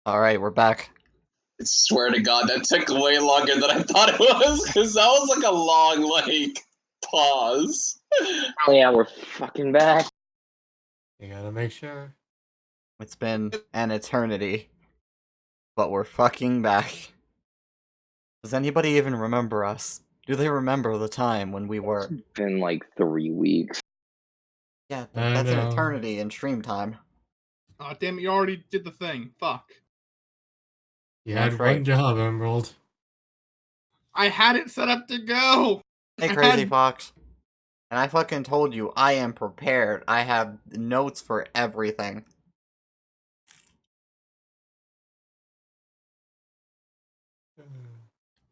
Alright, we're back. I swear to God, that took way longer than I thought it was, because that was like a long, pause. Oh yeah, we're fucking back. You gotta make sure. It's been an eternity. But we're fucking back. Does anybody even remember us? Do they remember the time when we were? It's been like 3 weeks. Yeah, I that's an know. eternity in stream time. Aw, damn it, you already did the thing. Fuck. You That's had right. one job, Emerald. I had it set up to go! Hey, I Crazy had- Fox. And I fucking told you, I am prepared. I have notes for everything.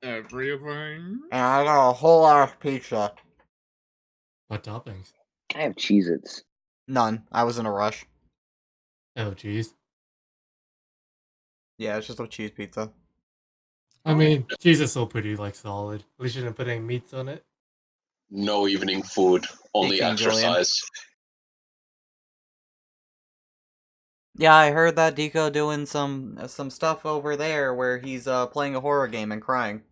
Everything? And I got a whole lot of pizza. What toppings? I have Cheez-Its. None. I was in a rush. Oh, jeez. Yeah, it's just a cheese pizza. I mean, cheese is still pretty, solid. At least you didn't put any meats on it. No evening food, only King Julian. exercise. Yeah, I heard that Deco doing some stuff over there where he's playing a horror game and crying.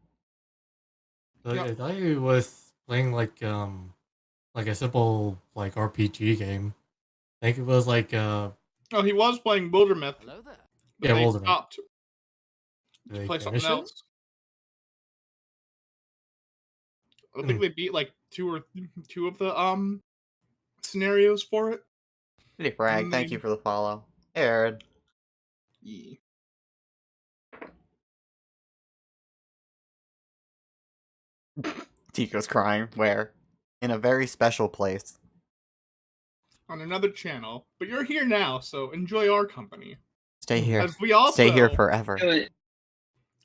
I thought he was playing a simple RPG game. I think it was Oh, he was playing Wildermyth. Hello there. But Yeah, they Wildermyth. stopped did to they play something finish it? else. I think they beat like two of the scenarios for it. Hey, Frag, thank you for the follow. Hey, Aaron. Yeah. Tico's crying. Where? In a very special place. On another channel. But you're here now, so enjoy our company. Stay here. As we also Stay here forever.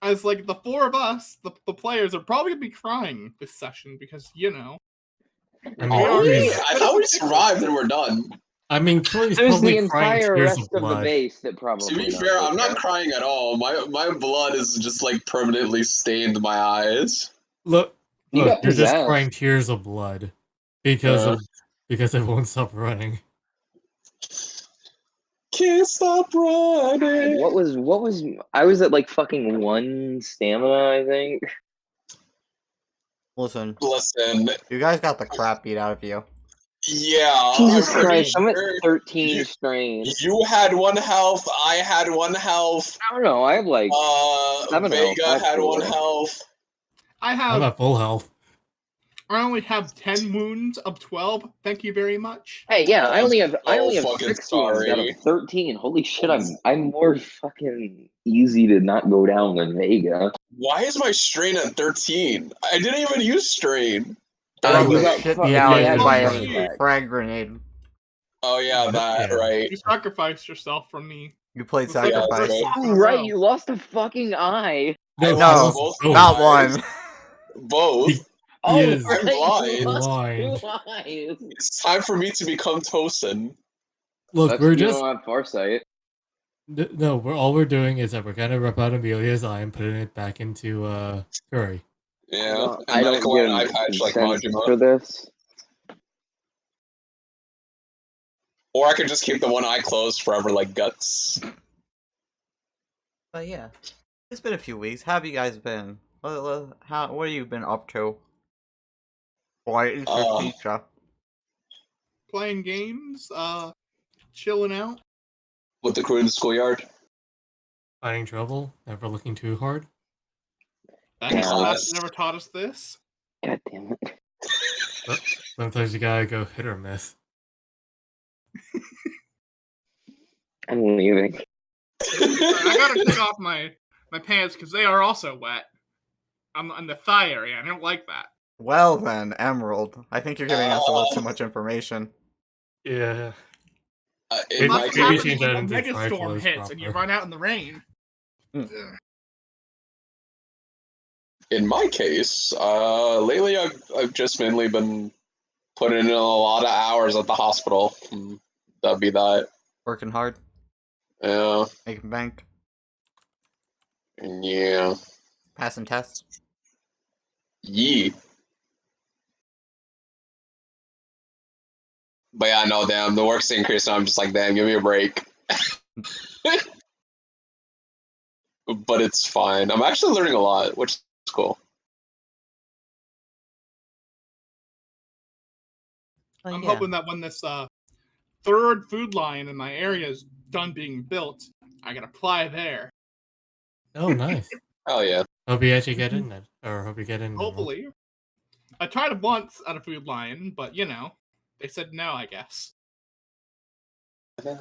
as like the four of us, the players are probably gonna be crying this session because I mean, Are we? Corey's- I thought we survived and we're done. Corey's There's probably the crying entire tears rest of of the blood. base that probably. To be fair, I'm not crying at all. My blood is just permanently stained my eyes. Look, You you're got just possessed. crying tears of blood because it won't stop running. Can't stop running. What was? I was at like fucking 1 stamina, I think. Listen, Listen, you guys got the crap beat out of you. yeah. Jesus I'm pretty Christ, I'm at sure 13 strain. You had 1 health. I had 1 health. I don't know. I have like 7 health. Vega That's had 1 cool. health. I'm at full health. I only have 10 wounds of 12. Thank you very much. Hey, yeah, I only have fucking 6 wounds out sorry. of 13. Holy shit, I'm more fucking easy to not go down than Vega. Why is my strain at 13? I didn't even use strain. You got shit fucking- me out yeah, by yeah, a yeah. frag grenade. Oh yeah, that Yeah. right. You sacrificed yourself for me. You played It's like the sacrifice. first- Oh, right, you lost a fucking eye. I No, lost both not eyes. one. Both. Oh, is right, blind. you lost Blind. 2 eyes. It's time for me to become Tosin. Look, That's we're you just don't have Farsight. no. All we're doing is that we're gonna rip out Amelia's eye and putting it back into Curry. Yeah. I don't medical get and eye patch like consent Majima. for this. Or I could just keep the one eye closed forever like Guts. But yeah, it's been a few weeks. How have you guys been? What have you been up to? Why is your pizza? Playing games, chilling out. With the crew in the schoolyard. Finding trouble, never looking too hard. That Yeah, class that's- never taught us this. God damn it. Sometimes you gotta go hit or miss. I'm leaving. I gotta take off my pants because they are also wet. On the thigh area. I don't like that. Well then, Emerald. I think you're giving us a little too much information. Yeah. In my That's maybe what case, change that happens when a into megastorm trifles hits and you proper. run out in the rain. lately I've just mainly been putting in a lot of hours at the hospital. That'd be that. Working hard, Yeah. making bank, Yeah. passing tests. Yee. But yeah, no, damn, the work's increased, and I'm just like, damn, give me a break. but it's fine. I'm actually learning a lot, which is cool. I'm Yeah. hoping that when this third food line in my area is done being built, I can apply there. Oh, nice. Oh yeah. Hope you actually get in it, or hope you get in. Hopefully. I tried once at a food line, but you know, they said no, I guess. I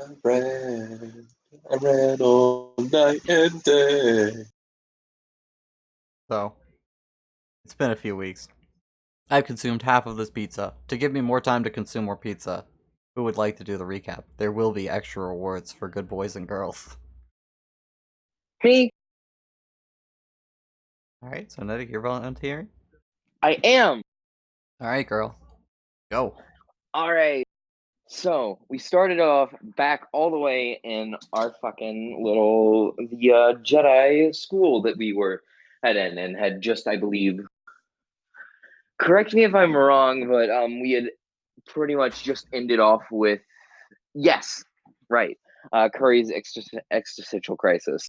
ran all night and day. So, it's been a few weeks. I've consumed half of this pizza. To give me more time to consume more pizza, who would like to do the recap? There will be extra rewards for good boys and girls. Me, Alright, so Nettie, you're volunteering? I am. Alright, girl. Go. All right. So we started off back all the way in our fucking little Jedi school that we were had in and had just, I believe, correct me if I'm wrong, but we had pretty much just ended off with yes, right, Curry's existential crisis.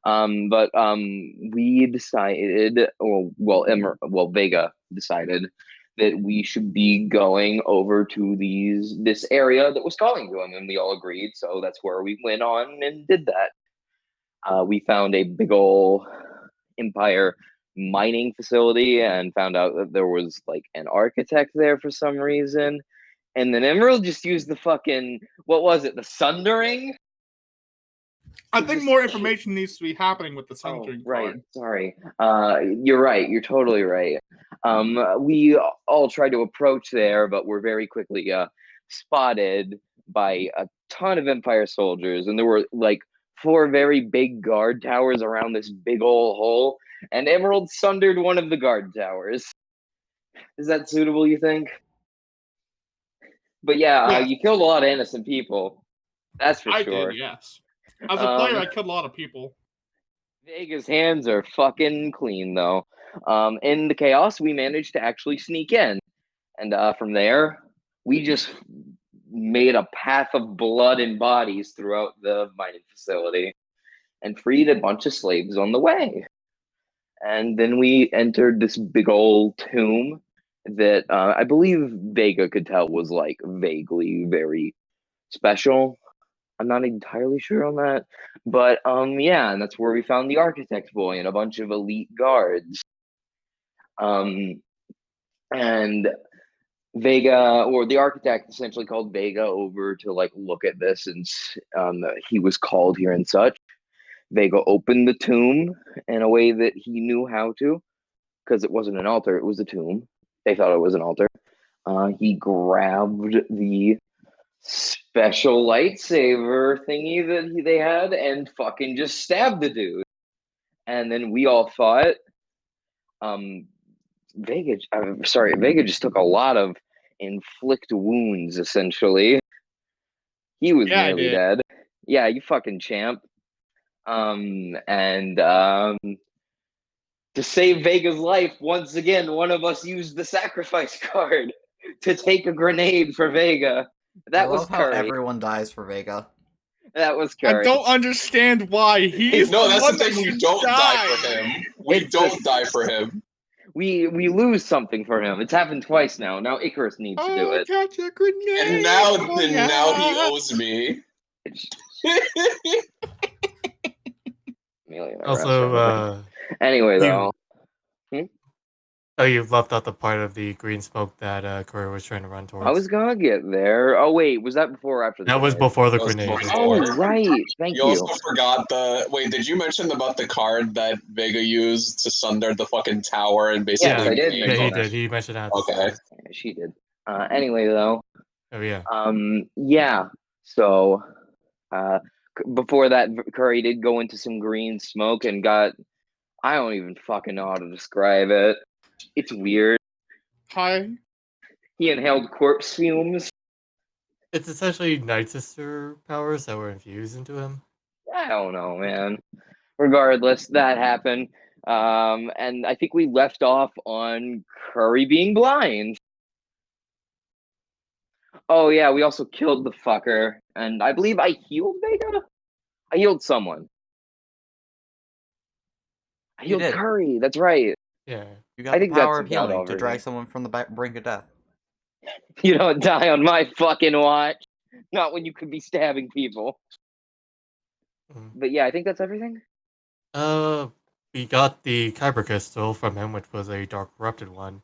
But we decided, well, Vega decided that we should be going over to this area that was calling to him, and we all agreed. So that's where we went on and did that. We found a big ol' Empire mining facility and found out that there was like an architect there for some reason. And then Emerald just used the fucking, what was it, the sundering? I think more information needs to be happening with the Oh, Sundering right. card. Sorry. You're right. You're totally right. We all tried to approach there, but were very quickly spotted by a ton of Empire soldiers, and there were like 4 very big guard towers around this big old hole, and Emerald sundered one of the guard towers. Is that suitable, you think? But yeah, Yeah. you killed a lot of innocent people. That's for I sure. did, yes. As a player, Um, I killed a lot of people. Vega's hands are fucking clean, though. In the chaos, we managed to actually sneak in. And from there, we just made a path of blood and bodies throughout the mining facility and freed a bunch of slaves on the way. And then we entered this big old tomb that I believe Vega could tell was like vaguely very special. I'm not entirely sure on that, but yeah, and that's where we found the architect boy and a bunch of elite guards. And Vega, or the architect, essentially called Vega over to like look at this, and he was called here and such. Vega opened the tomb in a way that he knew how to, because it wasn't an altar; it was a tomb. They thought it was an altar. He grabbed the special lightsaber thingy that they had and fucking just stabbed the dude. And then we all fought. Vega just took a lot of inflict wounds, essentially. He was Yeah, I nearly did. dead. Yeah, you fucking champ. And to save Vega's life, once again, one of us used the sacrifice card to take a grenade for Vega. I That was love how Curry. everyone dies for Vega. That was I Curry. don't understand why he's No, the that's one the thing. that We should don't die die. for him. We It's don't die for him. We lose something for him. It's happened twice now. Now Icarus needs to do Oh, it. catch a grenade! And now, Oh, now he yeah. owes me. Amelia, Also, anyway, you- though, oh, you left out the part of the green smoke that Curry was trying to run towards. I was gonna get there. Oh wait, was that before or after the That was grenade? before the That was grenade. before. Oh right, thank You you. also forgot the. Wait, did you mention about the card that Vega used to sunder the fucking tower and basically? Yes, I did Yeah, mention he that. did. He mentioned that. At the Okay. start. Yeah, she did. Anyway, though, Oh yeah. yeah. So, before that, Curry did go into some green smoke and got. I don't even fucking know how to describe it. It's weird. Hi. He inhaled corpse fumes. It's essentially Night Sister powers that were infused into him. I don't know, man. Regardless, that happened. And I think we left off on Curry being blind. Oh yeah, we also killed the fucker, and I believe I healed Vega. I healed someone. I You healed did. Curry. That's right. Yeah. You got I the think power that's of about healing all to for drag me. someone from the brink of death. You don't die on my fucking watch. Not when you could be stabbing people. Mhm. But yeah, I think that's everything. We got the Kyber crystal from him, which was a dark corrupted one.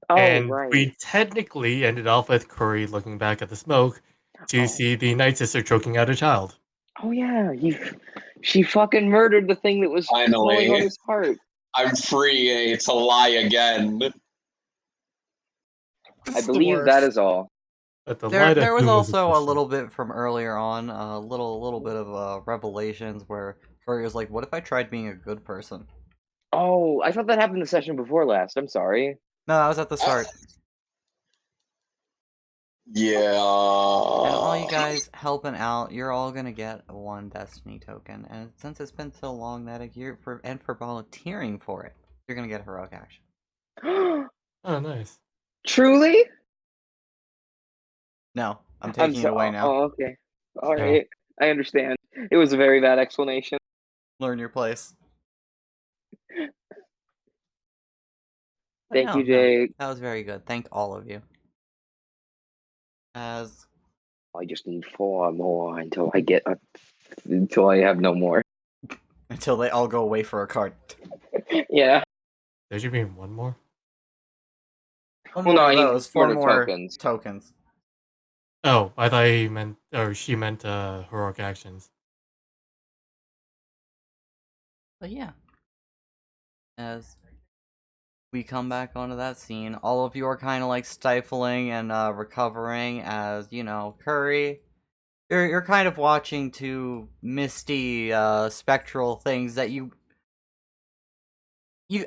Oh, And right. we technically ended off with Curry looking back at the smoke to Oh. see the Night Sister choking out a child. Oh yeah, she fucking murdered the thing that was pulling Finally. on his heart. I'm free to lie again. I believe that is all. But the There, light there of was doom also a question. little bit from earlier on, a little bit of revelations where Furry was like, "What if I tried being a good person?" Oh, I thought that happened the session before last. I'm sorry. No, that was at the start. Yeah. And all you guys helping out, you're all gonna get one Destiny token. And since it's been so long that you're for volunteering for it, you're gonna get heroic action. Oh, nice. Truly? No, I'm taking it away now. Oh, okay. All Yeah. right. I understand. It was a very bad explanation. Learn your place. But Thank no, you, no, Jake. that was very good. Thank all of you. As I just need 4 more until I have no more. until they all go away for a card. Yeah. There should be one more. One Well, more no, of I need those. 4 Four more tokens. tokens. Oh, I thought he meant, or she meant heroic actions. But yeah. As we come back onto that scene, all of you are kind of like stifling and recovering as, you know, Curry. You're kind of watching two misty, spectral things that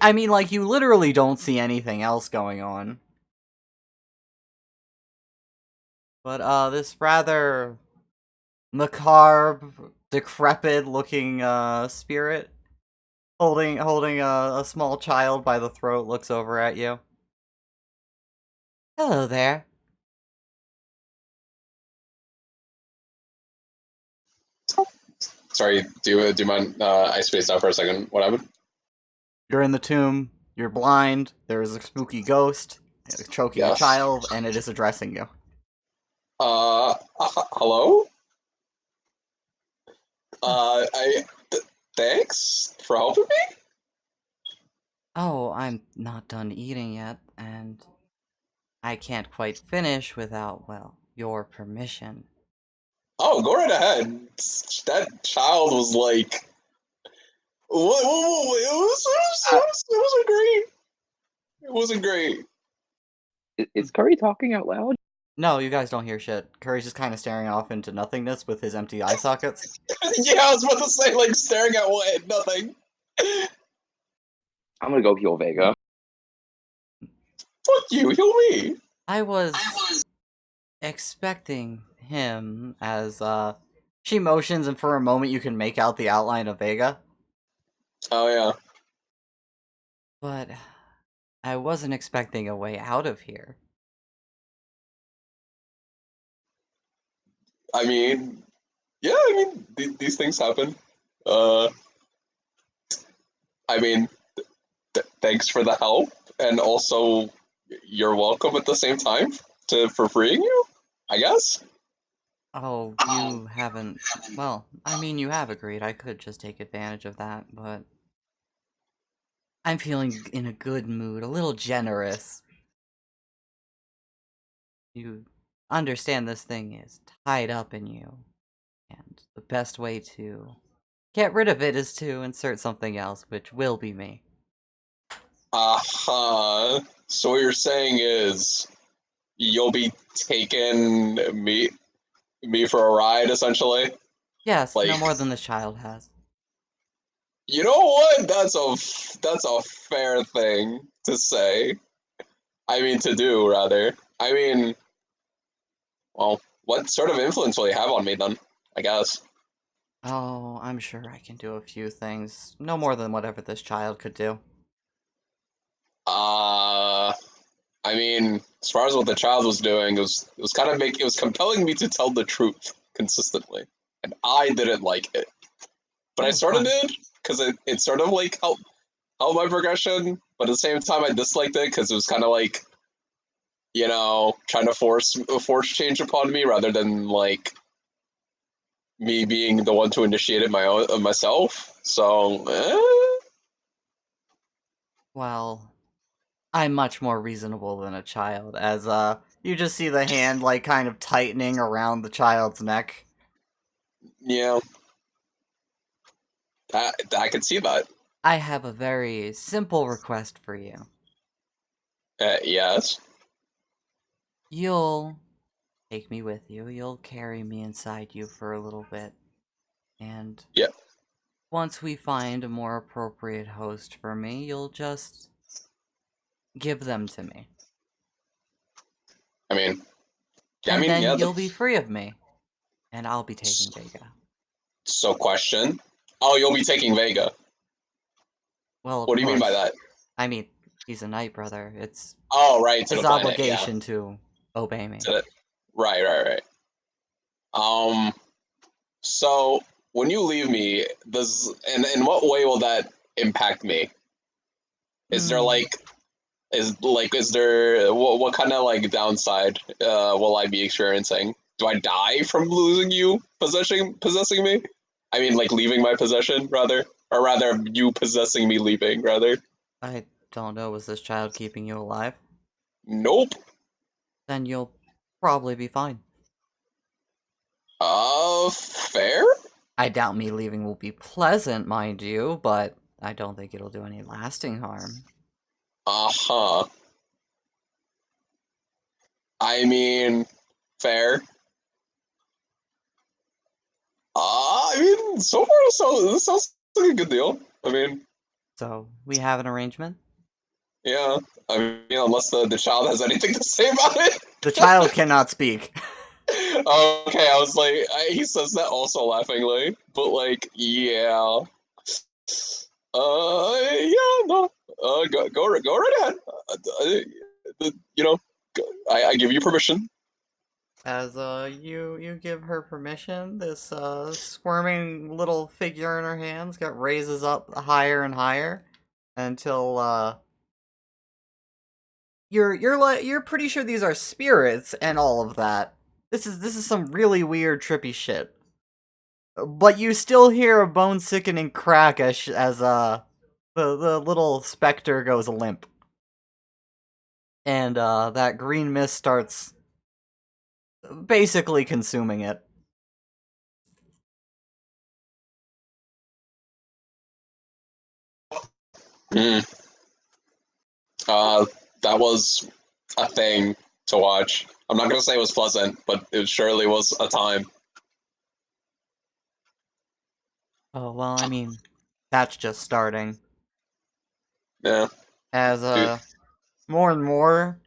I mean, like, you literally don't see anything else going on. But, this rather macabre, decrepit-looking, spirit holding a small child by the throat looks over at you. Hello there. Sorry, do you mind? I spaced out for a second. What happened? You're in the tomb, you're blind, there is a spooky ghost choking a Yes. child, and it is addressing you. Hello? Thanks for helping me? Oh, I'm not done eating yet, and I can't quite finish without, well, your permission. Oh, go right ahead. That child was like... What? It wasn't great. It wasn't great. Is Curry talking out loud? No, you guys don't hear shit. Curry's just kind of staring off into nothingness with his empty eye sockets. Yeah, I was about to say, like, staring at what? Nothing. I'm gonna go heal Vega. Fuck you, heal me. I was expecting him as, she motions, and for a moment you can make out the outline of Vega. Oh, yeah. But I wasn't expecting a way out of here. I mean, yeah, these things happen. I mean, thanks for the help, and also, you're welcome at the same time for freeing you, I guess? Oh, you haven't... Well, I mean, you have agreed. I could just take advantage of that, but... I'm feeling in a good mood, a little generous. You understand this thing is tied up in you, and the best way to get rid of it is to insert something else, which will be me. Uh-huh. So what you're saying is you'll be taking me for a ride, essentially? Yes, Like, no more than this child has. you know what? That's a fair thing to say. I mean, to do, rather. I mean, well, what sort of influence will you have on me, then? I guess. Oh, I'm sure I can do a few things. No more than whatever this child could do. I mean, as far as what the child was doing, it was kind of it was compelling me to tell the truth consistently, and I didn't like it, but I Oh, sort of fine. did because it sort of like helped helped my progression, but at the same time, I disliked it because it was kind of like, trying to force change upon me rather than like me being the one to initiate it myself. So, Well, I'm much more reasonable than a child, as you just see the hand like kind of tightening around the child's neck. yeah, I can see that. I have a very simple request for you. Yes. You'll take me with you. You'll carry me inside you for a little bit. And Yeah. once we find a more appropriate host for me, you'll just give them to me. I mean, And then yeah. you'll be free of me. And I'll be taking Vega. So, question. Oh, you'll be taking Vega. Well, of What do you mean by course. that? I mean, he's a knight brother. It's Oh, right, to his the planet. obligation to obey me. Right. So when you leave me, in what way will that impact me? Is there Hmm. is there what kind of like downside will I be experiencing? Do I die from losing you possessing me? I mean, like leaving my possession, rather, or rather, you possessing me, leaving, rather. I don't know. Was this child keeping you alive? Nope. Then you'll probably be fine. Fair. I doubt me leaving will be pleasant, mind you, but I don't think it'll do any lasting harm. Uh-huh. I mean, fair. I mean, so far, this sounds like a good deal. I mean, So, we have an arrangement? yeah. I mean, unless the child has anything to say about it. The child cannot speak. Okay, I was like, he says that also laughingly, but like, yeah. Yeah, no. Go right ahead. I give you permission. As, you give her permission, this, squirming little figure in her hands raises up higher and higher until, you're pretty sure these are spirits and all of that. This is some really weird trippy shit. But you still hear a bone-sickening crack as the little specter goes limp. And that green mist starts basically consuming it. Mm. That was a thing to watch. I'm not gonna say it was pleasant, but it surely was a time. Oh, well, I mean, that's just starting. Yeah. As Dude. more and more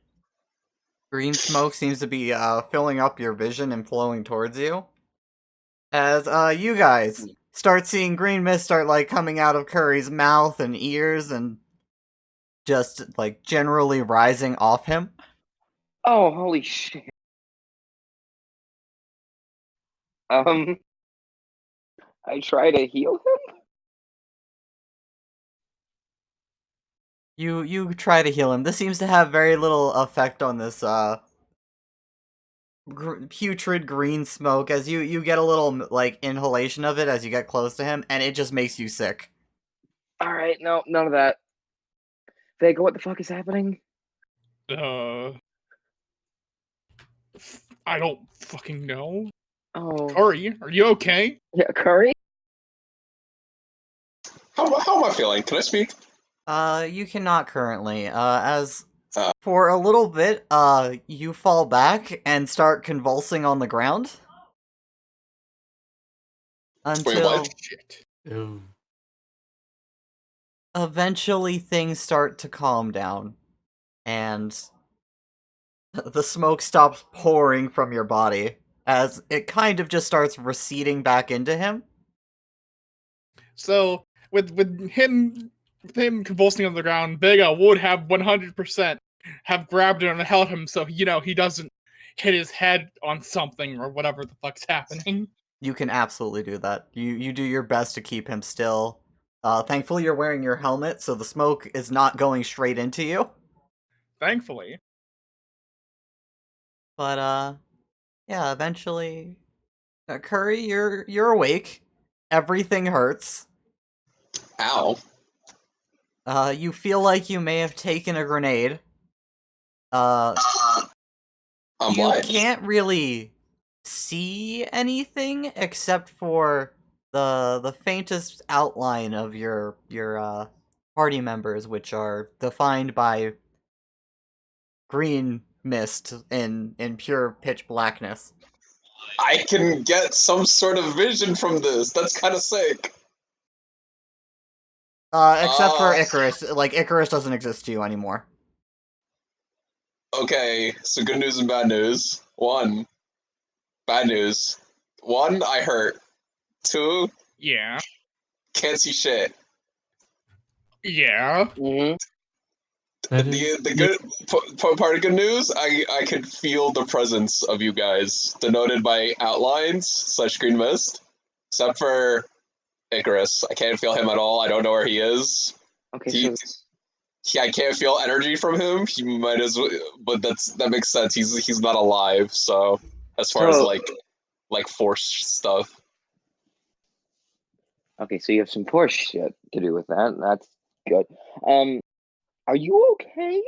green smoke seems to be filling up your vision and flowing towards you. As you guys start seeing green mist start like coming out of Curry's mouth and ears and just like generally rising off him. Oh, holy shit. I try to heal him? You try to heal him. This seems to have very little effect on this putrid green smoke as you get a little like inhalation of it as you get close to him and it just makes you sick. Alright, no, none of that. Vega, what the fuck is happening? I don't fucking know. Oh. Curry, are you okay? Yeah, Curry? How am I feeling? Can I speak? You cannot currently. As Uh. for a little bit, you fall back and start convulsing on the ground. Until what? Shit. Ew. eventually things start to calm down. And the smoke stops pouring from your body as it kind of just starts receding back into him. So with him convulsing on the ground, Vega would have 100% have grabbed him and held him so he doesn't hit his head on something or whatever the fuck's happening. You can absolutely do that. You do your best to keep him still. Thankfully, you're wearing your helmet, so the smoke is not going straight into you. Thankfully. But yeah, eventually, Curry, you're awake. Everything hurts. Ow. You feel like you may have taken a grenade. I'm You blind. can't really see anything except for the faintest outline of your party members, which are defined by green mist in pure pitch blackness. I can get some sort of vision from this. That's kind of sick. Except for Icarus. Like, Icarus doesn't exist to you anymore. Okay, so good news and bad news. One, bad news. One, I hurt. Two, Yeah. can't see shit. Yeah. Mm-hmm. That is, The good part of good news, I could feel the presence of you guys, denoted by outlines / green mist. Except for Icarus, I can't feel him at all. I don't know where he is. Okay, He, I can't feel energy from him. He might as well, but that makes sense. He's not alive. So as far as So- like force stuff. Okay, so you have some Porsche shit to do with that. That's good. Are you okay?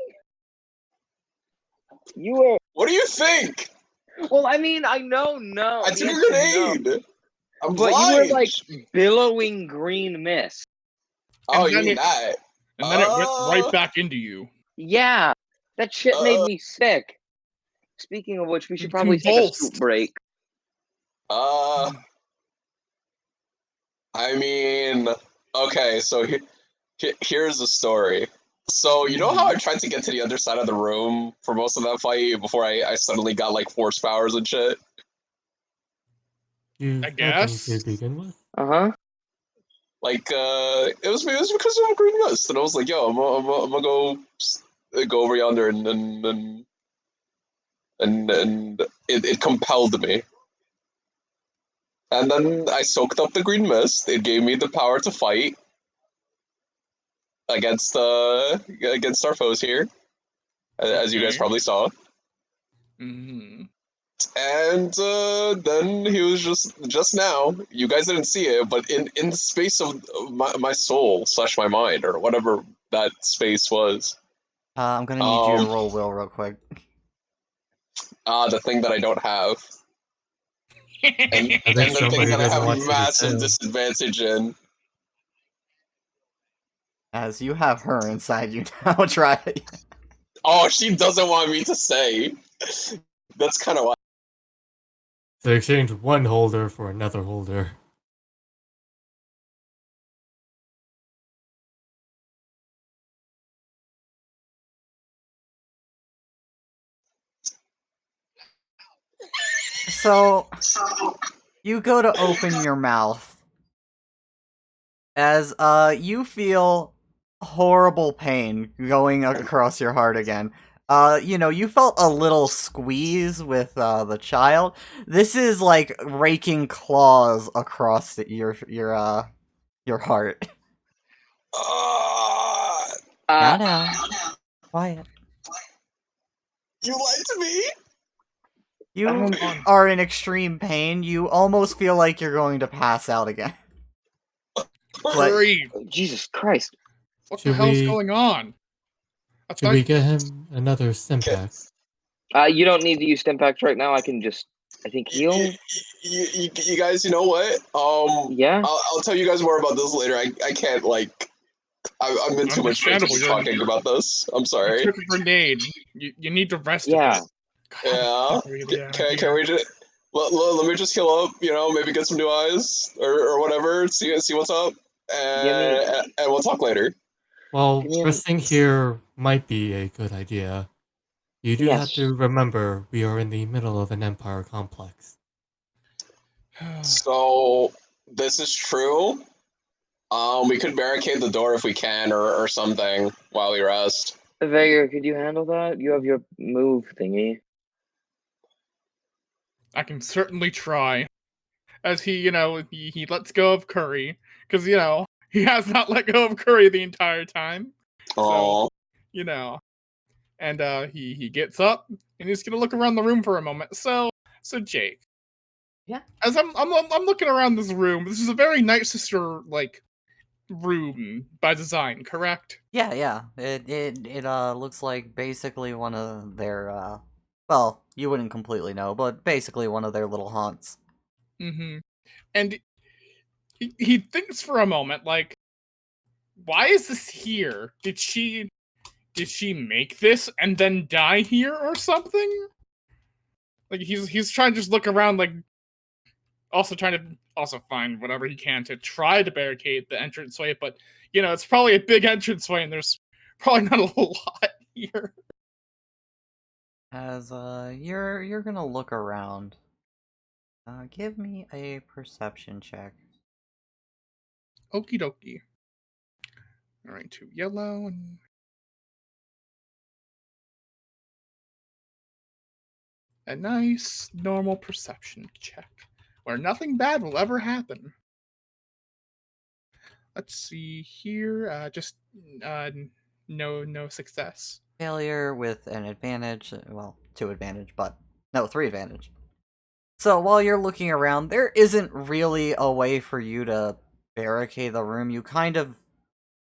You are. What do you think? Well, I mean, I know, no. I the took a answer is no. grenade. I'm But blind. you were like billowing green mist. Oh, And you then mean it- that? And then it went right back into you. Yeah, that shit made me sick. Speaking of which, we should You probably take a convulsed. scoop break. I mean, okay, so here's the story. So, you know how I tried to get to the other side of the room for most of that fight before I suddenly got, like, force powers and shit? you I had them guess. to begin with? Uh-huh. Like, it was because of Green Mist, and I was like, yo, I'm gonna go over yonder, and it compelled me. And then I soaked up the Green Mist. It gave me the power to fight against our foes here, as you guys Okay. probably saw. Mm-hmm. And then he was just now. You guys didn't see it, but in the space of my soul / my mind or whatever that space was. I'm gonna need you to roll will real quick. The thing that I don't have, and I think the thing somebody that I doesn't have want you to massive fail. disadvantage in. As you have her inside you now, try it. Oh, she doesn't want me to say. That's kind of why. So exchange one holder for another holder. So, you go to open your mouth as you feel horrible pain going across your heart again. You felt a little squeeze with the child. This is like raking claws across your heart. Now, quiet. You lied to me. You Um, are in extreme pain. You almost feel like you're going to pass out again. But Hurry! Jesus Christ. What Should the hell's we- going on? I Should thought we get him another Stimpack? You don't need to use Stimpaks right now. I can just, I think, heal. You guys, you know what? Yeah. I'll tell you guys more about this later. I can't like. I'm in too much pain to be Understandable, you're- talking about this. I'm You sorry. took a grenade. You need to rest Yeah. a bit. Yeah. Can we just let me just heal up? You know, maybe get some new eyes or whatever. See what's up, and we'll talk later. Well, Give me a- resting here might be a good idea. You do have Yes. to remember we are in the middle of an Empire complex. So this is true. We could barricade the door if we can, or something while we rest. Vega, could you handle that? You have your move thingy. I can certainly try. As he lets go of Curry. Because, He has not let go of Curry the entire time. Oh, You know. And he gets up and he's gonna look around the room for a moment. So Jake. Yeah. As I'm looking around this room, this is a very Night Sister like room by design, correct? Yeah. It looks like basically one of their well, you wouldn't completely know, but basically one of their little haunts. Mm-hmm. And he thinks for a moment, like, why is this here? Did she make this and then die here or something? Like he's trying to just look around, like also trying to also find whatever he can to try to barricade the entranceway, but it's probably a big entranceway and there's probably not a lot here. As you're gonna look around. Give me a perception check. Okie dokie. Alright, 2 yellow and a nice normal perception check where nothing bad will ever happen. Let's see here. Just no success. Failure with an advantage. Well, 2 advantage, but no, 3 advantage. So while you're looking around, there isn't really a way for you to barricade the room. You kind of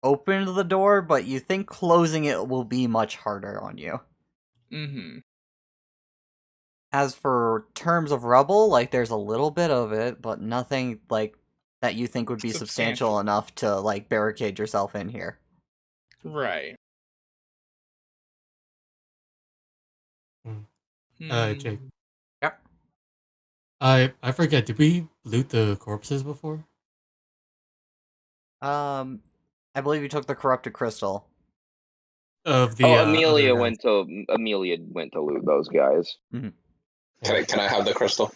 opened the door, but you think closing it will be much harder on you. Mm-hmm. As for terms of rubble, like there's a little bit of it, but nothing like that you think would be substantial enough to like barricade yourself in here. Right. Jake. Yep. I forget. Did we loot the corpses before? I believe you took the corrupted crystal. Of the Amelia other went to loot those guys. can I have the crystal?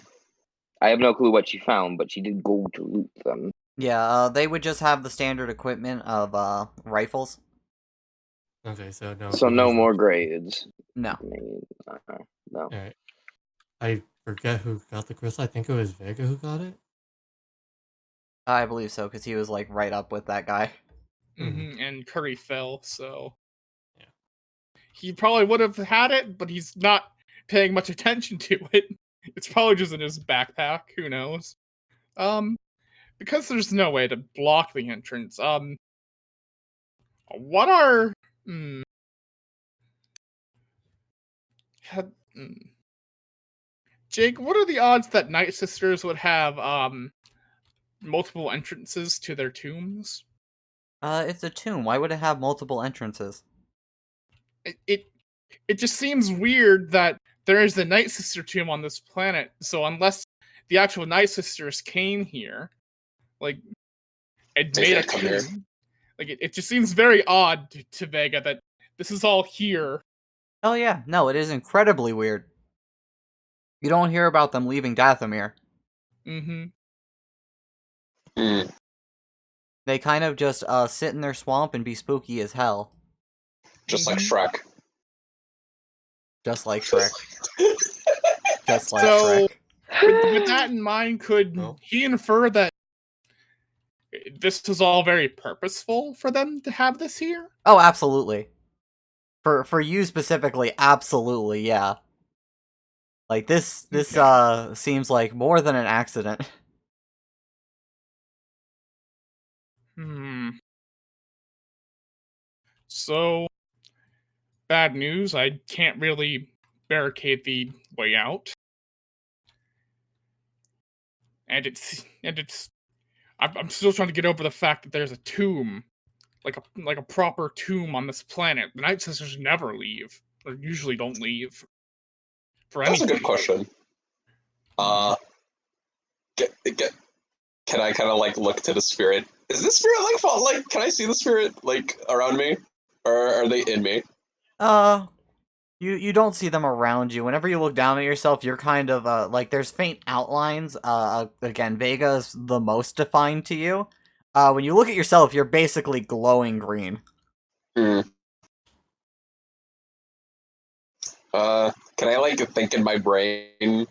I have no clue what she found, but she did go to loot them. Yeah, they would just have the standard equipment of rifles. Okay, so no. So no goodies. more grades. No. I mean, no. Alright. I forget who got the crystal. I think it was Vega who got it. I believe so, because he was like right up with that guy. Mm-hmm. And Curry fell, so Yeah. he probably would have had it, but he's not paying much attention to it. It's probably just in his backpack. Who knows? Because there's no way to block the entrance. What are Jake? What are the odds that Night Sisters would have multiple entrances to their tombs? It's a tomb. Why would it have multiple entrances? It just seems weird that there is a Night Sister tomb on this planet. So unless the actual Night Sisters came here, like, and They made a can't come here. tomb, like it just seems very odd to Vega that this is all here. Oh yeah, no, it is incredibly weird. You don't hear about them leaving Dathomir. Mm-hmm. Hmm. They kind of just sit in their swamp and be spooky as hell. Just like Mhm. Shrek. Just like Shrek. Just like So- Shrek. With that in mind, could Oh. he infer that this was all very purposeful for them to have this here? Oh, absolutely. For you specifically, absolutely, yeah. Like this Okay. seems like more than an accident. So, bad news. I can't really barricade the way out. And I'm still trying to get over the fact that there's a tomb, like a proper tomb on this planet. The Night Sisters never leave, or usually don't leave. For That's a anything. good question. Can I kind of like look to the spirit? Is this spirit like can I see the spirit like around me, or are they in me? You don't see them around you. Whenever you look down at yourself, you're kind of like there's faint outlines. Again, Vega's the most defined to you. When you look at yourself, you're basically glowing green. Hmm. Can I like think in my brain,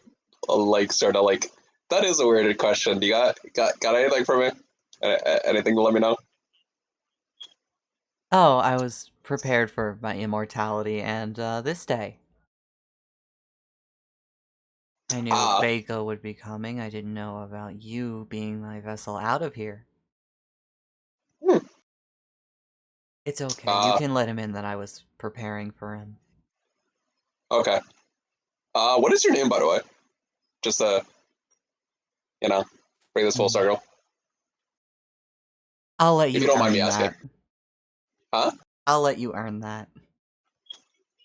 like sort of like that is a weird question. Do you got anything for me? Anything to let me know? Oh, I was prepared for my immortality and this day. I knew Ah. Vega would be coming. I didn't know about you being my vessel out of here. Hmm. It's okay. You Uh, can let him in that I was preparing for him. Okay. What is your name, by the way? Just you know, bring this full Mm. circle. I'll let If you you don't mind me earn asking. that. Huh? I'll let you earn that.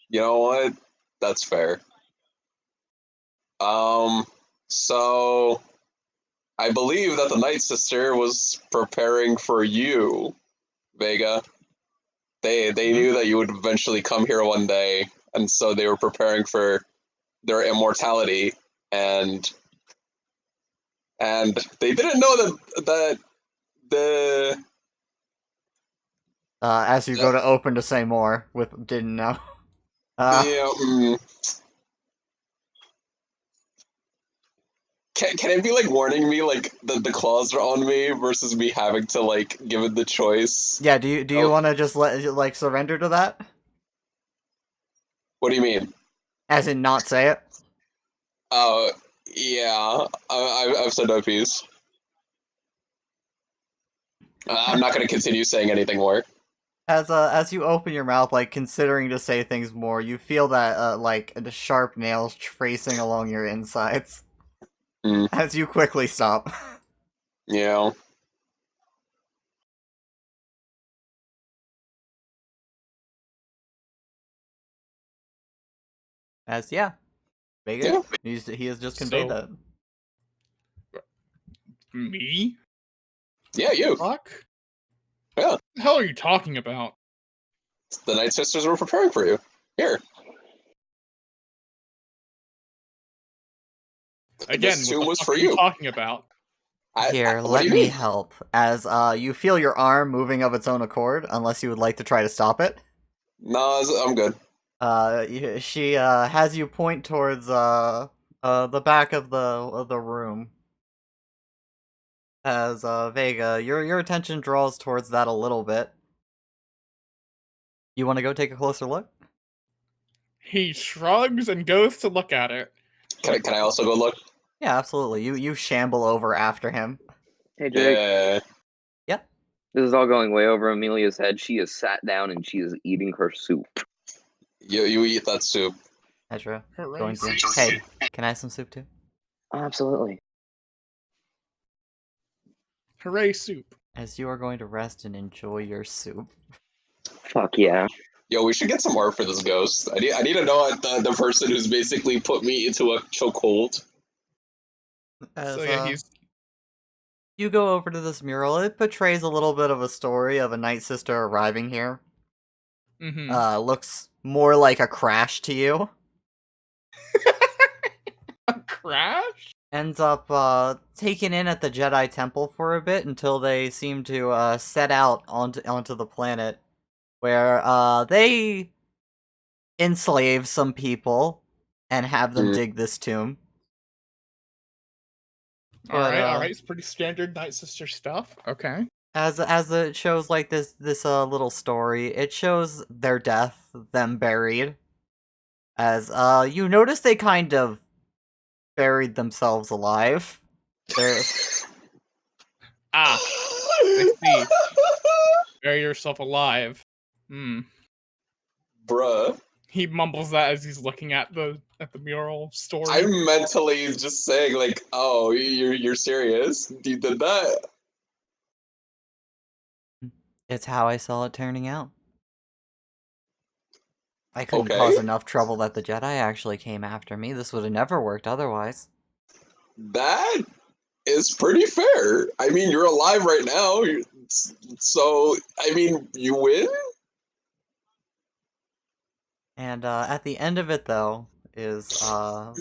You know what? That's fair. So I believe that the Night Sister was preparing for you, Vega. They knew that you would eventually come here one day, and so they were preparing for their immortality, and they didn't know that the As you go to open to say more, with didn't know. the can it be like warning me like the claws are on me versus me having to like give it the choice? Yeah. Do you Oh, want to just like surrender to that, what do you mean? as in not say it? Oh, yeah. I've said no piece. I'm not going to continue saying anything more. As you open your mouth, like considering to say things more, you feel that like the sharp nails tracing along your insides. Mm. As you quickly stop. Yeah. As yeah, Vega. Yeah. He has just conveyed So- that. Me? Yeah, you. Fuck? Yeah. What the hell are you talking about? The Night Sisters were preparing for you. Here. Again, This what tomb the was fuck for are you you. talking about? Here, What let do you me mean? help. As you feel your arm moving of its own accord, unless you would like to try to stop it. No, I'm good. She has you point towards the back of the room. As Vega, your attention draws towards that a little bit. You want to go take a closer look? He shrugs and goes to look at it. Can I also go look? Yeah, absolutely. You shamble over after him. Hey Jake, Yeah. this is all going way over Amelia's head. She is sat down and she is eating her soup. You eat that soup. Ezra, Hooray, going to. soup. Hey, can I have some soup too? Absolutely. Hooray, soup. As you are going to rest and enjoy your soup. Fuck yeah. Yo, we should get some art for this ghost. I need to know the person who's basically put me into a chokehold. As So yeah, he's you go over to this mural, it portrays a little bit of a story of a Night Sister arriving here. Looks more like a crash to you. a crash? Ends up taken in at the Jedi Temple for a bit until they seem to set out onto the planet, where they enslave some people and have them dig this tomb. But, Alright, it's pretty standard Night Sister stuff. Okay. As it shows like this little story, it shows their death, them buried. As you notice they kind of buried themselves alive. They're Ah, I see. Bury yourself alive. Bruh. He mumbles that as he's looking at the mural story. I'm mentally just saying like, oh, you're serious? You did that? It's how I saw it turning out. I couldn't Okay. cause enough trouble that the Jedi actually came after me. This would have never worked otherwise. That is pretty fair. I mean, you're alive right now, so I mean, you win. And at the end of it, though, is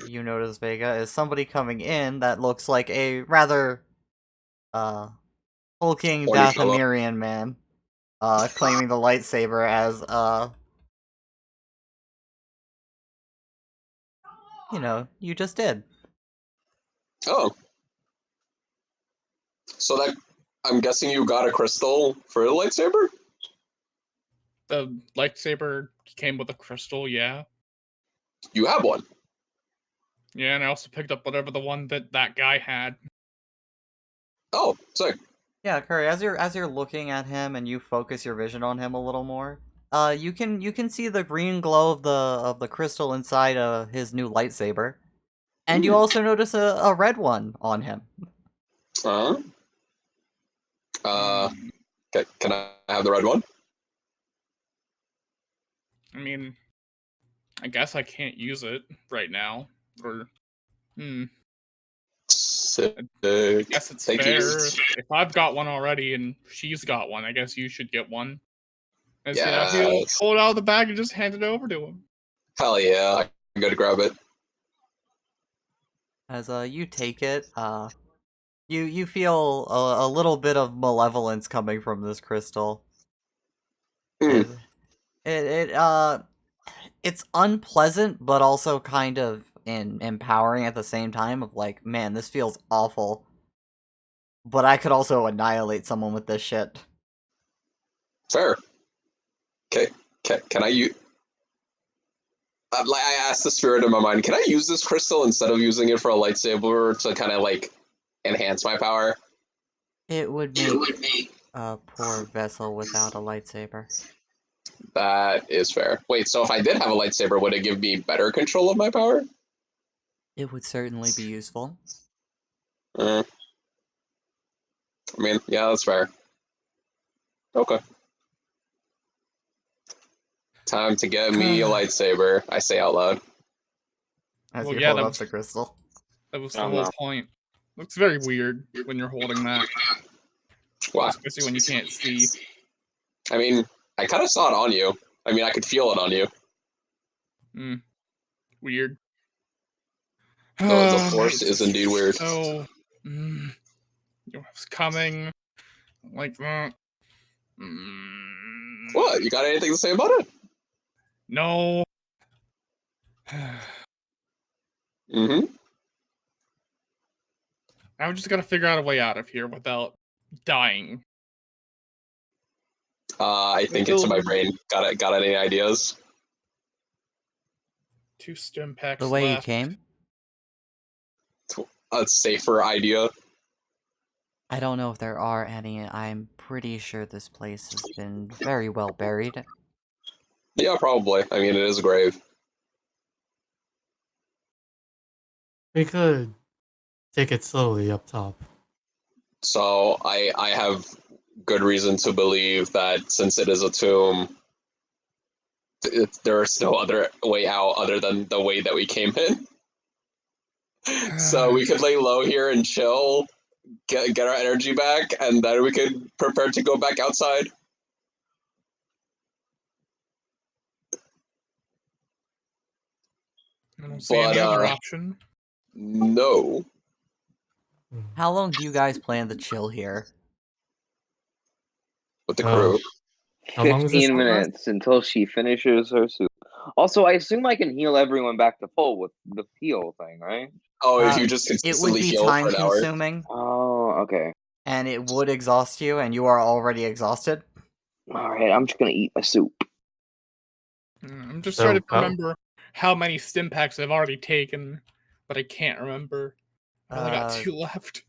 you notice Vega is somebody coming in that looks like a rather hulking Horny fella. Dathomirian man, claiming the lightsaber as you know, you just did. Oh, so that I'm guessing you got a crystal for a lightsaber. The lightsaber came with a crystal, yeah. You have one. Yeah, and I also picked up whatever the one that guy had. Oh, sick. Yeah, Curry, as you're looking at him and you focus your vision on him a little more, you can see the green glow of the crystal inside his new lightsaber. And you also notice a red one on him. Uh, okay, can I have the red one? I mean, I guess I can't use it right now. Or, Sick. I guess it's Thank fair. you. If I've got one already and she's got one, I guess you should get one. And so now he'll Yes. pull it out of the bag and just hand it over to him. Hell yeah, I'm gonna grab it. As you take it, you feel a little bit of malevolence coming from this crystal. Mm. It's unpleasant, but also kind of empowering at the same time. Of like, man, this feels awful. But I could also annihilate someone with this shit. Fair. Okay. Can I use? Like I asked the spirit in my mind, can I use this crystal instead of using it for a lightsaber to kind of like enhance my power? It would make a poor vessel without a lightsaber. That is fair. Wait, so if I did have a lightsaber, would it give me better control of my power? It would certainly be useful. I mean, yeah, that's fair. Okay. Time to get me a lightsaber, I say out loud. As Well, you yeah, hold that up was- the crystal. That was Oh, the whole no. point. Looks very weird when you're holding that, Why? especially when you can't see. I mean, I kind of saw it on you. I mean, I could feel it on you. Weird. The force is indeed weird. So, it's coming like that. What? You got anything to say about it? No. Mm-hmm. I'm just gotta figure out a way out of here without dying. I think it's in my brain. Got any ideas? 2 stim packs The way you left. came? A safer idea. I don't know if there are any. I'm pretty sure this place has been very well buried. Yeah, probably. I mean, it is a grave. We could take it slowly up top. So I have good reason to believe that since it is a tomb, there is no other way out other than the way that we came in. So we could lay low here and chill, get our energy back, and then we could prepare to go back outside. I don't see any But, other option. No. How long do you guys plan to chill here? With the crew. How long is this 15 short rest? minutes until she finishes her soup. Also, I assume I can heal everyone back to full with the heal thing, right? Oh, if Uh, you just It would consistently be heal time for an hour. consuming, Oh, okay. and it would exhaust you, and you are already exhausted. All right, I'm just gonna eat my soup. I'm just So, trying to how- remember how many stim packs I've already taken, but I can't remember. I only got Uh, 2 left.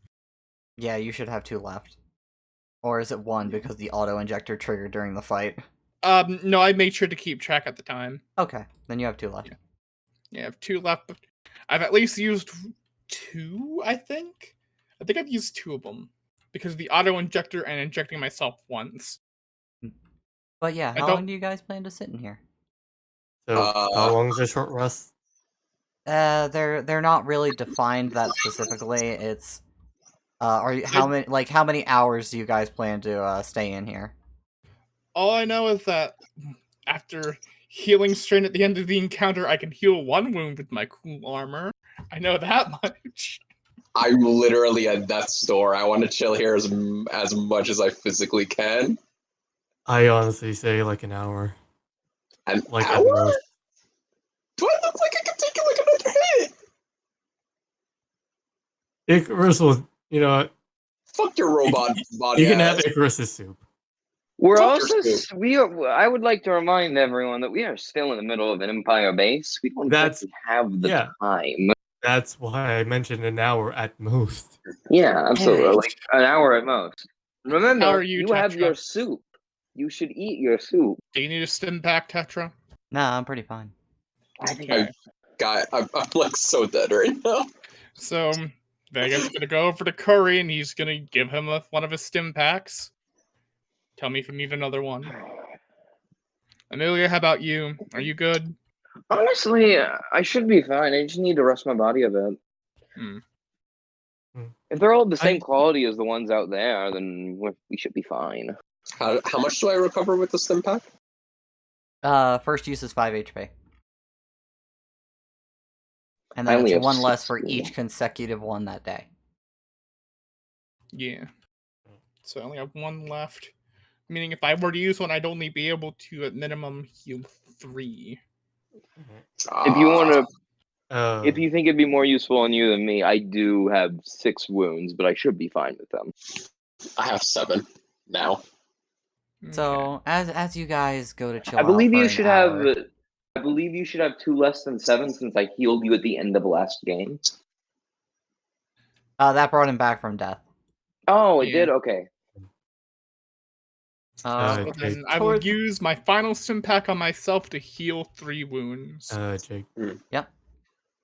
Yeah, you should have 2 left. Or is it 1 because the auto-injector triggered during the fight? No, I made sure to keep track at the time. Okay, then you have 2 left. Yeah, I have 2 left, but I've at least used 2, I think? I think I've used 2 of them. Because of the auto-injector and injecting myself once. But yeah, I how don't- long do you guys plan to sit in here? So, how long is the short rest? They're not really defined that specifically. It's how many hours do you guys plan to stay in here? All I know is that after healing strain at the end of the encounter, I can heal 1 wound with my cool armor. I know that much. I'm literally at death's door. I want to chill here as much as I physically can. I honestly say like an hour. An Like at hour? most. Do I look like I could take like another hit? Icarus will, Fuck your robot body. you can ass. have Icarus's soup. We're Fuck your also soup. we are. I would like to remind everyone that we are still in the middle of an Empire base. We don't That's- exactly have the yeah. time. That's why I mentioned an hour at most. Yeah, absolutely. Alright. Like an hour at most. How Remember, are you, have Tetra? your soup. You should eat your soup. Do you need a stim pack, Tetra? Ah, Nah, I'm pretty fine. I think Okay. I'm like so dead right now. So Vega's gonna go over to Curry and he's gonna give him one of his stim packs. Tell me if you need another one. Amelia, how about you? Are you good? honestly, I should be fine. I just need to rest my body a bit. Hmm. If they're all the same I- quality as the ones out there, then we should be fine. How much do I recover with the stim pack? First use is 5 HP. And I then only it's have one less 6 for now. each consecutive one that day. Yeah. So I only have one left. Meaning if I were to use one, I'd only be able to at minimum heal 3. If you want to, Uh, if you think it'd be more useful on you than me, I do have 6 wounds, but I should be fine with them. I have 7 now. So as you guys go to chill I believe out for you an should hour, have. I believe you should have 2 less than 7 since I healed you at the end of last game. that brought him back from death. Oh, it Yeah. did. Okay. So Jake. then I will toward- use my final stim pack on myself to heal 3 wounds. Jake. What Yep.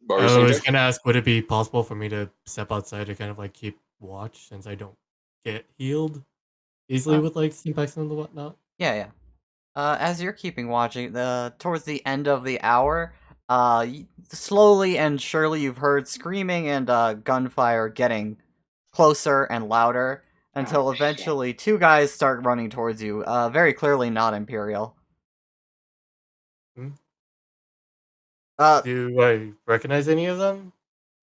were you I saying, was Jake? gonna ask, would it be possible for me to step outside to kind of like keep watch since I don't get healed easily with like simpacks and whatnot? Yeah. As you're keeping watching, towards the end of the hour, slowly and surely you've heard screaming and gunfire getting closer and louder until Oh, shit. eventually 2 guys start running towards you. Very clearly not Imperial. Hmm? Uh, Do I recognize any of them?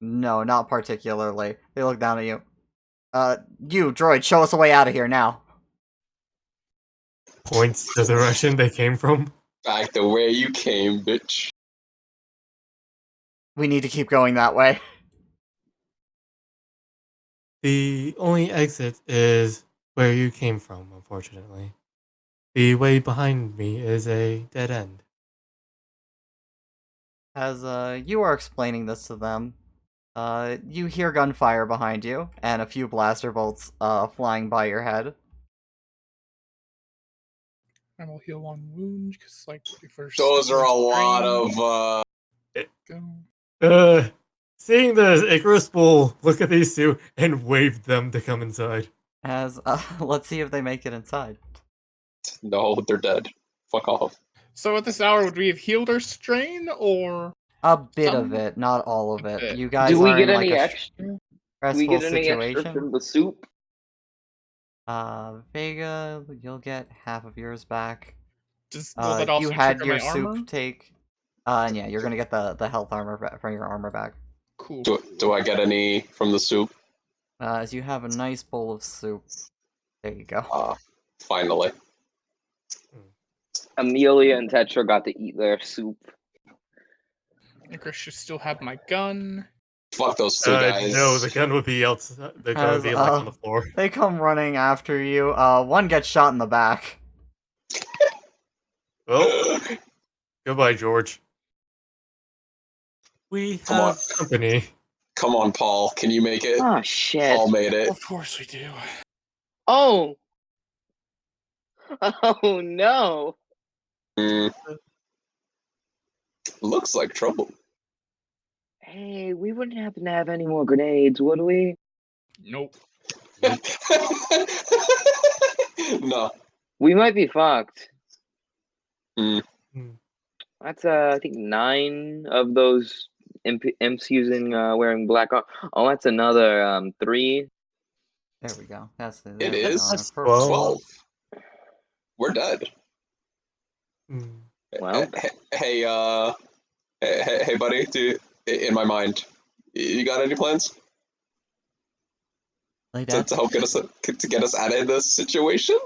no, not particularly. They look down at you. You, droid, show us a way out of here now. Points the direction they came from. Back the way you came, bitch. We need to keep going that way. The only exit is where you came from, unfortunately. The way behind me is a dead end. As you are explaining this to them, you hear gunfire behind you and a few blaster bolts flying by your head. I will heal 1 wound because, like, if we're Those are a lot strained, of go. Seeing the Icarus Bull look at these two and wave them to come inside. As let's see if they make it inside. no, they're dead. Fuck off. So at this hour, would we have healed our strain, or A bit of Some- it, not all of a it. bit. You guys Do we are get in any like a extra? Do we stressful get any extra situation. from the soup? Vega, you'll get half of yours back. will that also You had trigger your my armor? soup take. And yeah, you're gonna get the health armor from your armor back. Cool. Do I get any from the soup? As you have a nice bowl of soup. There you go. Finally. Amelia and Tetra got to eat their soup. Chris should still have my gun. Fuck those 2 guys. No, the gun would be outside. The gun would be like on the floor. They come running after you. One gets shot in the back. Well, goodbye, George. We Come on. have company. Come on, Paul. Can you make it? Oh shit! Paul made it. Of course we do. Oh! Oh no! Mm. Looks like trouble. Hey, we wouldn't happen to have any more grenades, would we? Nope. No. We might be fucked. Mm. That's I think 9 of those imps using wearing black armor. Oh, that's another 3. There we go. That's the. It there's is? the That's purple 12. one. We're dead. Well. Hey, hey, buddy. In my mind, you got any plans Lay to, down. to help get us out of this situation?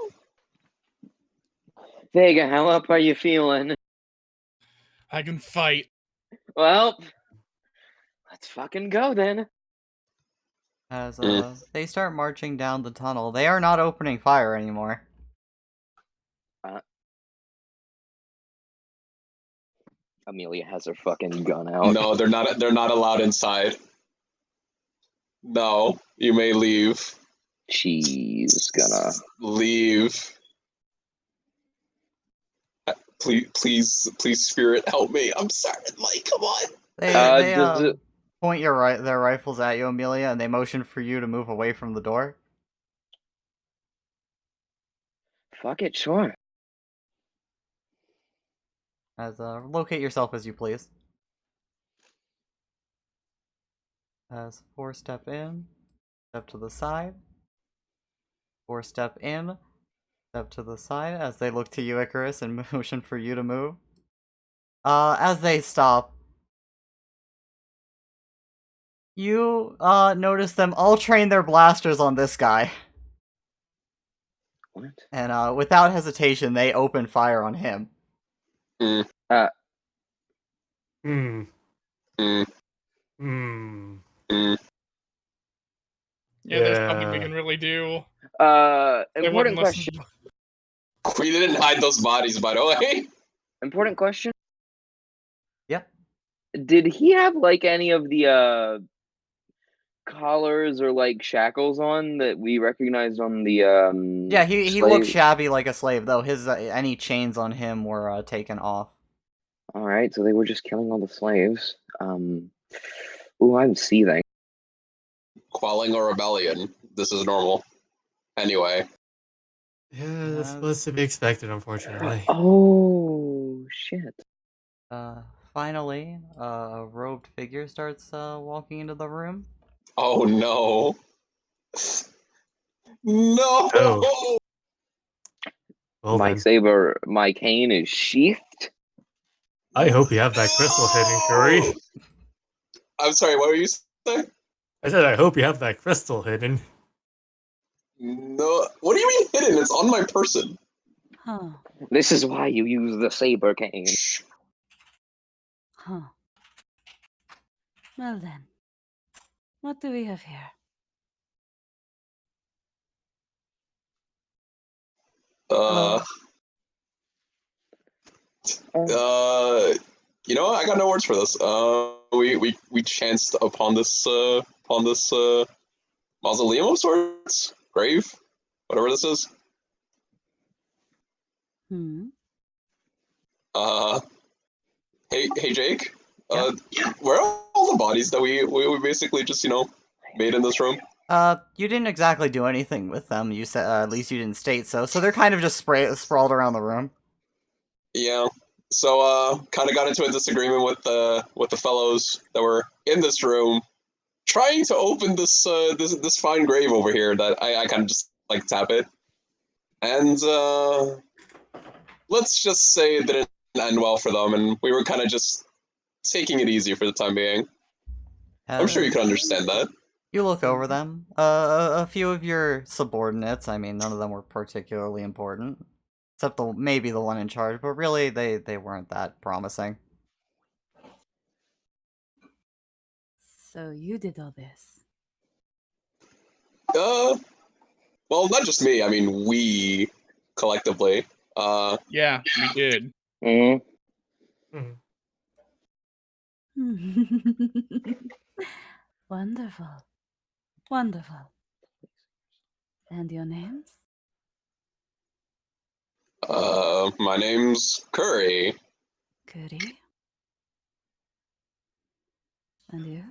Vega, how up are you feeling? I can fight. Well, let's fucking go then. As they start marching down the tunnel, they are not opening fire anymore. Amelia has her fucking gun out. No, they're not. They're not allowed inside. No, you may leave. She's gonna. Leave. Please, spirit, help me. I'm sorry. Like, come on. They does it- point their rifles at you, Amelia, and they motion for you to move away from the door. Fuck it, sure. As locate yourself as you please. As 4 step in, step to the side. 4 step in, step to the side. As they look to you, Icarus, and motion for you to move. As they stop, you notice them all train their blasters on this guy. What? And without hesitation, they open fire on him. Hmm. Mm, Hmm. mm. Yeah, there's nothing we Yeah. can really do. Important wouldn't listen. question. We didn't hide those bodies, by the way. Important question. Yeah. Did he have like any of the collars or like shackles on that we recognized on the Yeah, he looked slave? shabby like a slave, though. His any chains on him were taken off. All right, so they were just killing all the slaves. Ooh, I'm seething. Quelling a rebellion. This is normal. Anyway. Yeah, this was to be expected, unfortunately. Oh shit. Finally, a robed figure starts walking into the room. Oh no. No. Oh. Well My then, saber, my cane is sheathed. I hope you have that crystal hidden, Curry. I'm sorry. What were you saying? I said I hope you have that crystal hidden. No. What do you mean hidden? It's on my person. Huh. This is why you use the saber cane. Shh. Huh. Well then. What do we have here? Uh. You know what? I got no words for this. We chanced upon this mausoleum of sorts, grave, whatever this is. Hmm. Hey, Jake. Yeah? Where are all the bodies that we basically just made in this room? You didn't exactly do anything with them. You said at least you didn't state so. So they're kind of just sprawled around the room. Yeah. So kind of got into a disagreement with the fellows that were in this room, trying to open this fine grave over here that I kind of just like tap it, and let's just say it didn't end well for them, and we were kind of just taking it easy for the time being. I'm sure you can understand that. You look over them. A few of your subordinates. I mean, none of them were particularly important, except maybe the one in charge. But really, they weren't that promising. So you did all this. Well, not just me. I mean, we collectively. Yeah, we did. Mm. Wonderful. Wonderful. And your names? My name's Curry. Curry. And you?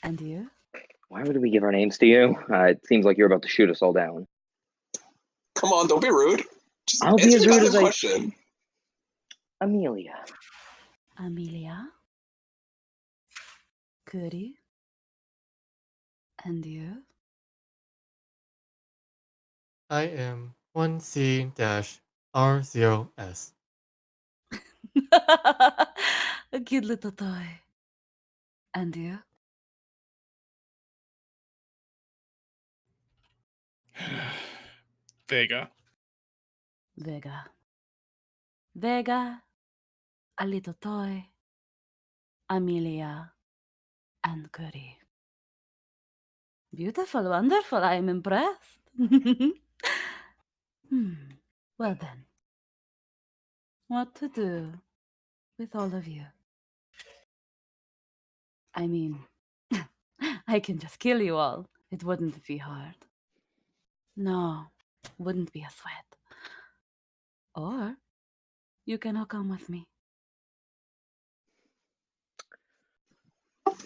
And you? Why would we give our names to you? It seems like you're about to shoot us all down. Come on, don't be rude. Just I'll be answer as the rude goddamn as I- question. Amelia. Amelia? Curry? And you? I am 1C-R0S. A cute little toy. And you? Vega. Vega. Vega, a little toy, Amelia, and Curry. Beautiful, wonderful. I am impressed. Hmm. Well then, what to do with all of you? I mean, I can just kill you all. It wouldn't be hard. No, wouldn't be a sweat. Or you can all come with me.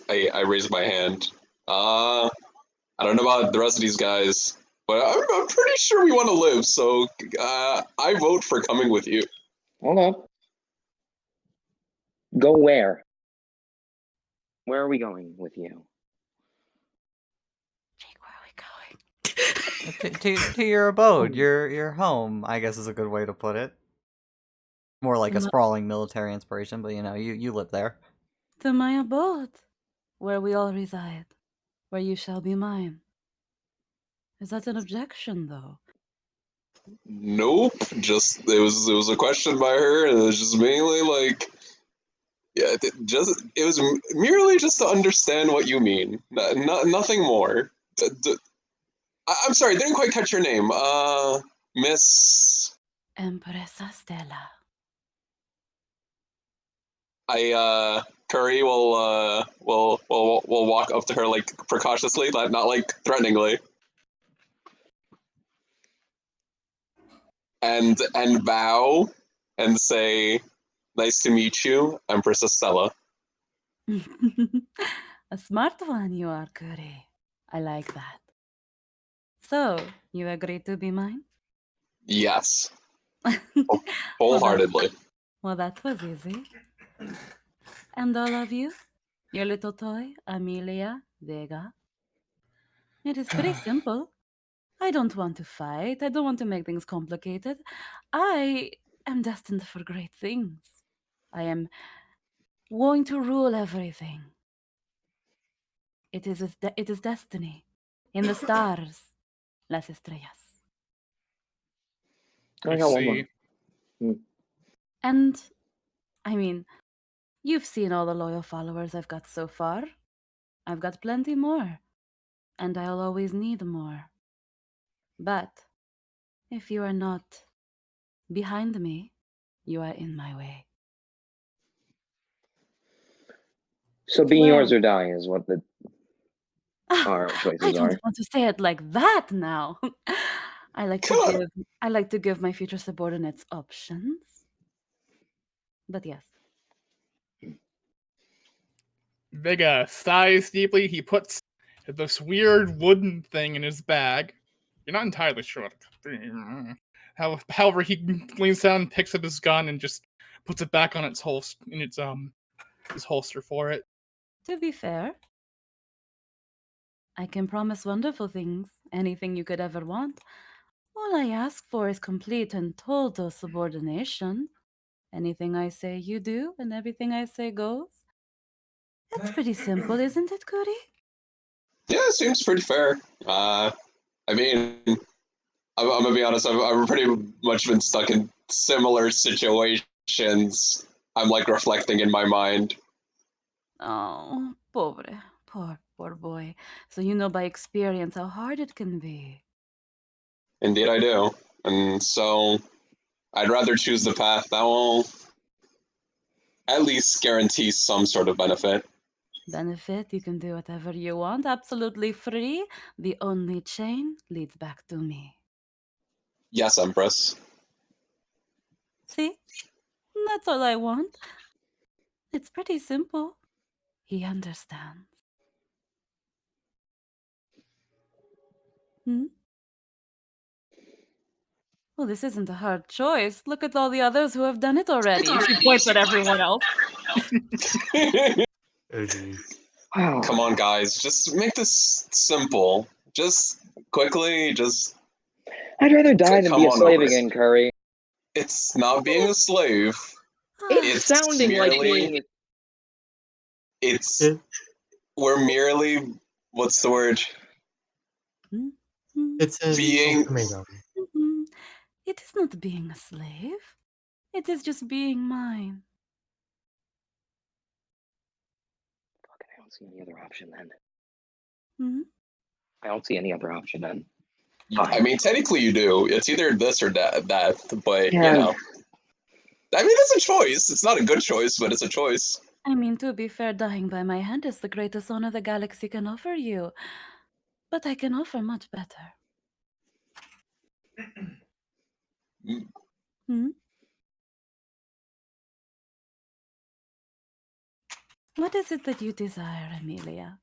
I raise my hand. I don't know about the rest of these guys, but I'm pretty sure we want to live. So I vote for coming with you. Hold on. Go where? Where are we going with you? Jake, where are we going? To your abode, your home, I guess is a good way to put it. More like To a my- sprawling military inspiration, but you know, you live there. To my abode, where we all reside, where you shall be mine. Is that an objection, though? Nope. Just it was a question by her, and it was just mainly like, yeah, it was merely just to understand what you mean. Nothing more. I'm sorry, I didn't quite catch your name. Miss. Empresa Stella. Curry will walk up to her like precautiously, not like threateningly, and bow and say, "Nice to meet you, Empress Estella." A smart one you are, Curry. I like that. So, you agree to be mine? Yes, well, wholeheartedly. that was easy. And all of you? Your little toy, Amelia Vega? It is pretty simple. I don't want to fight. I don't want to make things complicated. I am destined for great things. I am going to rule everything. It is destiny. In the stars, las estrellas. I I got one more. see. And, I mean, you've seen all the loyal followers I've got so far. I've got plenty more. And I'll always need more. But, if you are not behind me, you are in my way. So be Well, yours or die is what our I choices don't are. want to say it like that now. I like to give my future subordinates options. But yes. Vega sighs deeply. He puts this weird wooden thing in his bag. You're not entirely sure what however, he leans down and picks up his gun and just puts it back on its holster in its his holster for it. To be fair, I can promise wonderful things, anything you could ever want. All I ask for is complete and total subordination. Anything I say, you do, and everything I say goes. It's pretty simple, isn't it, Cody? Yeah, it seems pretty fair. I mean, I'm gonna be honest. I've pretty much been stuck in similar situations. I'm like reflecting in my mind. Oh, poor boy. So you know by experience how hard it can be. Indeed, I do. And so I'd rather choose the path that will at least guarantee some sort of benefit. Benefit, you can do whatever you want, absolutely free. The only chain leads back to me. Yes, Empress. See? That's all I want. It's pretty simple. He understands. Hmm? Well, this isn't a hard choice. Look at all the others who have done it already. She points at everyone else. Oh, geez. Wow. Come on, guys. Just make this simple. Just quickly, just. I'd rather die than Come be a on slave over. again, Curry. It's not being a slave. It's It's sounding like merely. being. It's. It, We're merely. What's the word? it's an Being. ultimatum. It is not being a slave. It is just being mine. Fuck, I don't see any other option then. Hmm? I don't see any other option then. I mean, technically you do. It's either this or death, but Yeah. you know. I mean, it's a choice. It's not a good choice, but it's a choice. I mean, to be fair, dying by my hand is the greatest honor the galaxy can offer you. But I can offer much better. Mm. Hmm? What is it that you desire, Amelia?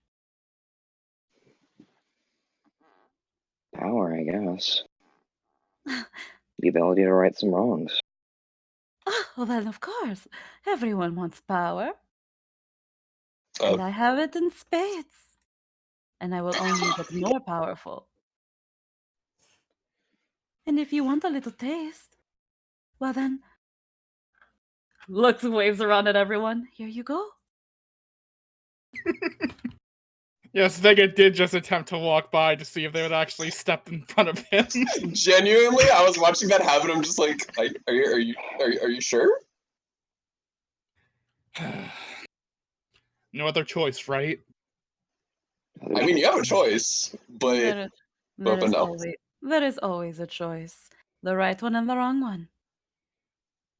Power, I guess. The ability to right some wrongs. Oh, well, of course. Everyone wants power. Uh, And I have it in spades. And I will only get more powerful. And if you want a little taste, well then, looks waves around at everyone. Here you go. Yes, Vega did just attempt to walk by to see if they would actually step in front of him. genuinely, I was watching that happen. I'm just like, are you sure? No other choice, right? I mean, you have a choice, but There but is no. there is always a choice. The right one and the wrong one.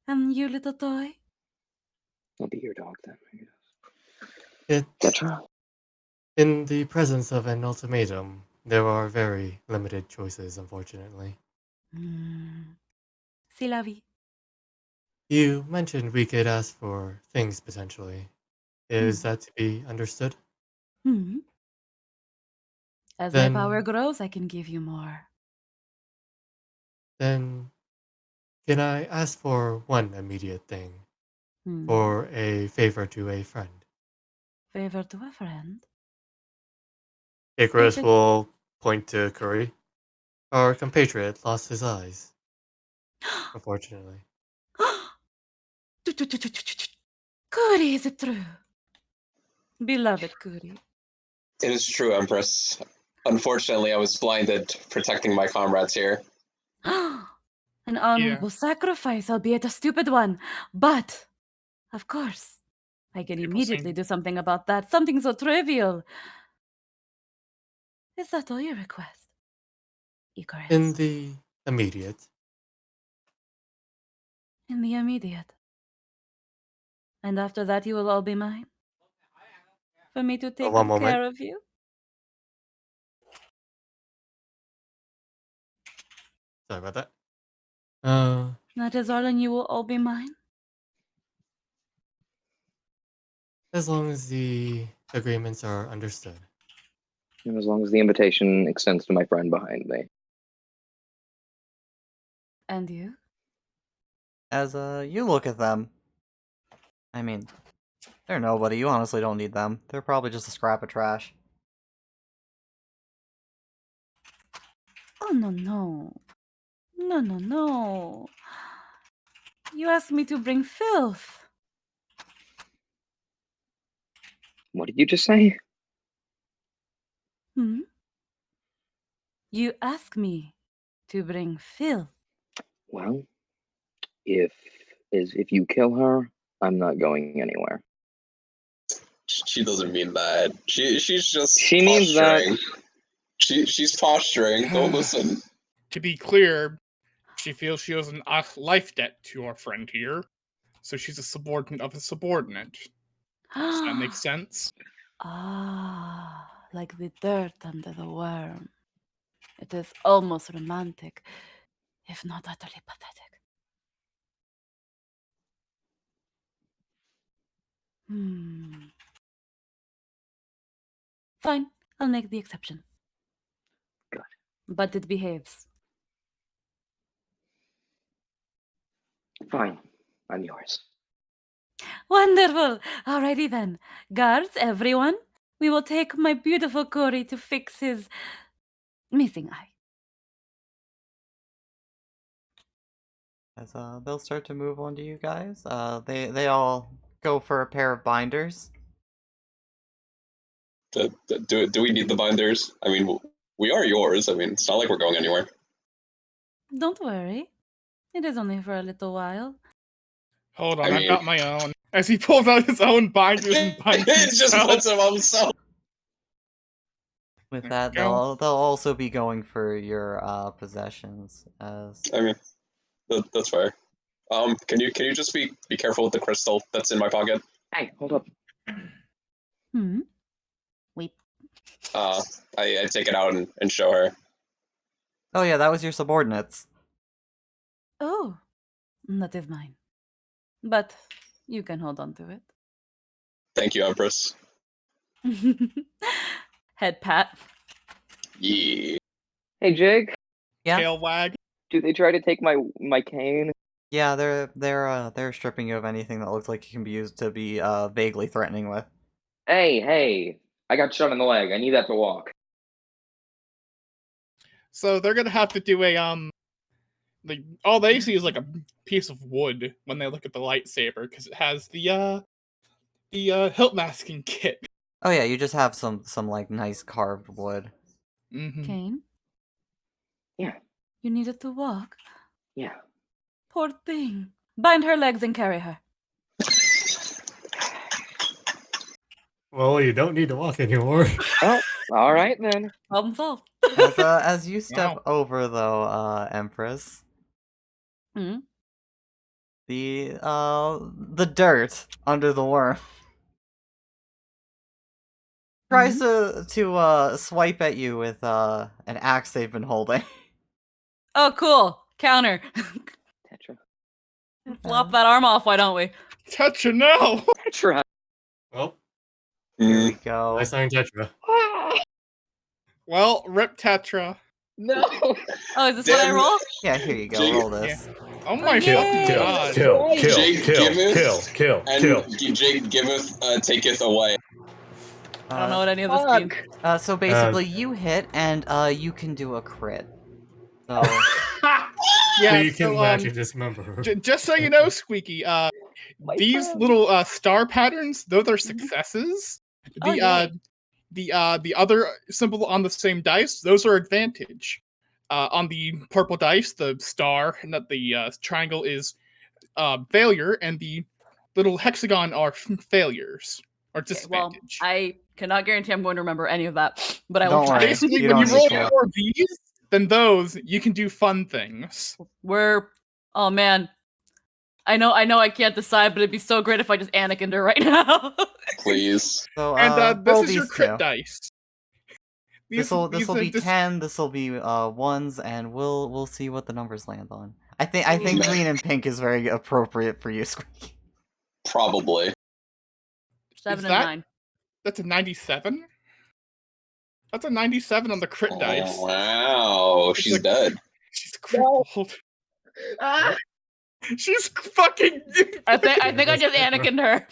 And you, little toy? I'll be your dog then, I guess. It, Gotcha. in the presence of an ultimatum, there are very limited choices, unfortunately. C'est la vie. You mentioned we could ask for things potentially. Is that to be understood? Hmm. As my power Then, grows, I can give you more. then, can I ask for one immediate thing? Hmm. For a favor to a friend? Favor to a friend. Icarus it- will point to Curry. Our compatriot lost his eyes, unfortunately. Kuri, is it true? Beloved Kuri. It is true, Empress. Unfortunately, I was blinded protecting my comrades here. An honorable sacrifice, albeit a stupid one. But, of course, I can People immediately seem- do something about that. Something so trivial. Is that all you request? Icarus. In the immediate, In the immediate. And after that, you will all be mine? For me to take one good moment. care of you? Sorry about that. That is all, and you will all be mine? As long as the agreements are understood. And as long as the invitation extends to my friend behind me. And you? As you look at them, I mean, they're nobody. You honestly don't need them. They're probably just a scrap of trash. Oh, no, no. No, no, no. You asked me to bring filth. What did you just say? Hmm? You asked me to bring filth. Well, if you kill her, I'm not going anywhere. She doesn't mean that. She's just She means that. posturing. She's posturing. Don't listen. To be clear, she feels she owes a life debt to our friend here, so she's a subordinate of a subordinate. Does that make sense? Ah, like the dirt under the worm. It is almost romantic, if not utterly pathetic. Fine, I'll make the exception. Good. But it behaves. Fine, I'm yours. Wonderful! Alrighty then. Guards, everyone, we will take my beautiful Kuri to fix his missing eye. As they'll start to move on to you guys. They all go for a pair of binders. Do we need the binders? I mean, we are yours. I mean, it's not like we're going anywhere. Don't worry. It is only for a little while. Hold on, I I've mean- got my own. As he pulls out his own binders and binds It just himself. puts him on himself. With There that, we go. they'll also be going for your possessions. As I mean, that's fair. Can you just be careful with the crystal that's in my pocket? Hey, hold up. Wait. I take it out and show her. oh yeah, that was your subordinates. Oh, that is mine. But you can hold on to it. Thank you, Empress. Head pat. Yeah. Hey, Jig. Yeah, Tail wag. Do they try to take my cane? yeah, they're stripping you of anything that looks like it can be used to be vaguely threatening with. Hey, I got shot in the leg. I need that to walk. So they're gonna have to do a like all they see is like a piece of wood when they look at the lightsaber because it has the hilt masking kit. Oh yeah, you just have some like nice carved wood. Mm-hmm. Kane? Yeah. You needed to walk. Yeah. Poor thing. Bind her legs and carry her. Well, you don't need to walk anymore. Oh, all right then. Problem solved. As you step Wow. over though, Empress, Hmm? the dirt under the worm tries to swipe at you with an axe they've been holding. Oh, cool. Counter. Tetra. Flop that arm off, why don't we? Tetra, no! Tetra. Well, Here we Mm, go. I signed Tetra. Ah, Well, rip Tetra. no. Oh, is this what I Damn. roll? Yeah, here you go. Jake- Roll this. Oh my Kill, fucking kill, god. Jake giveth Jake giveth taketh away. I don't know what any of this means. Fuck. So basically, you hit, and you can do a crit. So Yeah, you can so, match and dismember. just so you know, Squeaky, My these friend. little star patterns, those are successes. Oh, The yay. the other symbol on the same dice, those are advantage. On the purple dice, the star, not the triangle, is failure, and the little hexagon are failures or Okay, well, disadvantage. I cannot guarantee I'm going to remember any of that, but I will Don't try. worry. Basically, You when don't you need roll to. more of these than those, you can do fun things. Oh man. I know I can't decide, but it'd be so great if I just Anakin'd her right now. Please. So And this roll is your these crit two. dice. This'll These be dis- 10. This'll be ones, and we'll see what the numbers land on. I think green and pink is very appropriate for you, Squeak. Probably. 7 Is and that- 9. That's a 97? That's a 97 on the crit dice. Oh, wow, she's like- dead. She's crippled. Ah, She's fucking. I think I just Anakin'd her.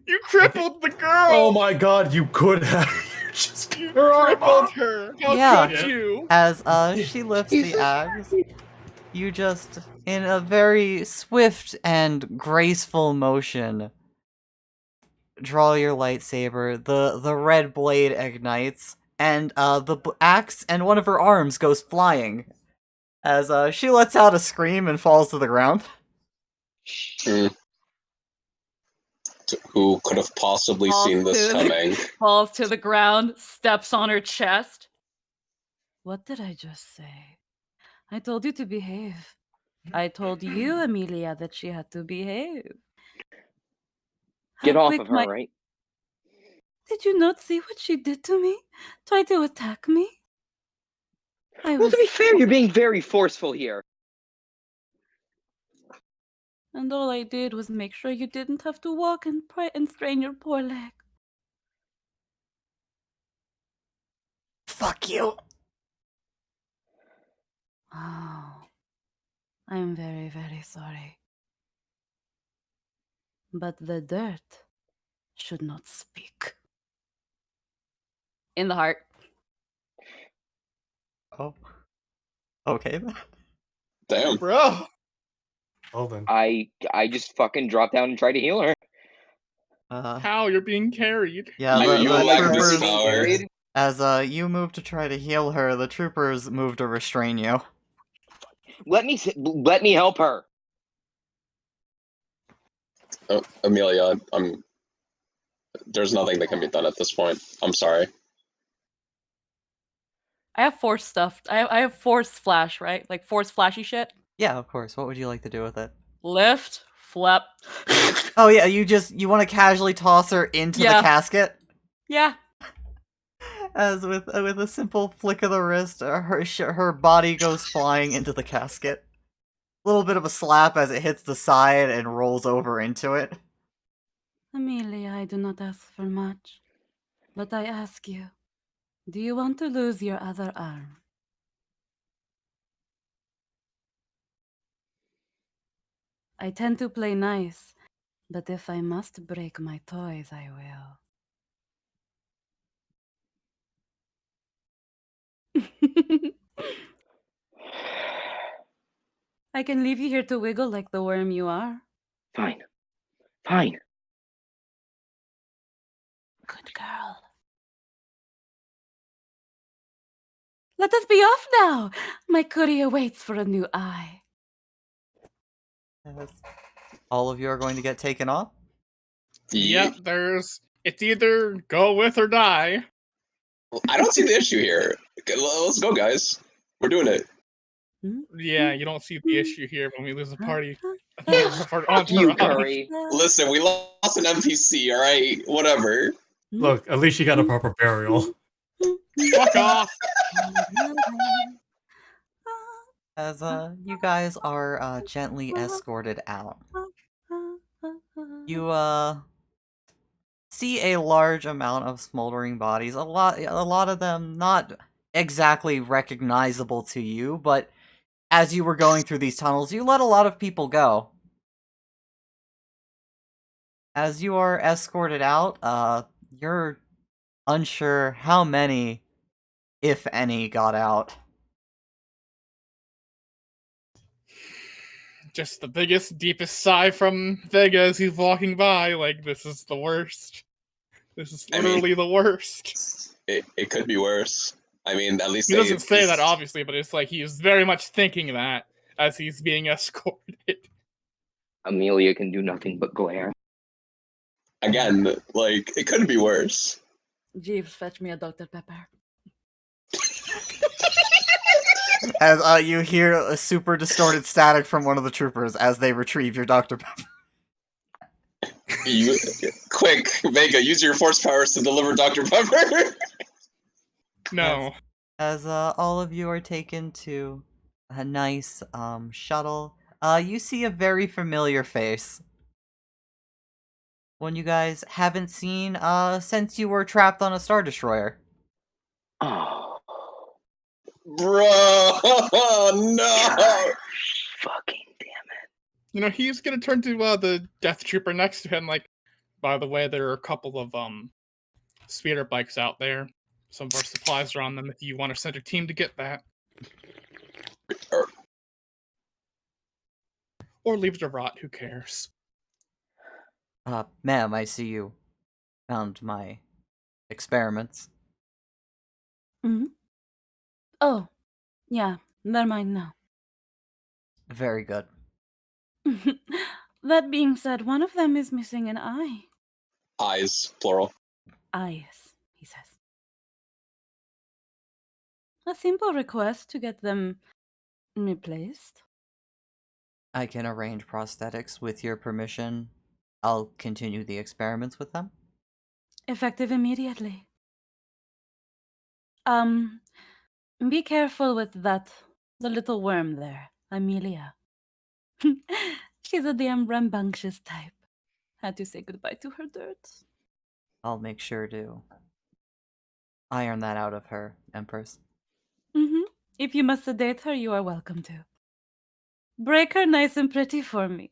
You crippled the girl. Oh my god, you could have. You just You crippled her. How Yeah. could you? As she lifts the axe, you just, in a very swift and graceful motion, draw your lightsaber. The red blade ignites, and the axe and one of her arms goes flying. As she lets out a scream and falls to the ground. Hmm. Who could have possibly Falls seen this to- coming? Falls to the ground, steps on her chest. What did I just say? I told you to behave. I told you, Amelia, that she had to behave. get How off quick of her, right? Did you not see what she did to me? Tried to attack me? I Well, was, to be fair, you're being very forceful here. and all I did was make sure you didn't have to walk and strain your poor leg. Fuck you. Oh, I'm very, very sorry. But the dirt should not speak. In the heart. Oh. Okay then. Damn. Bro. Well then. I just fucking dropped down and tried to heal her. How you're being carried. Yeah, You the like this troopers, power. Carried? as you move to try to heal her, the troopers move to restrain you. Let me help her. Oh, Amelia, there's nothing that can be done at this point. I'm sorry. I have force stuff. I have force flash, right? Like force flashy shit. Yeah, of course. What would you like to do with it? Lift, flap. Oh yeah, you want to casually toss her into the Yeah. casket? Yeah. As with a simple flick of the wrist, her body goes flying into the casket. A little bit of a slap as it hits the side and rolls over into it. Amelia, I do not ask for much, but I ask you, do you want to lose your other arm? I tend to play nice, but if I must break my toys, I will. I can leave you here to wiggle like the worm you are. Fine. Fine. Good girl. Let us be off now. My courier waits for a new eye. As all of you are going to get taken off. Yep, it's either go with or die. I don't see the issue here. Okay, let's go, guys. We're doing it. Yeah, you don't see the issue here when we lose a party. Fuck you, Curry. Listen, we lost an NPC, alright? Whatever. Look, at least she got a proper burial. Fuck off! As you guys are gently escorted out. You see a large amount of smoldering bodies. A lot of them not exactly recognizable to you, but as you were going through these tunnels, you let a lot of people go. As you are escorted out, you're unsure how many, if any, got out. Just the biggest, deepest sigh from Vega as he's walking by. Like, this is the worst. This is literally the worst. It could be worse. I mean, at least He doesn't say that, obviously, but it's like he is very much thinking that as he's being escorted. Amelia can do nothing but glare. Again, like, it could be worse. Jeeves, fetch me a Dr. Pepper. As you hear a super distorted static from one of the troopers as they retrieve your Dr. Pepper. Quick, Vega, use your force powers to deliver Dr. Pepper. No. As all of you are taken to a nice shuttle, you see a very familiar face. One you guys haven't seen since you were trapped on a Star Destroyer. Oh. Bro, no! Fucking damn it. You know, he's gonna turn to the death trooper next to him, like, by the way, there are a couple of speeder bikes out there. Some of our supplies are on them if you want to send a team to get that. Or leave it to rot, who cares? Ma'am, I see you found my experiments. Mm-hmm. Oh, yeah, they're mine now. Very good. That being said, one of them is missing an eye. Eyes, plural. Eyes, he says. A simple request to get them replaced. I can arrange prosthetics with your permission. I'll continue the experiments with them. Effective immediately. Be careful with the little worm there, Amelia. She's a damn rambunctious type. Had to say goodbye to her dirt. I'll make sure to iron that out of her, Empress. If you must sedate her, you are welcome to. Break her nice and pretty for me.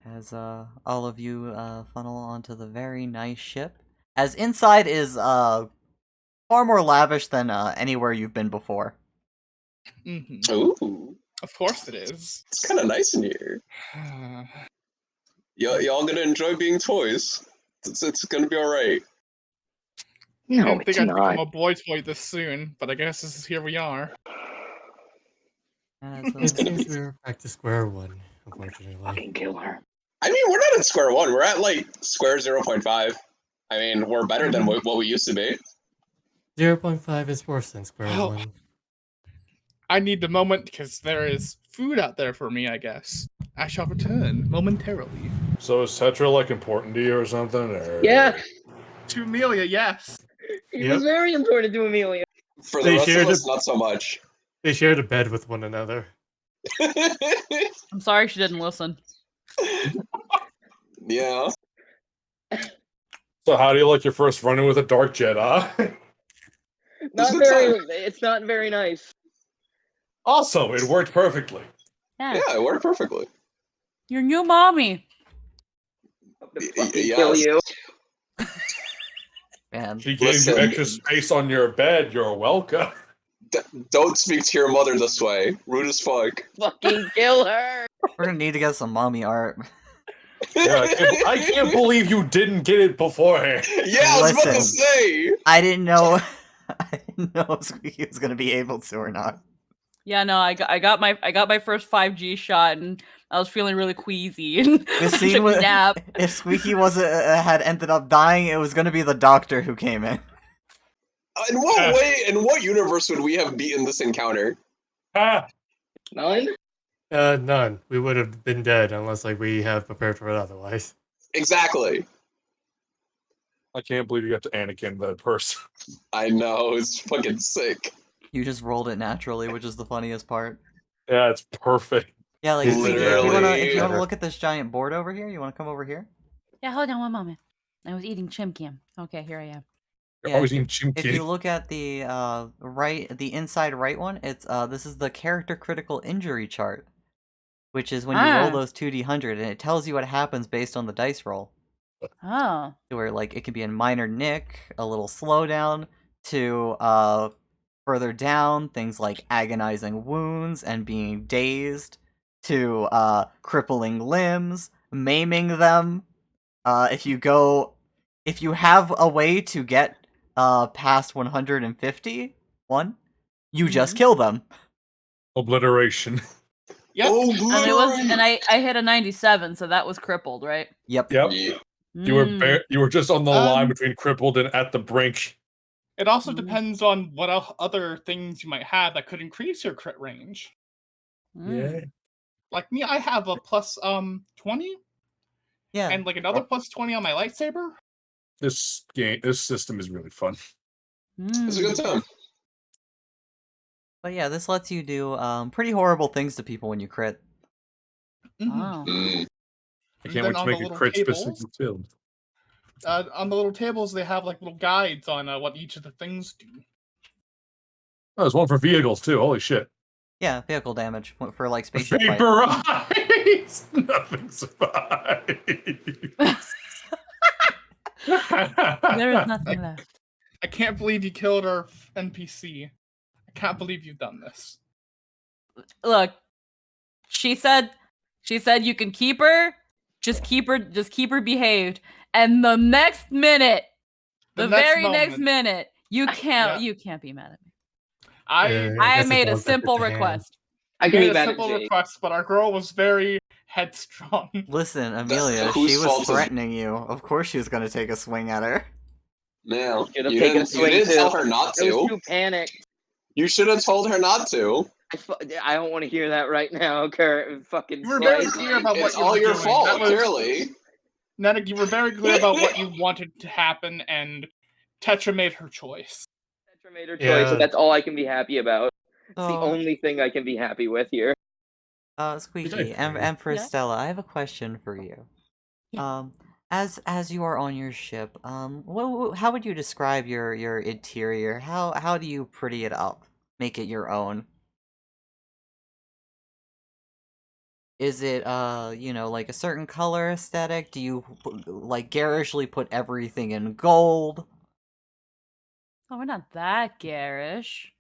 As all of you funnel onto the very nice ship. As inside is far more lavish than anywhere you've been before. Mm-hmm. Ooh. Of course it is. It's kind of nice in here. Y'all gonna enjoy being toys. It's gonna be alright. I No, didn't it's think I'd become not. a boy toy this soon, but I guess here we are. As, It seems we're back to square one, unfortunately. Fucking kill her. I mean, we're not at square one. We're at, like, square 0.5. I mean, we're better than what we used to be. 0.5 is worse than square Well, one. I need the moment because there is food out there for me, I guess. I shall return momentarily. So is Tetra like important to you or something? Or... Yeah, To Amelia, yes. he Yep. was very important to Amelia. For the They rest of shared us, a- not so much. They shared a bed with one another. I'm sorry she didn't listen. Yeah. So how do you like your first run-in with a Dark Jedi? Not good very. time. It's not very nice. Awesome, it worked perfectly. Yeah. Yeah, it worked perfectly. Your new mommy. To fucking kill Yes. you. Man, She gave you Listen. extra space on your bed. You're welcome. Don't speak to your mother this way. Rude as fuck. Fucking kill her. we're gonna need to get some mommy art. Yeah, I can't believe you didn't get it beforehand. Yeah, I was about to Listen. say. I didn't know. I didn't know if Squeaky was gonna be able to or not. Yeah, no, I got my first 5G shot, and I was feeling really queasy. And This I scene took a was nap. if Squeaky wasn't had ended up dying, it was gonna be the doctor who came in. In what way, in what universe would we have beaten this encounter? Ah, None. None. We would have been dead unless like we have prepared for it otherwise. Exactly. I can't believe you got to Anakin that person. I know, it's fucking sick. You just rolled it naturally, which is the funniest part. Yeah, it's perfect. Yeah, like Squeaky, if you Literally. wanna look at this giant board over here, you wanna come over here? Yeah, hold on one moment. I was eating chimkim. Okay, here I am. You're Yeah, always if eating If you chimkini. look at the the inside right one, it's this is the character critical injury chart, which is when you roll Ah. those 2d100 and it tells you what happens based on the dice roll. Oh. Where like it could be a minor nick, a little slowdown, to further down things like agonizing wounds and being dazed, to crippling limbs, maiming them. If you have a way to get past 150, you just Mhm. kill them. Obliteration. Yep. Oh, And it was, and I hit a 97, so that was crippled, right? Yep. Yep. Yeah. You were Mm. you were just on the line Um, between crippled and at the brink. It also Mm. depends on what other things you might have that could increase your crit range. Mm. Like me, I have a plus 20 Yeah. and like another plus 20 on my lightsaber. This system is really fun. It's a good Mm. time. But yeah, this lets you do pretty horrible things to people when you crit. Mhm. Oh. Mm. I And can't then wait to on the make a little crit tables, specific too. on the little tables, they have like little guides on what each of the things do. Oh, there's one for vehicles too. Holy shit. Yeah, vehicle damage for like spaceship fights. Vaporize! Nothing survives. There is nothing left. I can't believe you killed our NPC. I can't believe you've done this. Look, she said you can keep her. Just keep her behaved. And the next minute, The the next very next moment. minute, you can't be mad at me. I I guess the made a dog got simple the hand. request. I can made be a mad at simple Jake. request, but our girl was very headstrong. Listen, Amelia, whose she was fault is it? threatening you. Of course she was gonna take a swing at her. Yeah. Should have You taken a didn't, you swing didn't too. tell her not I was to. too panicked. You should have told her not to. I don't want to hear that right now, Kurt. Fucking You were very slice. clear about what It's you all were your doing. fault, That was, clearly. Nana, you were very clear about what you wanted to happen, and Tetra made her choice. Tetra made her choice, Yeah. and that's all I can be happy about. It's the So, only thing I can be happy with here. Squeaky, and Exactly. for Yeah. Stella, I have a question for you. Yeah. As you are on your ship, how would you describe your interior? How do you pretty it up, make it your own? Is it like a certain color aesthetic? Do you like garishly put everything in gold? Oh, we're not that garish.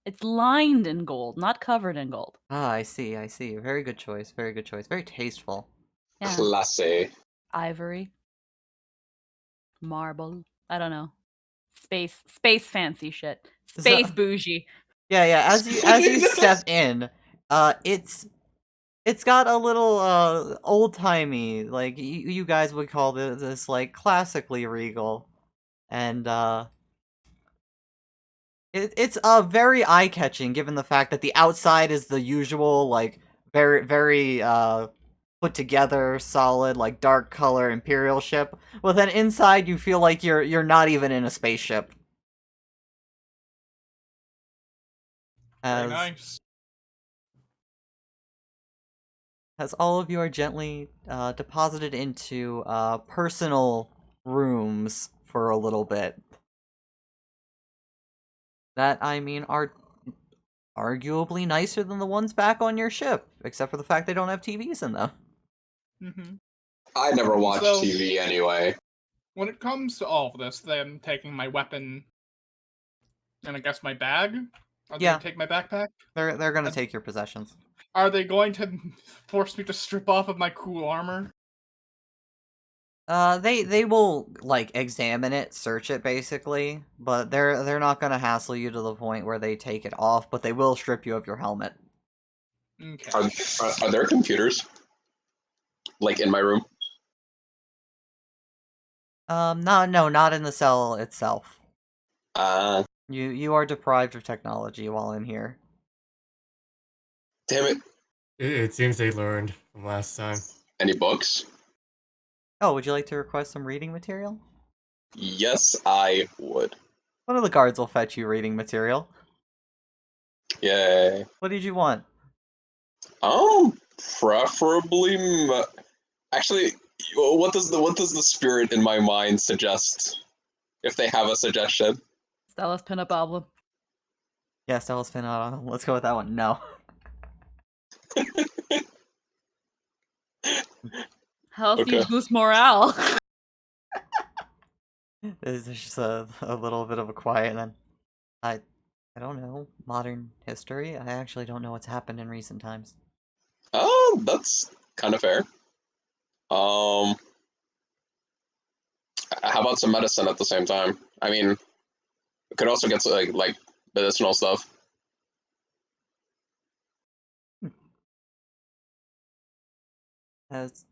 It's lined in gold, not covered in gold. Ah, I see. Very good choice. Very good choice. Very tasteful. Yeah. Classy. Ivory. Marble. I don't know. Space fancy shit. Space bougie. Yeah. As you step in, it's got a little old timey, like you guys would call this like classically regal, and It's very eye-catching given the fact that the outside is the usual, like, very put together, solid, like, dark color Imperial ship. Well, then inside you feel like you're not even in a spaceship. Very As nice. as all of you are gently deposited into personal rooms for a little bit. That, I mean, are arguably nicer than the ones back on your ship, except for the fact they don't have TVs in them. Hmm. I never watch So- TV anyway. When it comes to all of this, then taking my weapon and I guess my bag. Are they Yeah. gonna take my backpack? They're gonna Uh, take your possessions. Are they going to force me to strip off of my cool armor? They will like examine it, search it basically, but they're not gonna hassle you to the point where they take it off, but they will strip you of your helmet. Okay. Are there computers? Like in my room? Not in the cell itself. Uh, You are deprived of technology while in here. damn it. It seems they learned from last time. Any books? Oh, would you like to request some reading material? Yes, I would. One of the guards will fetch you reading material. Yay. What did you want? Preferably. Actually, what does the spirit in my mind suggest? If they have a suggestion. Stella's pinup album. Yeah, Stella's Spin out. Let's go with that one. No. How else do you Okay. boost morale? There's just a little bit of a quiet, and then I don't know, modern history. I actually don't know what's happened in recent times. Oh, that's kind of fair. How about some medicine at the same time? I mean, we could also get to, like medicinal stuff. As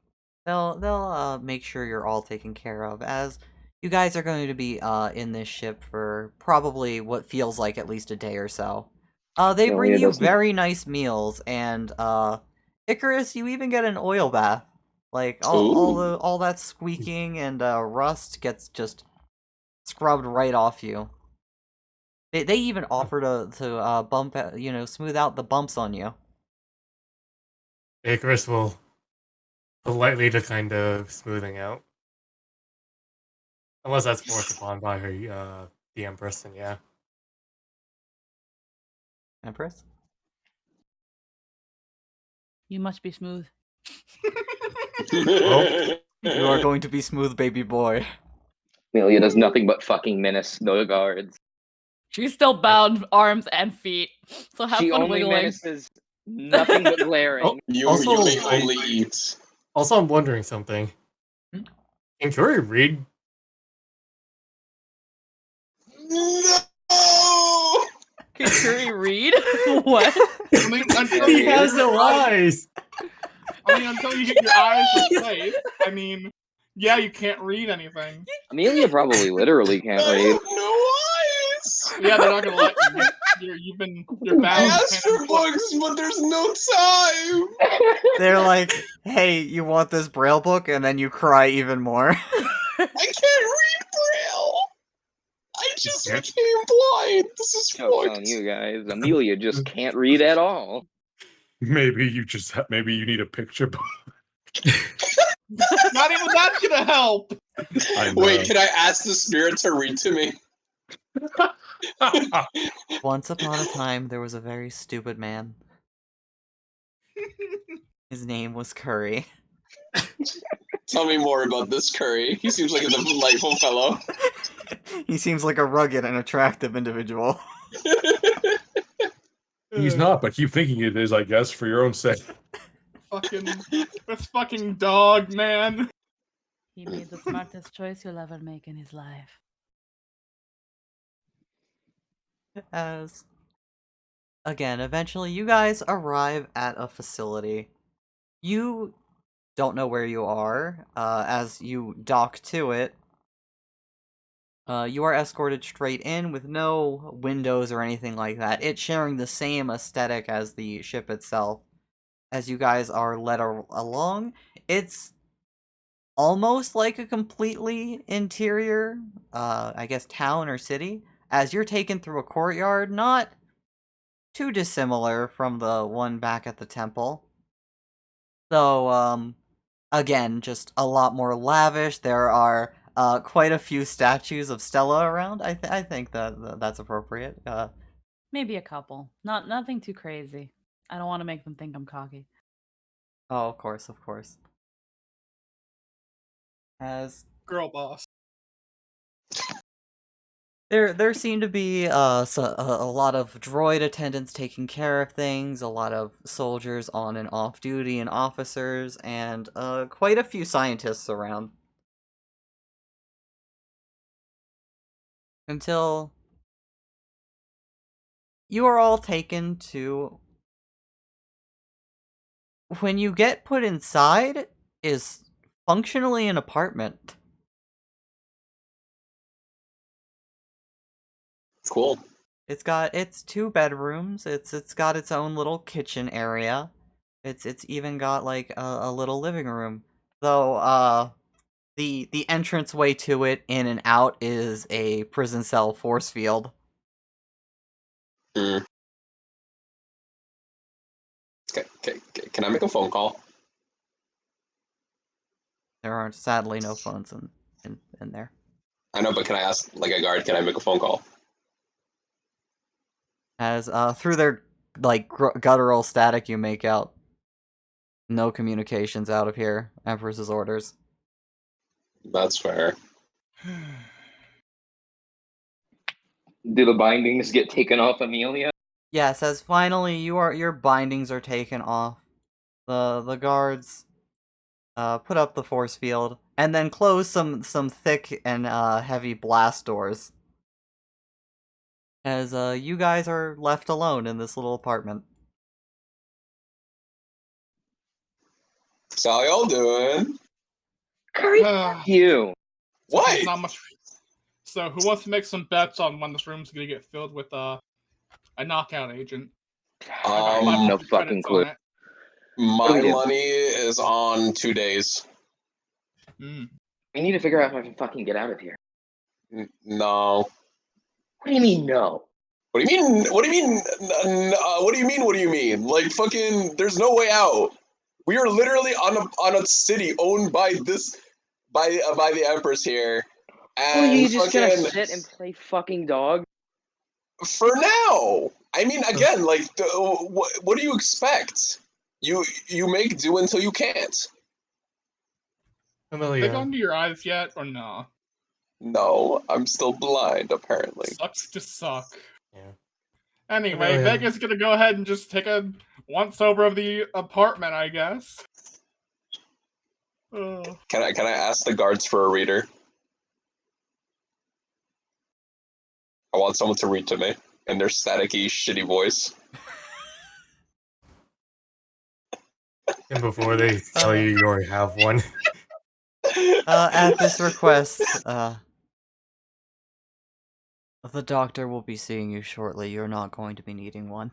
they'll make sure you're all taken care of, as you guys are going to be in this ship for probably what feels like at least a day or so. They No, bring it you doesn't. very nice meals, and Icarus, you even get an oil bath. Like all that squeaking and rust gets just scrubbed right off you. They even offer to bump smooth out the bumps on you. Icarus will politely decline of smoothing out. Unless that's forced upon by her, the Empress, then yeah. Empress. You must be smooth. You are going to be smooth, baby boy. Amelia does nothing but fucking menace the guards. She's still bound arms and feet. So have She fun only wiggling. menaces nothing but glaring. You Also, may only eat. Also, I'm wondering something. Hmm? Can Curry read? No! Can Shuri read? What? I mean, until He you has get your no eyes- eyes! I mean, until you get your eyes replaced. I mean, yeah, you can't read anything. Amelia probably literally can't I read. have no eyes! Yeah, they're not gonna let you. You're I bound. asked for books, but there's no time! They're like, "Hey, you want this Braille book?" And then you cry even more. I can't read Braille! I just can't? became blind! This is I'm telling fucked! you guys, Amelia just can't read at all. Maybe you just maybe you need a picture book. Not even that's gonna help. I know. Wait, can I ask the spirit to read to me? Once upon a time, there was a very stupid man. His name was Curry. Tell me more about this Curry. He seems like a delightful fellow. He seems like a rugged and attractive individual. He's not, but keep thinking it is, I guess, for your own sake. This fucking dog, man. He made the smartest choice you'll ever make in his life. As again, eventually you guys arrive at a facility. You don't know where you are, as you dock to it. You are escorted straight in with no windows or anything like that. It's sharing the same aesthetic as the ship itself. As you guys are led along, it's almost like a completely interior, I guess, town or city. As you're taken through a courtyard, not too dissimilar from the one back at the temple. Though, again, just a lot more lavish. There are quite a few statues of Stella around. I think that's appropriate. Maybe a couple. Nothing too crazy. I don't want to make them think I'm cocky. Oh, of course, of course. As Girl boss. there seem to be a lot of droid attendants taking care of things, a lot of soldiers on and off duty, and officers, and quite a few scientists around. Until you are all taken to... When you get put inside, is functionally an apartment. Cool. It's 2 bedrooms. It's got its own little kitchen area. It's even got like a little living room. Though the entranceway to it in and out is a prison cell force field. Okay, can I make a phone call? There are sadly no phones in there. I know, but can I ask, like, a guard, can I make a phone call? As through their like guttural static, you make out no communications out of here. Empress's orders. That's fair. Do the bindings get taken off Amelia? Yes, as finally your bindings are taken off. The guards put up the force field and then close some thick and heavy blast doors. As you guys are left alone in this little apartment. So how y'all doing? Curry, fuck you. What? There's not much. So, who wants to make some bets on when this room's gonna get filled with a knockout agent? I got no 500 fucking credits clue. on it. My do? money is on 2 days. Mm. We need to figure out how to fucking get out of here. No. What do you mean, no? What do you mean? What do you mean? What do you mean? What do you mean? Like fucking, there's no way out. We are literally on a city owned by the Empress here, Well, and you just gonna fucking sit and play fucking dog? for now. I mean, again, like, what do you expect? You make do until you can't. They Amelia, gone to your eyes yet, or no? No, I'm still blind, apparently. Sucks to suck. yeah. Anyway, Amelia. Vega's gonna go ahead and just take a once over of the apartment, I guess. Can I ask the guards for a reader? I want someone to read to me in their staticky, shitty voice. And before they tell you already have one. At this request, the doctor will be seeing you shortly. You're not going to be needing one.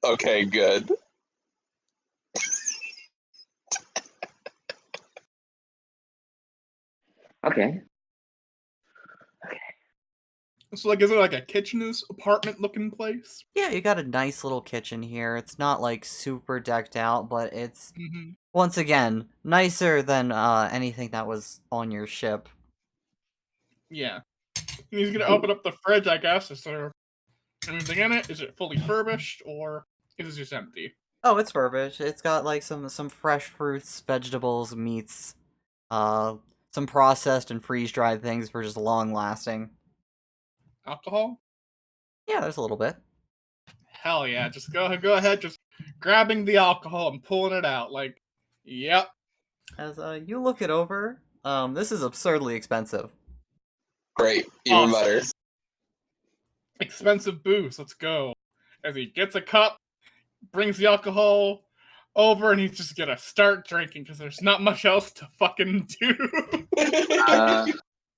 Okay, good. Okay. So, like, is it like a kitchen's apartment-looking place? Yeah, you got a nice little kitchen here. It's not like super decked out, but it's Mm-hmm. once again nicer than anything that was on your ship. Yeah. And he's gonna open up the fridge, I guess. Is there anything in it? Is it fully furbished, or is it just empty? Oh, it's furbished. It's got like some fresh fruits, vegetables, meats, some processed and freeze-dried things for just long lasting. Alcohol? Yeah, there's a little bit. Hell yeah! Just go ahead, just grabbing the alcohol and pulling it out. Like, yep. As you look it over, this is absurdly expensive. Great, even Awesome. better. Expensive booze. Let's go. As he gets a cup, brings the alcohol over, and he's just gonna start drinking because there's not much else to fucking do.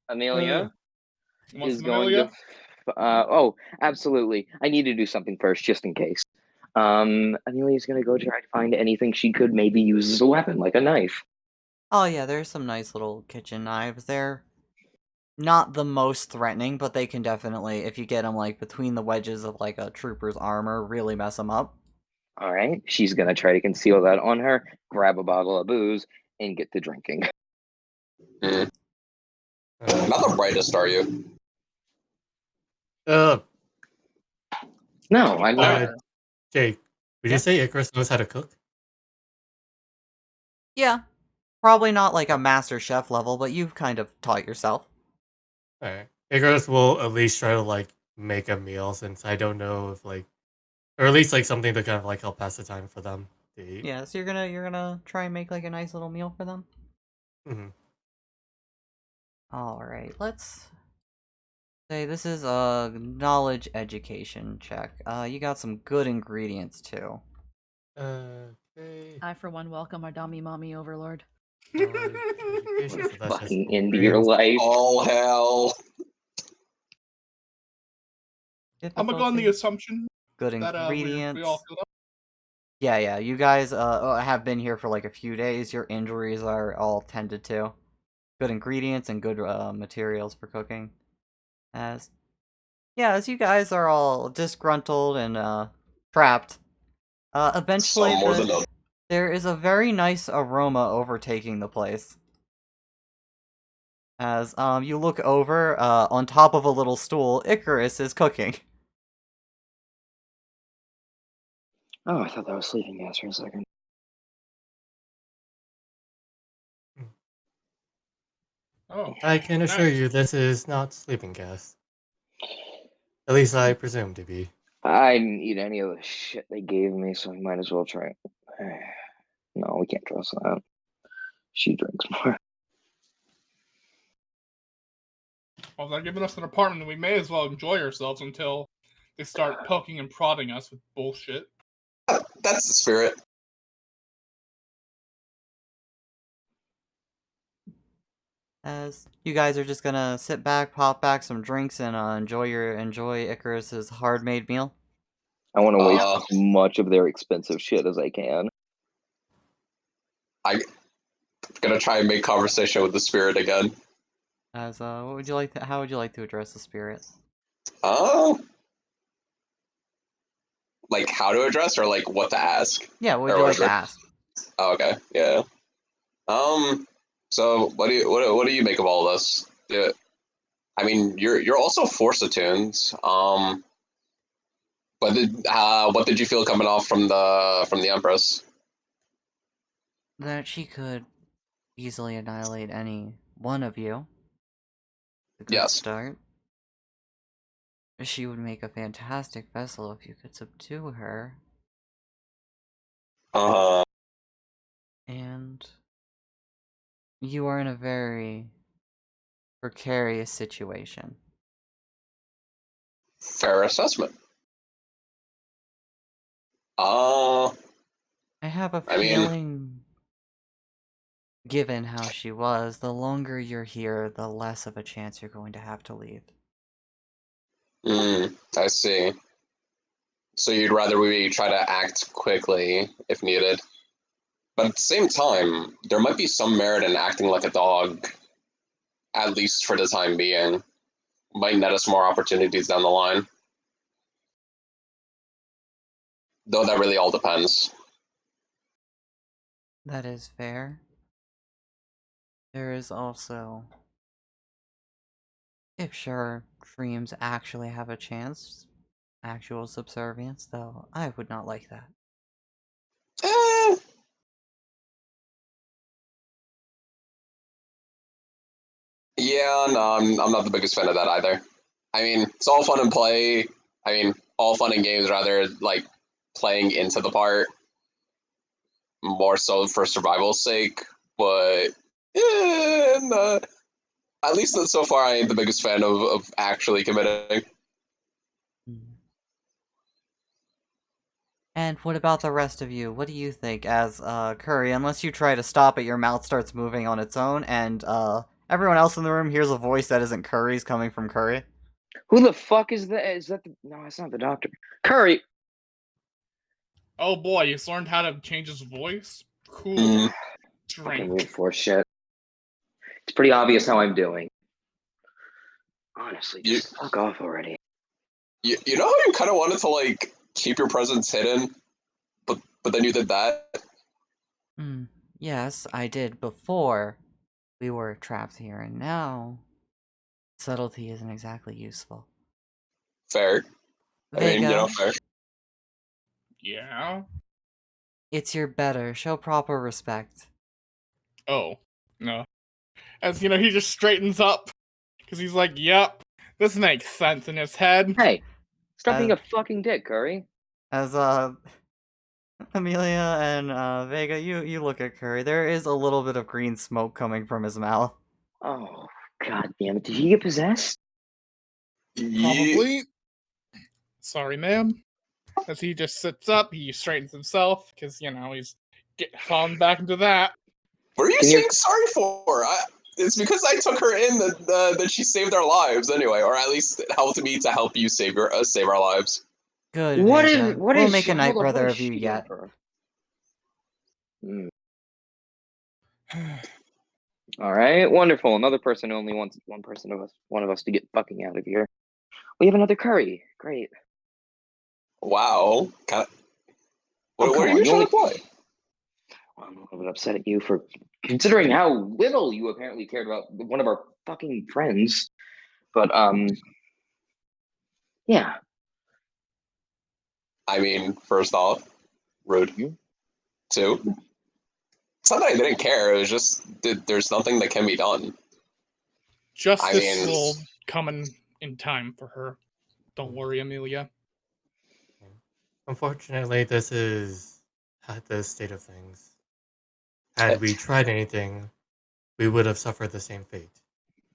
Amelia, Want is some going Amelia? to. Oh, absolutely. I need to do something first, just in case. Amelia's gonna go try to find anything she could maybe use as a weapon, like a knife. Oh yeah, there's some nice little kitchen knives there. Not the most threatening, but they can definitely, if you get them like between the wedges of like a trooper's armor, really mess them up. All right, she's gonna try to conceal that on her, grab a bottle of booze, and get to drinking. Not the brightest, are you? Uh, No, I'm not. Fire. Jake, would Yeah? you say Icarus knows how to cook? Yeah, probably not like a master chef level, but you've kind of taught yourself. Alright. Icarus will at least try to like make a meal since I don't know if like, or at least like something to kind of like help pass the time for them to eat. Yeah, so you're gonna try and make like a nice little meal for them. Hmm. All right, let's say this is a knowledge education check. You got some good ingredients too. Okay. I, for one, welcome our dummy mommy overlord. Knowledge, education, so that's just Fucking into your ingredients. life. Oh hell! I'm gonna go on the Difficulty, assumption good that we ingredients. all filled up. Yeah, you guys have been here for like a few days. Your injuries are all tended to. Good ingredients and good materials for cooking. As you guys are all disgruntled and trapped. Eventually Some more than others. there is a very nice aroma overtaking the place. As you look over, on top of a little stool, Icarus is cooking. Oh, I thought that was sleeping gas for a second. Oh, I can assure nice. you this is not sleeping gas. At least I presume to be. I didn't eat any of the shit they gave me, so I might as well try it. No, we can't trust that. She drinks more. Well, they're giving us an apartment, we may as well enjoy ourselves until they start poking and prodding us with bullshit. That's the spirit. As you guys are just gonna sit back, pop back some drinks, and enjoy Icarus's hard-made meal. I want to waste Uh, as much of their expensive shit as I can. Gonna try and make conversation with the spirit again. As what would you like to? How would you like to address the spirit? Oh, like how to address or like what to ask? Yeah, what would Or you like to whatever. ask? Oh, okay, yeah. So what do you make of all this? Yeah, I mean, you're also force attuned. What did you feel coming off from the Empress? That she could easily annihilate any one of you. A good Yes. start. She would make a fantastic vessel if you could subdue her. Uh, And you are in a very precarious situation. fair assessment. Uh, I have a I mean- feeling, given how she was, the longer you're here, the less of a chance you're going to have to leave. I see. So you'd rather we try to act quickly if needed. But at the same time, there might be some merit in acting like a dog, at least for the time being. Might net us more opportunities down the line. Though that really all depends. That is fair. There is also, if sure, dreams actually have a chance, actual subservience, though I would not like that. Eh. Yeah, no, I'm not the biggest fan of that either. I mean, it's all fun and play. I mean, all fun and games, rather, like, playing into the part. More so for survival's sake. But, no. At least so far, I ain't the biggest fan of actually committing. And what about the rest of you? What do you think as Curry? Unless you try to stop it, your mouth starts moving on its own, and Everyone else in the room hears a voice that isn't Curry's coming from Curry. Who the fuck is that? Is that the... No, it's not the doctor. Curry! Oh boy, he's learned how to change his voice? Cool. Mm. Fucking Drink. root force shit. It's pretty obvious how I'm doing. Honestly, just fuck off already. You know how you kind of wanted to like keep your presence hidden, but then you did that. Yes, I did before we were trapped here, and now subtlety isn't exactly useful. Fair. I mean, Vega, fair. Yeah? it's your better. Show proper respect. Oh, no. As, he just straightens up. Because he's like, yep, this makes sense in his head. Hey, stop being Uh, a fucking dick, Curry. As Amelia and Vega, you look at Curry. There is a little bit of green smoke coming from his mouth. Oh, god damn it. Did he get possessed? Probably. Sorry, ma'am. As he just sits up, he straightens himself, because, he's falling back into that. What are you Can you- saying sorry for? It's because I took her in that she saved our lives anyway, or at least helped me to help you save our lives. Good, What Vega. is... What we'll is make she... a night hold up, what brother is of you she yet. doing for? Alright, wonderful. Another person only wants one of us to get fucking out of here. We have another Curry. Great. Wow. Oh, What come are on, you you trying only- to play? I'm a little bit upset at you for considering how little you apparently cared about one of our fucking friends. But, yeah. I mean, first off, rude. Mhm. Two, it's not that I didn't care. It was just there's nothing that can be done. Justice will come in time for her. Don't worry, Amelia. Unfortunately, this is the state of things. Had we tried anything, we would have suffered the same fate.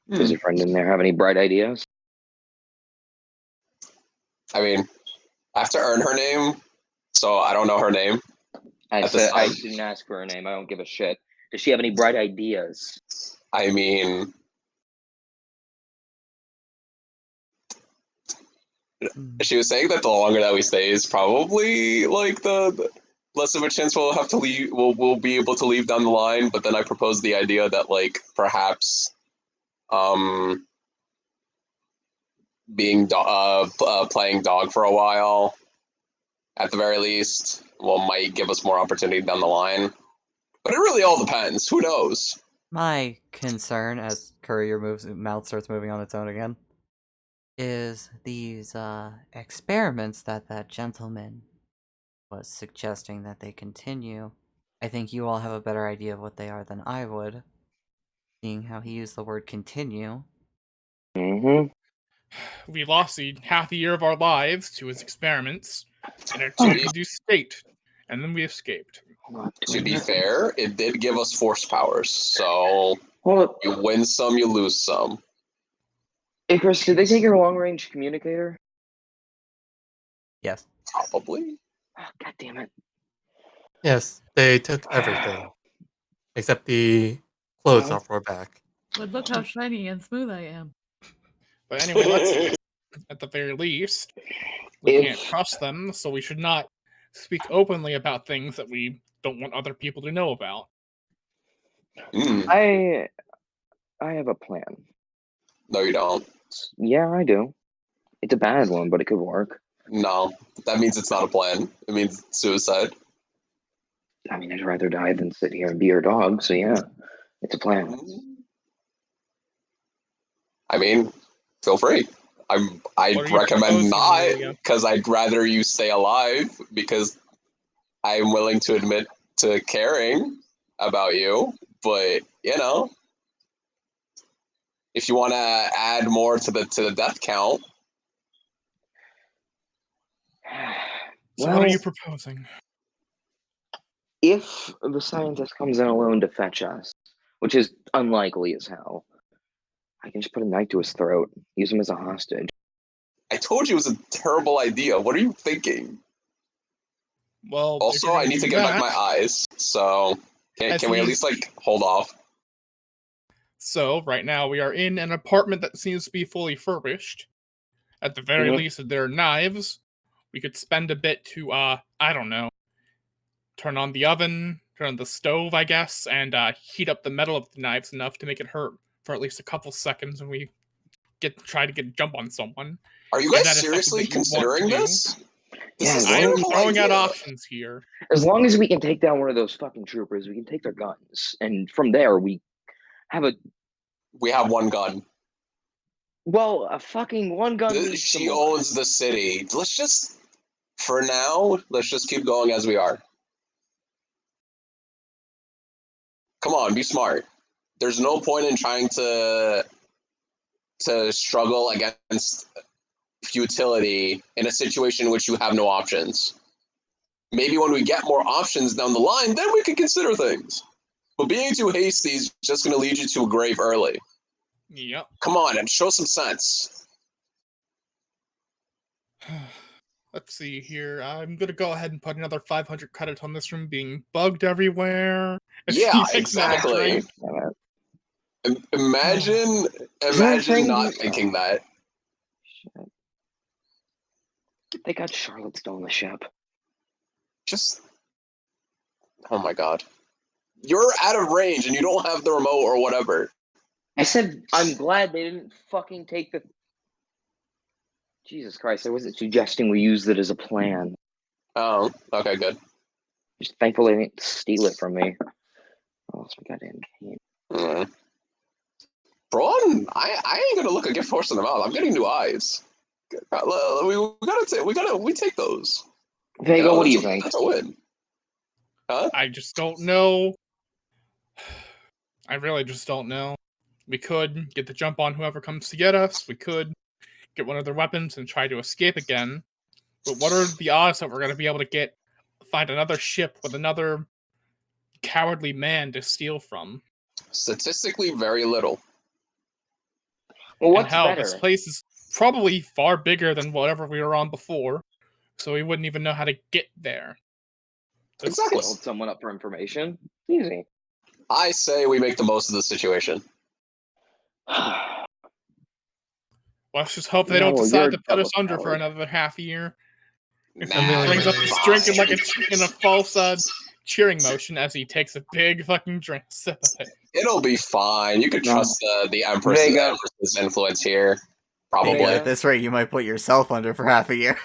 Does your friend in there have any bright ideas? I mean, I have to earn her name, so I don't know her name. I At this said I time. didn't ask for her name. I don't give a shit. Does she have any bright ideas? I mean, she was saying that the longer that we stay is probably like the less of a chance we'll have to leave. We'll be able to leave down the line. But then I proposed the idea that like perhaps, being playing dog for a while, at the very least, might give us more opportunity down the line. But it really all depends. Who knows? My concern, as Courier mouth starts moving on its own again, is these experiments that gentleman was suggesting that they continue. I think you all have a better idea of what they are than I would, seeing how he used the word continue. Mm-hmm. We lost half a year of our lives to his experiments in a change-induced state, and then we escaped. To be fair, it did give us force powers, so Hold up. you win some, you lose some. Hey, Chris, did they take your long-range communicator? Yes. Probably. Oh, God damn it. Yes, they took everything except the clothes off our back. But look how shiny and smooth I am. But anyway, let's, at the very least, we If- can't trust them, so we should not speak openly about things that we don't want other people to know about. I have a plan. No, you don't. Yeah, I do. It's a bad one, but it could work. No, that means it's not a plan. It means suicide. I mean, I'd rather die than sit here and be your dog, so yeah, it's a plan. I mean, feel free. I'd What are you recommend proposing, not, Amelia? because I'd rather you stay alive, because I'm willing to admit to caring about you, but if you want to add more to the death count, So Well, what are you proposing? if the scientist comes in alone to fetch us, which is unlikely as hell, I can just put a knife to his throat, use him as a hostage. I told you it was a terrible idea. What are you thinking? Well, if Also, you're I gonna need do to get back that- my eyes, so can we at see. least hold off? So right now we are in an apartment that seems to be fully furnished. At the very Mhm. least, if there are knives, we could spend a bit to I don't know, turn on the oven, turn on the stove, I guess, and heat up the metal of the knives enough to make it hurt for at least a couple seconds when we try to get a jump on someone. Are you If guys that is something seriously that you want to considering do. this? This Yeah, is as a I long am as, terrible throwing out idea. options here. as long as we can take down one of those fucking troopers, we can take their guns, and from there we have a We have one gun. a fucking one gun leads to She more. owns the city. Let's just, for now, let's just keep going as we are. Come on, be smart. There's no point in trying to struggle against futility in a situation in which you have no options. Maybe when we get more options down the line, then we can consider things. But being too hasty is just going to lead you to a grave early. Yep. Come on and show some sense. Let's see here. I'm gonna go ahead and put another 500 credits on this room being bugged everywhere. As Yeah, he takes another exactly. drink. Imagine Is that a thing? not thinking that. Shit. They got Charlotte still on the ship. Just, oh my god. You're out of range and you don't have the remote or whatever. I said I'm glad they didn't fucking take the. Jesus Christ! I wasn't suggesting we use it as a plan. Oh, okay, good. Just thankful they didn't steal it from me. What else we got in? Braun, I ain't gonna look a gift horse in the mouth. I'm getting new eyes. We take those. Vega, what do you think? That's a win. Huh? I just don't know. I really just don't know. We could get the jump on whoever comes to get us. We could get one of their weapons and try to escape again. But what are the odds that we're going to be able to find another ship with another cowardly man to steal from? Statistically, very little. Well, And what's hell, better? this place is probably far bigger than whatever we were on before, so we wouldn't even know how to get there. Exactly. Hold someone up for information. Easy. I say we make the most of the situation. Let's just hope they don't No, decide you're to put us double under for coward. another half a year. If he Nah, brings up you're his fine. drink in a false cheering motion as he takes a big fucking sip of it. It'll be fine. You could No. trust the Vega. Empress's influence here. Probably. Vega. At this rate, you might put yourself under for half a year.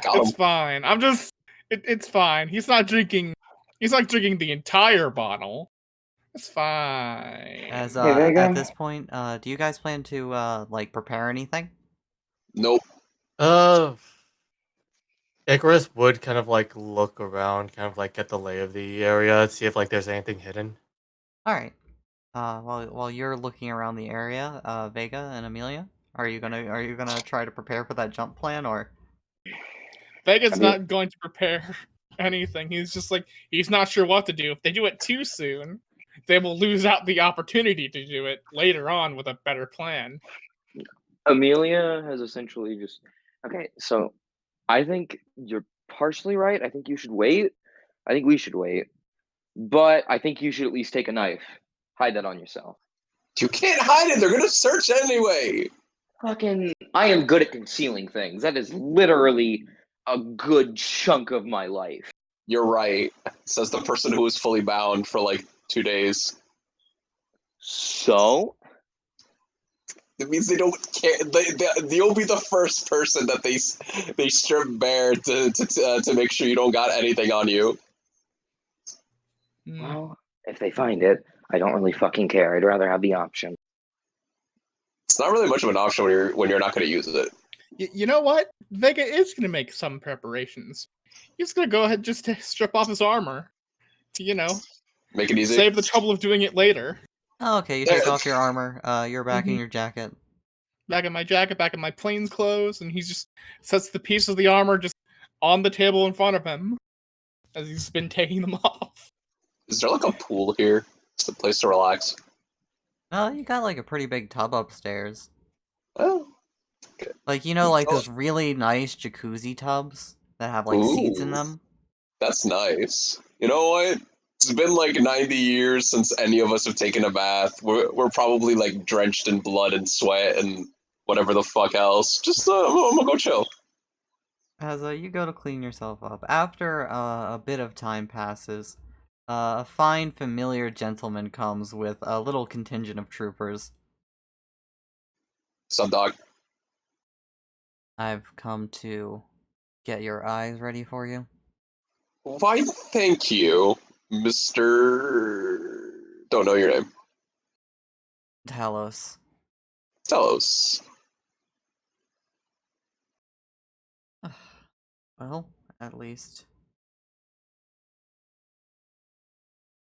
Got It's him. fine. It's fine. He's not drinking the entire bottle. It's fine. As Hey, Vega. at this point, do you guys plan to like prepare anything? Nope. Icarus would kind of like look around, kind of like get the lay of the area, see if like there's anything hidden. All right. While you're looking around the area, Vega and Amelia, are you gonna try to prepare for that jump plan, or? Vega's not going to prepare anything. He's just like, he's not sure what to do. If they do it too soon, they will lose out the opportunity to do it later on with a better plan. Amelia has essentially just. Okay, so I think you're partially right. I think you should wait. I think we should wait. But I think you should at least take a knife. Hide that on yourself. You can't hide it. They're gonna search anyway. Fucking, I am good at concealing things. That is literally a good chunk of my life. You're right. Says the person who was fully bound for like 2 days. So? It means they don't care. You'll be the first person that they strip bare to make sure you don't got anything on you. Well, if they find it, I don't really fucking care. I'd rather have the option. It's not really much of an option when you're not going to use it. You know what? Vega is going to make some preparations. He's going to go ahead just to strip off his armor. To, Make it easy. save the trouble of doing it later. Oh, okay, you take off your armor. You're back in your jacket. Back in my jacket, back in my plain clothes, and he just sets the piece of the armor just on the table in front of him as he's been taking them off. Is there like a pool here? It's a place to relax. Oh, you got like a pretty big tub upstairs. Oh. Like, like those really nice jacuzzi tubs that have like seats in Ooh. them. That's nice. You know what? It's been like 90 years since any of us have taken a bath. We're probably like drenched in blood and sweat and whatever the fuck else. Just I'm gonna go chill. As you go to clean yourself up, after a bit of time passes, a fine, familiar gentleman comes with a little contingent of troopers. Sub dog. I've come to get your eyes ready for you. Why, thank you, Mr. Don't know your name. Talos. Telos. Well, at least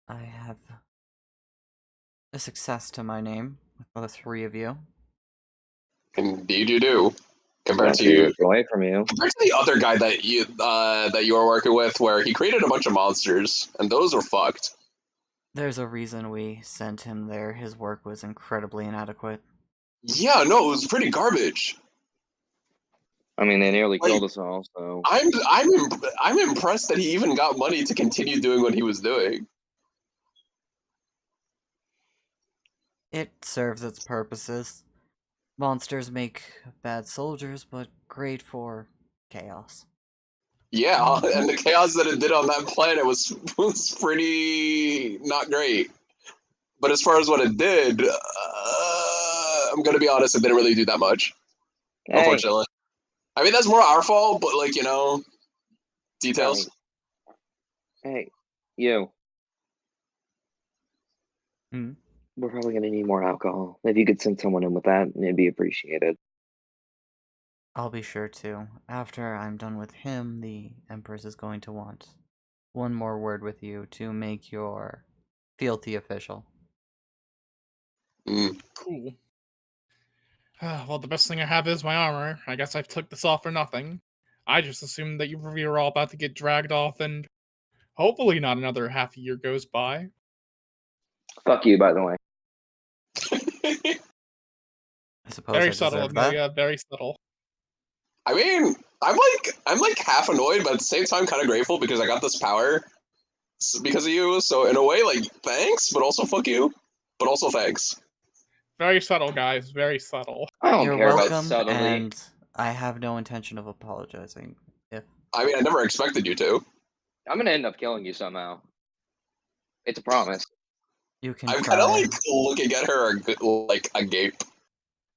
I have a success to my name with the three of you. Indeed, you do. Compared Not to to take away from you. compared to the other guy that you were working with, where he created a bunch of monsters, and those were fucked. There's a reason we sent him there. His work was incredibly inadequate. Yeah, no, it was pretty garbage. I mean, they nearly Like, killed us all, so. I'm impressed that he even got money to continue doing what he was doing. It serves its purposes. Monsters make bad soldiers, but great for chaos. Yeah, and the chaos that it did on that planet was pretty not great. But as far as what it did, I'm gonna be honest, it didn't really do that much. Hey, Unfortunately, I mean that's more our fault, but like details. hey, you. Hmm? We're probably gonna need more alcohol. If you could send someone in with that, it'd be appreciated. I'll be sure to. After I'm done with him, the Empress is going to want one more word with you to make your fealty official. Cool. Well, the best thing I have is my armor. I guess I've took this off for nothing. I just assumed that you were all about to get dragged off, and hopefully not another half a year goes by. Fuck you, by the way. I suppose Very I subtle, deserve that. Amelia. Very subtle. I mean, I'm like half annoyed, but at the same time kind of grateful because I got this power because of you. So in a way, like thanks, but also fuck you, but also thanks. Very subtle, guys. Very subtle. I don't You're care about welcome, subtlety. and I have no intention of apologizing. If I mean, I never expected you to. I'm gonna end up killing you somehow. It's a promise. you can I'm kind of try. like looking at her like agape.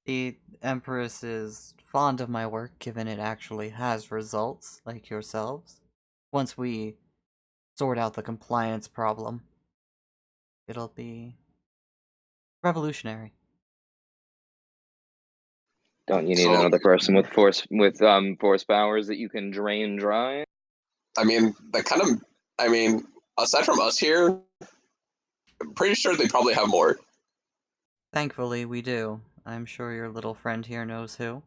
The Empress is fond of my work, given it actually has results, like yourselves. Once we sort out the compliance problem, it'll be revolutionary. Don't you need So- another person with force powers that you can drain dry? I mean, that kind of. I mean, aside from us here, I'm pretty sure they probably have more. Thankfully, we do. I'm sure your little friend here knows who.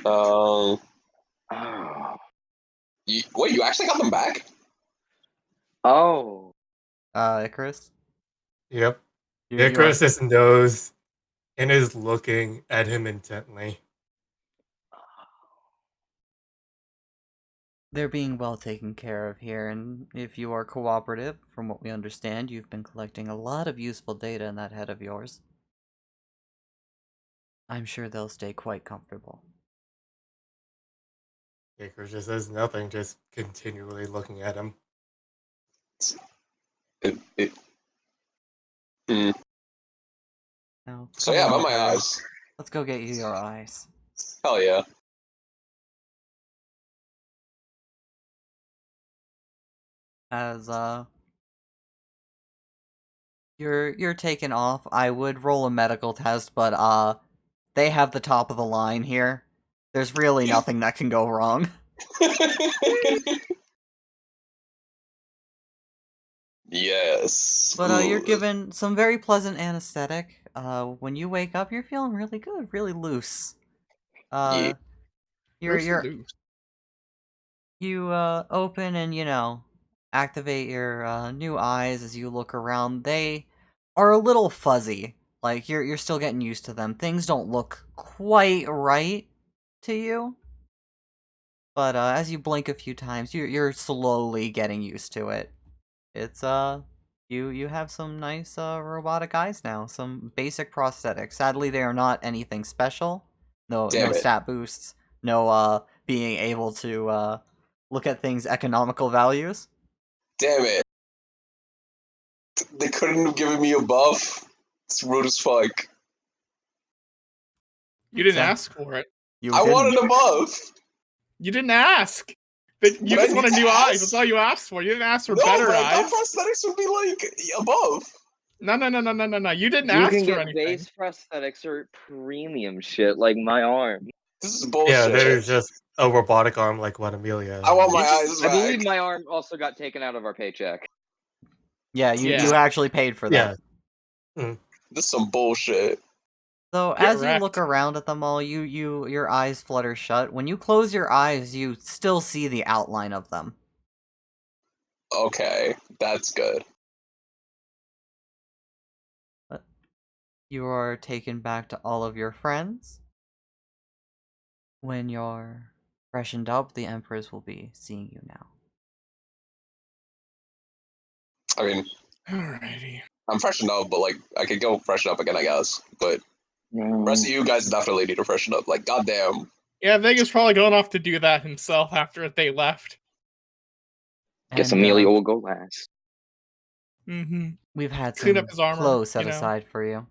Oh. Wait, you actually got them back? Oh. Icarus? Yep. You are- Icarus just knows and is looking at him intently. They're being well taken care of here, and if you are cooperative, from what we understand, you've been collecting a lot of useful data in that head of yours. I'm sure they'll stay quite comfortable. Icarus just says nothing, just continually looking at him. Now, So come yeah, along, about my Harry. eyes. Let's go get you your eyes. Hell yeah. As you're taken off. I would roll a medical test, but they have the top of the line here. There's really nothing that can go wrong. Yes. But you're Ooh. given some very pleasant anesthetic. When you wake up, you're feeling really good, really loose. Yeah. You're Loose. you open and activate your new eyes as you look around. They are a little fuzzy. Like you're still getting used to them. Things don't look quite right to you. But as you blink a few times, you're slowly getting used to it. It's you have some nice robotic eyes now, some basic prosthetics. Sadly, they are not anything special. No Damn it. stat boosts, no being able to look at things economical values. Damn it. They couldn't have given me a buff. It's rude as fuck. You didn't So- ask for it. You I didn't. wanted a buff. You didn't ask. You But I just wanted need to new eyes. ask. That's all you asked for. You didn't ask for No, better but I eyes. thought prosthetics would be like above. No. You didn't You ask can for get anything. base prosthetics or premium shit like my arm. This is bullshit. Yeah, there's just a robotic arm like what Amelia has. I want my You just- eyes I back. believe my arm also got taken out of our paycheck. Yeah, you Yeah. actually paid for that. Yeah. This is some bullshit. So Get as you look wrecked. around at them all, your eyes flutter shut. When you close your eyes, you still see the outline of them. Okay, that's good. You are taken back to all of your friends. When you're freshened up, the Empress will be seeing you now. I mean, Alrighty. I'm freshened up, but like I could go freshen up again, I guess. But the rest of you guys definitely need to freshen up. Like, goddamn. Yeah, Vega's probably going off to do that himself after they left. Guess And, Amelia will go last. Mm-hmm. we've had Clean some up his armor, clothes set you know. aside for you.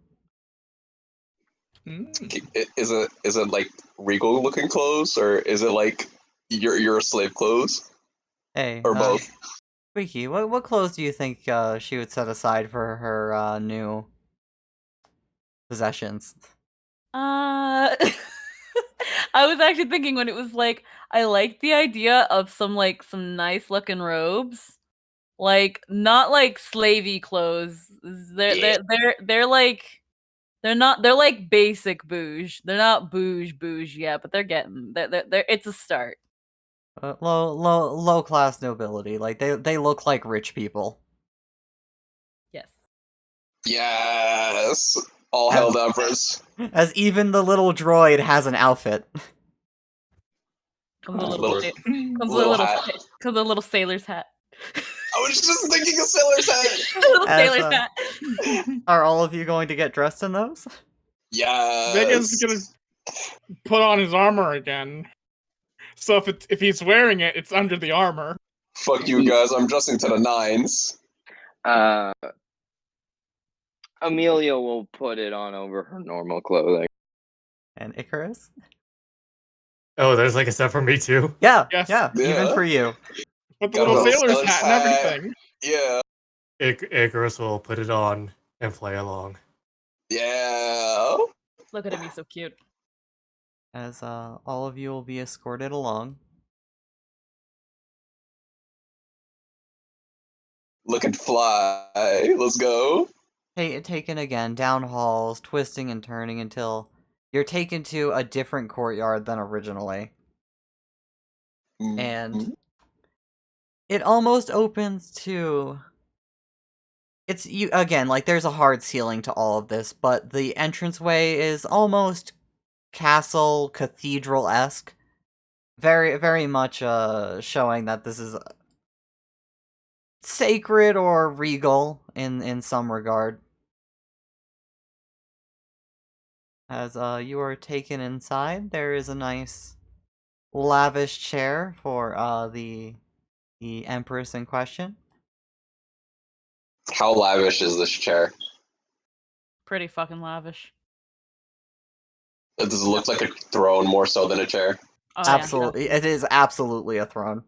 Is it like regal looking clothes, or is it like your slave clothes, Hey, or both? Squeaky, what clothes do you think she would set aside for her new possessions? I was actually thinking when it was like I like the idea of some nice looking robes. Like not like slavey clothes. They're like they're like basic bouge. They're not bouge yet, but they're getting they're it's a start. Low class nobility. Like they look like rich people. Yes. Yes. All hell to Empress. As even the little droid has an outfit. Comes with a Little- comes with a little sailor's hat. I was just thinking of sailor's hat. A little As, sailor's hat. Are all of you going to get dressed in those? Vega's Yes. gonna put on his armor again. So if he's wearing it, it's under the armor. Fuck you guys. I'm dressing to the nines. Amelia will put it on over her normal clothing. And Icarus? Oh, there's like a set for me too. Yeah, Yes. yeah, even Yeah. for you. With the Got a little little sailor's sailor's hat hat. and everything. Yeah. Icarus will put it on and play along. Yeah. Look at him, he's so cute. As all of you will be escorted along. Looking fly. Let's go. Taken again, down halls, twisting and turning until you're taken to a different courtyard than originally. And it almost opens to it's you again, like there's a hard ceiling to all of this, but the entranceway is almost castle cathedral-esque. Very, very much showing that this is sacred or regal in some regard. As you are taken inside, there is a nice lavish chair for the Empress in question. How lavish is this chair? Pretty fucking lavish. Does it look like a throne more so than a chair? Oh, yeah. Absolutely, it is absolutely a throne.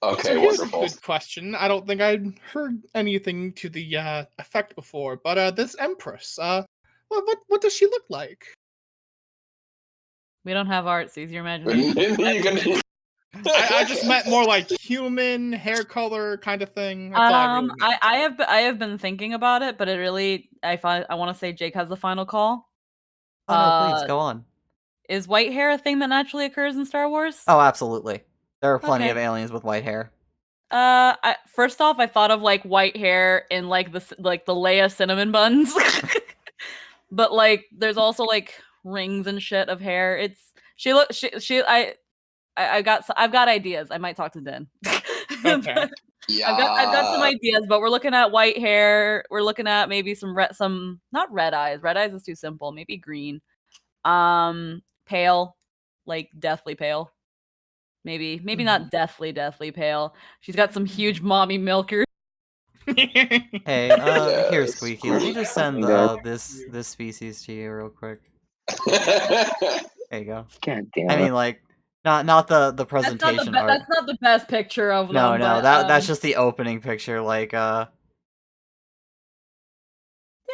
Okay, So here's wonderful. a good question. I don't think I'd heard anything to the effect before, but this Empress, what does she look like? We don't have art, so use your imagination. You can- I just meant more like human hair color kind of thing. That's all I really meant. I have been thinking about it, but it really I want to say Jake has the final call. Oh no, please go on. Is white hair a thing that naturally occurs in Star Wars? Oh, absolutely. There are plenty Okay. of aliens with white hair. First off, I thought of like white hair in like the Leia cinnamon buns, but like there's also like rings and shit of hair. I've got ideas. I might talk to Den. Okay. Yeah. I've got some ideas, but we're looking at white hair. We're looking at maybe some not red eyes. Red eyes is too simple. Maybe green. Pale, like deathly pale. Maybe not deathly pale. She's got some huge mommy milkers. Hey, here, Yes. Squeaky. Let me just send Dark. this species to you real quick. There you go. God damn I it. mean, like, not the That's not the presentation art. that's not the best picture of No, them. no, but, that's just the opening picture. Like, yeah,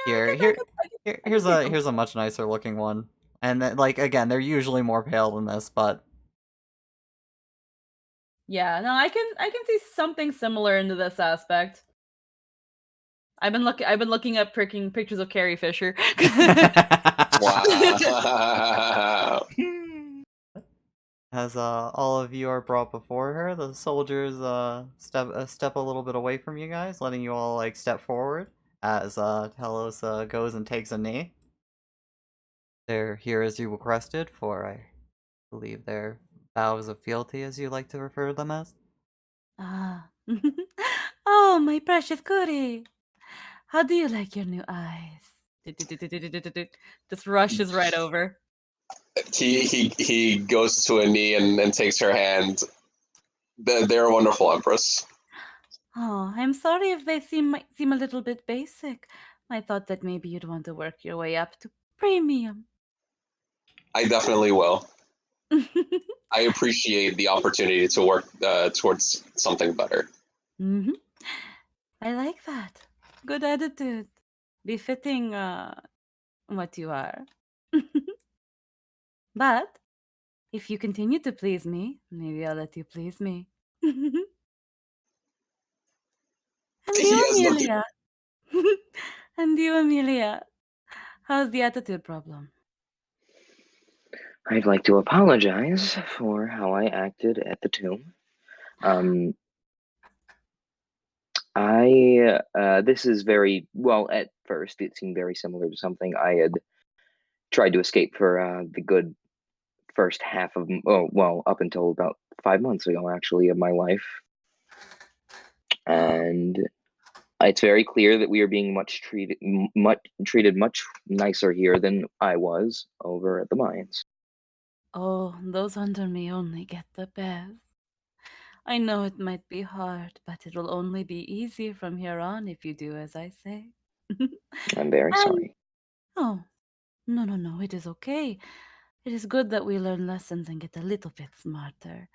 here, here's a much nicer looking one. And then, like, again, they're usually more pale than this, but yeah. No, I can see something similar into this aspect. I've been looking at pictures of Carrie Fisher. Wow. As all of you are brought before her, the soldiers step a little bit away from you guys, letting you all like step forward as Telos goes and takes a knee. They're here as you requested for, I believe, their vows of fealty, as you like to refer to them as. Ah. Oh, my precious goody. How do you like your new eyes? Just rushes right over. He goes to a knee and takes her hand. They're a wonderful empress. Oh, I'm sorry if they might seem a little bit basic. I thought that maybe you'd want to work your way up to premium. I definitely will. I appreciate the opportunity to work towards something better. Mm-hmm. I like that. Good attitude. Befitting what you are. But if you continue to please me, maybe I'll let you please me. And you, He has nothing. Amelia. And you, Amelia. How's the attitude problem? I'd like to apologize for how I acted at the tomb. This is very well. At first, it seemed very similar to something I had tried to escape for the good first half of, up until about 5 months ago, actually, of my life. And it's very clear that we are being treated much nicer here than I was over at the mines. Oh, those under me only get the best. I know it might be hard, but it'll only be easier from here on if you do as I say. I'm very And sorry. oh, no, it is okay. It is good that we learn lessons and get a little bit smarter.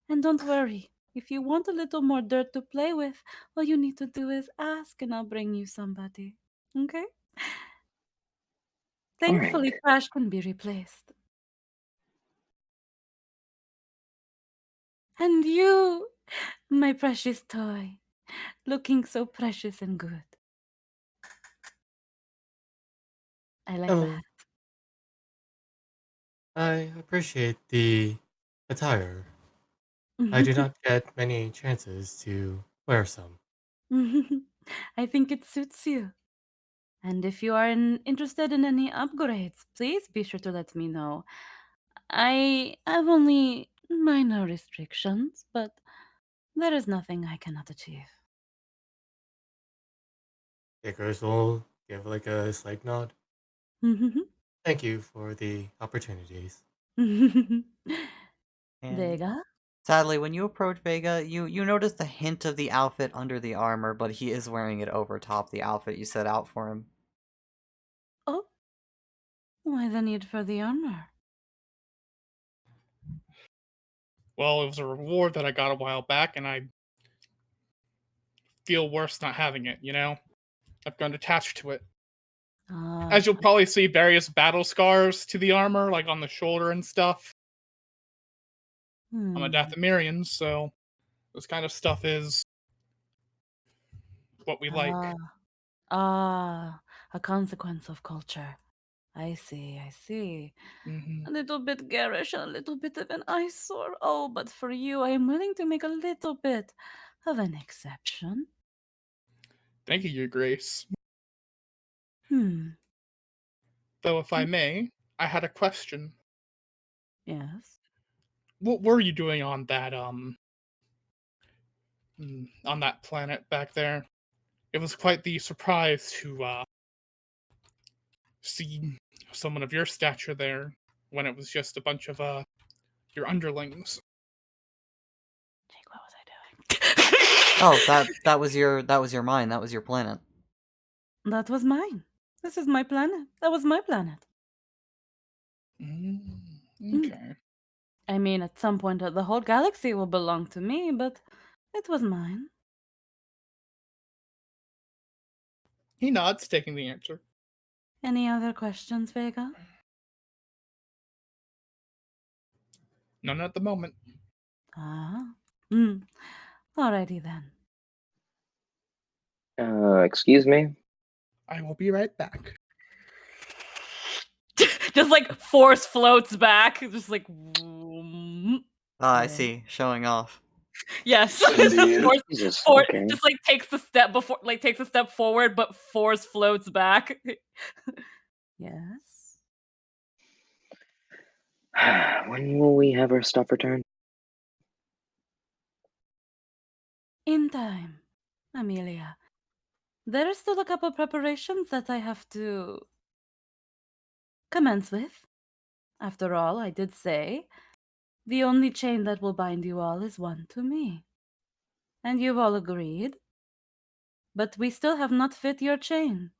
And don't worry, if you want a little more dirt to play with, all you need to do is ask and I'll bring you somebody. Okay? All right. Thankfully, trash can be replaced. And you, my precious toy, looking so precious and good. I like Oh, that. I appreciate the attire. I do not get many chances to wear some. I think it suits you. And if you are interested in any upgrades, please be sure to let me know. I have only minor restrictions, but there is nothing I cannot achieve. Icarus will give like a slight nod. Thank you for the opportunities. And Vega? sadly, when you approach Vega, you notice the hint of the outfit under the armor, but he is wearing it over top the outfit you set out for him. Oh, why the need for the armor? Well, it was a reward that I got a while back, and I feel worse not having it, you know? I've grown attached to it. As you'll probably see, various battle scars to the armor, like on the shoulder and stuff. I'm a Dathomirian, so this kind of stuff is what we like. A consequence of culture. I see. Hmm. A little bit garish and a little bit of an eyesore. Oh, but for you, I am willing to make a little bit of an exception. Thank you, Your Grace. Hmm, Though, if I may, I had a question. yes. What were you doing on that, on that planet back there. It was quite the surprise to see someone of your stature there when it was just a bunch of your underlings. Jake, what was I doing? Oh, that was your mind. That was your planet. That was mine. This is my planet. That was my planet. Okay. I mean, at some point, the whole galaxy will belong to me, but it was mine. He nods, taking the answer. Any other questions, Vega? None at the moment. Ah. Alrighty then. Excuse me? I will be right back. Just like force floats back, just like. vroom. Ah, I Yeah. see. Showing off. Yes. Indeed. Force, Jesus. force, Okay. just like takes a step before, like takes a step forward, but force floats back. Yes. When will we have our stuff returned? In time, Amelia. There are still a couple preparations that I have to commence with. After all, I did say the only chain that will bind you all is one to me. And you've all agreed. But we still have not fit your chain.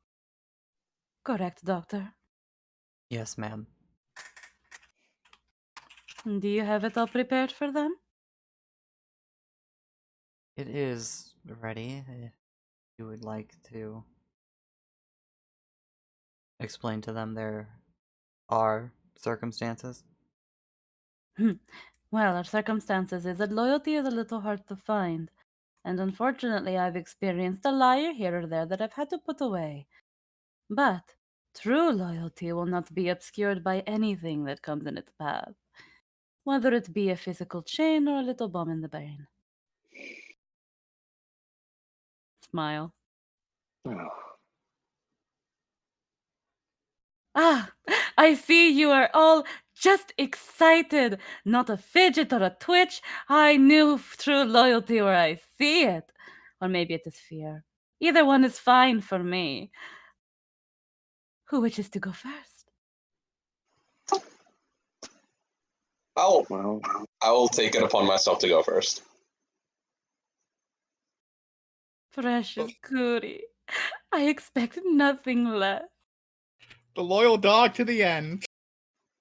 Correct, Doctor? Yes, ma'am. Do you have it all prepared for them? It is ready. If you would like to explain to them there are circumstances. Well, our circumstances is that loyalty is a little hard to find. And unfortunately, I've experienced a liar here or there that I've had to put away. But true loyalty will not be obscured by anything that comes in its path, whether it be a physical chain or a little bomb in the brain. Smile. Oh. Ah, I see you are all just excited, not a fidget or a twitch. I knew true loyalty where I see it. Or maybe it is fear. Either one is fine for me. Who wishes to go first? Well, I will take it upon myself to go first. Precious Cootie. I expect nothing less. The loyal dog to the end.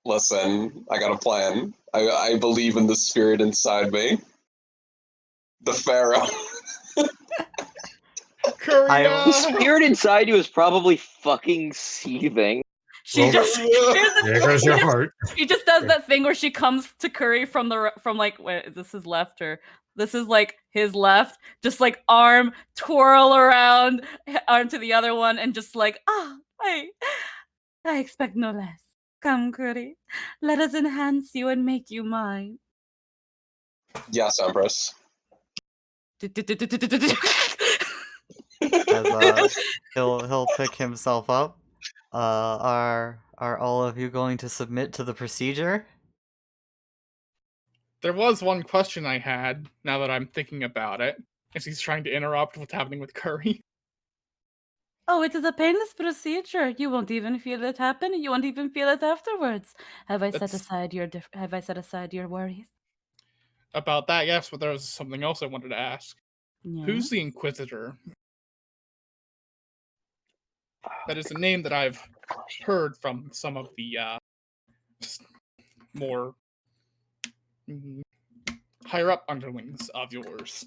Listen, I got a plan. I believe in the spirit inside me. The Pharaoh. Courier! the spirit inside you is probably fucking seething. She Well, just There goes your heart. she just does that thing where she comes to Curry from like, wait, is this his left or this is like his left, just like arm twirl around, arm to the other one, and just like, I expect no less. Come, Curry, let us enhance you and make you mine. Yes, Empress. As he'll pick himself up. Are all of you going to submit to the procedure? There was one question I had, now that I'm thinking about it, as he's trying to interrupt what's happening with Curry. Oh, it is a painless procedure. You won't even feel it happen. You won't even feel it afterwards. Have I set That's- aside your worries? About that, yes, but there was something else I wanted to ask. Yeah. Who's the Inquisitor? That is a name that I've heard from some of the just more higher up underlings of yours.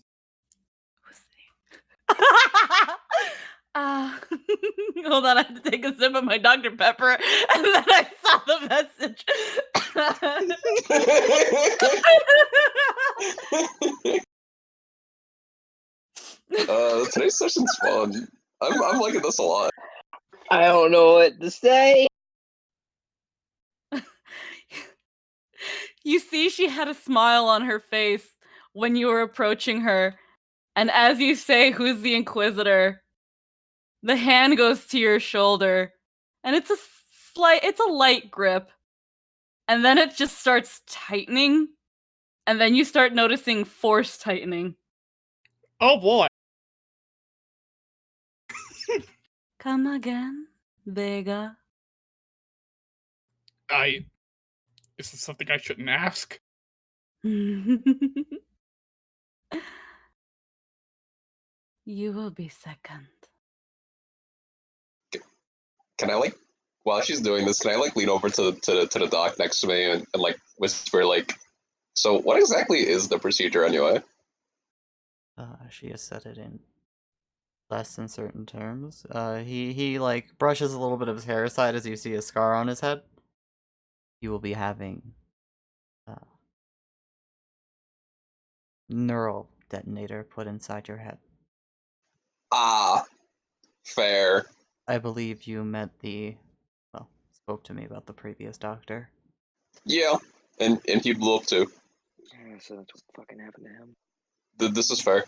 Hold on, I have to take a sip of my Dr. Pepper, and then I saw the message. Today's session's fun. I'm liking this a lot. I don't know what to say. You see, she had a smile on her face when you were approaching her, and as you say, "Who's the Inquisitor?" the hand goes to your shoulder, and it's a light grip, and then it just starts tightening, and then you start noticing force tightening. Oh boy. Come again, Vega. Is this something I shouldn't ask? You will be second. Can I like, while she's doing this, can I like lean over to the doc next to me and like whisper like, so what exactly is the procedure anyway? She has said it in less than certain terms. He like brushes a little bit of his hair aside as you see a scar on his head. You will be having neural detonator put inside your head. Ah, fair. I believe you met spoke to me about the previous doctor. Yeah, and he blew up too. Yeah, so that's what fucking happened to him. This is fair.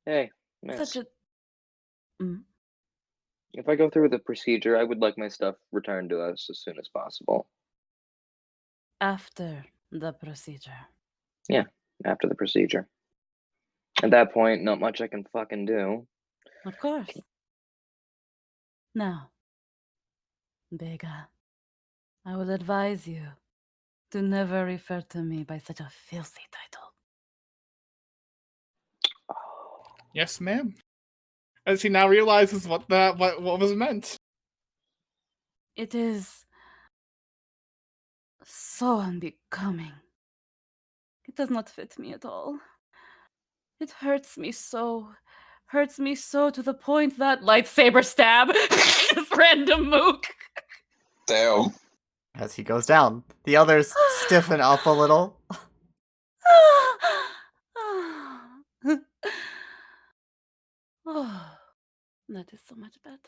Hey, miss. Such a. Mm. If I go through the procedure, I would like my stuff returned to us as soon as possible. After the procedure. After the procedure. At that point, not much I can fucking do. Of course. Now, Vega, I will advise you to never refer to me by such a filthy title. Yes, ma'am. As he now realizes what was meant. It is so unbecoming. It does not fit me at all. It hurts me so. Hurts me so to the point that lightsaber stab. Just random mook. Damn. As he goes down, the others stiffen up a little. Oh, that is so much better.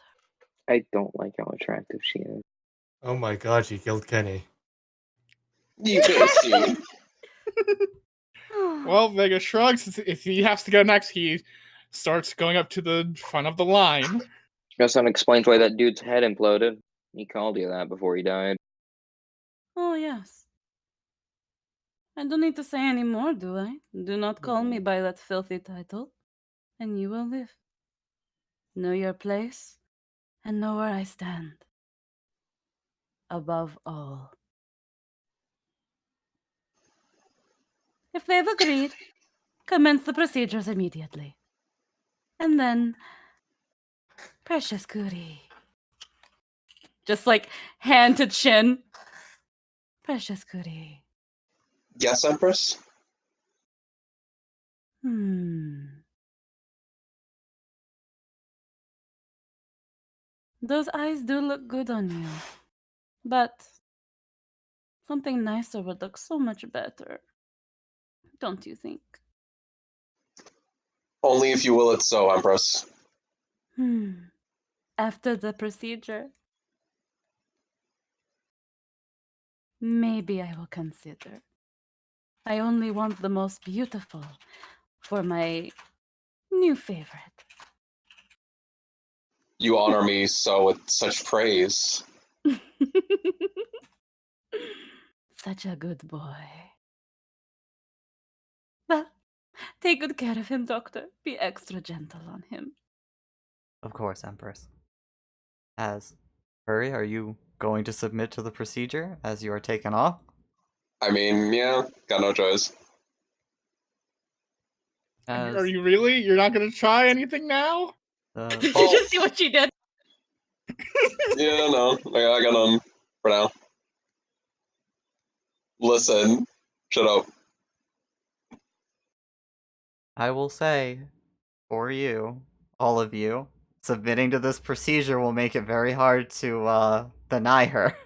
I don't like how attractive she is. Oh my god, she killed Kenny. You could have seen. Well, Vega shrugs. If he has to go next, he starts going up to the front of the line. Guess that explains why that dude's head imploded. He called you that before he died. Oh, yes. I don't need to say any more, do I? Do not call me by that filthy title, and you will live. Know your place, and know where I stand. Above all. If they've agreed, commence the procedures immediately. And then, precious Kuri. Just like hand to chin. Precious Kuri. Yes, Empress? Those eyes do look good on you. But something nicer would look so much better. Don't you think? Only if you will it so, Empress. After the procedure, maybe I will consider. I only want the most beautiful for my new favorite. You honor me so with such praise. Such a good boy. Well, take good care of him, Doctor. Be extra gentle on him. Of course, Empress. Hurry, are you going to submit to the procedure as you are taken off? I mean, yeah, got no choice. Are you really? You're not going to try anything now? Did you just see what she did? Yeah, no, I got none for now. Listen, shut up. I will say, for you, all of you, submitting to this procedure will make it very hard to deny her.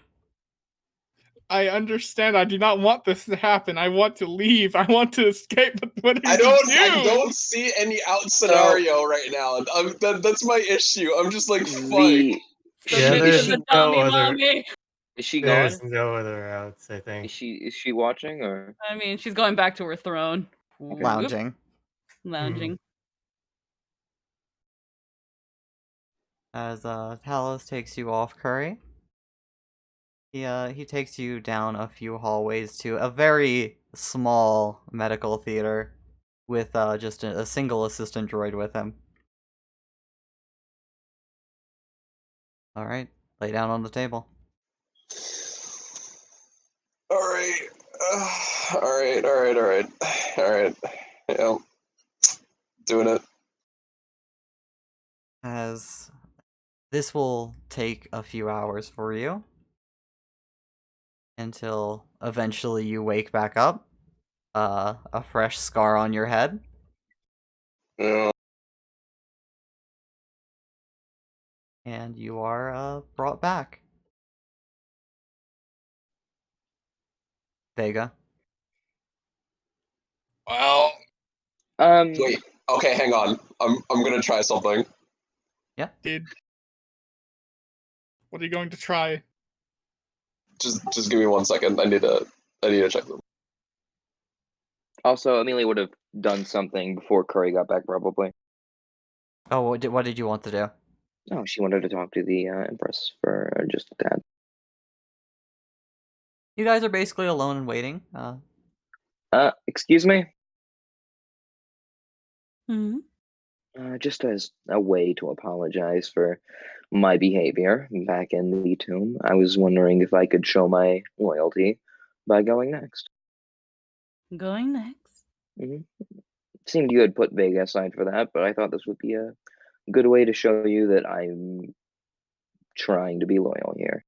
I understand. I do not want this to happen. I want to leave. I want to escape. But what do I you don't do? see any out scenario right now. That's my issue. I'm just like, fuck. Yeah, Submit there's to the no dummy other. mommy. Is she There's gone? no other routes, I think. Is she watching or? I mean, she's going back to her throne. Whoop. Lounging. Lounging. As Talos takes you off, Curry. He takes you down a few hallways to a very small medical theater with just a single assistant droid with him. All right, lay down on the table. All right. All right. All right. Yeah. Doing it. As this will take a few hours for you until eventually you wake back up, a fresh scar on your head. Yeah. And you are brought back. Vega. Well, Wait. Okay, hang on. I'm gonna try something. what are you going to try? Just give me 1 second. I need to check them. Also, Amelia would have done something before Curry got back, probably. Oh, what did you want to do? Oh, she wanted to talk to the Empress for just that. You guys are basically alone and waiting. Excuse me? Hmm? Just as a way to apologize for my behavior back in the tomb, I was wondering if I could show my loyalty by going next. Going next. Seemed you had put Vega aside for that, but I thought this would be a good way to show you that I'm trying to be loyal here.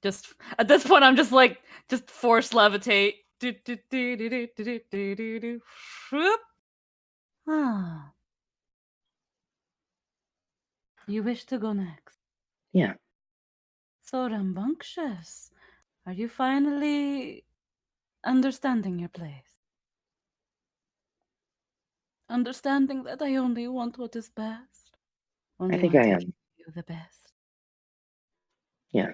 Just at this point, I'm just like, just force levitate. Do, do, do, do, do, do, do, do, do. Whoop. Ah. You wish to go next? Yeah. So rambunctious. Are you finally understanding your place? Understanding that I only want what is best? Only I think want I to am. give you the best. Yeah.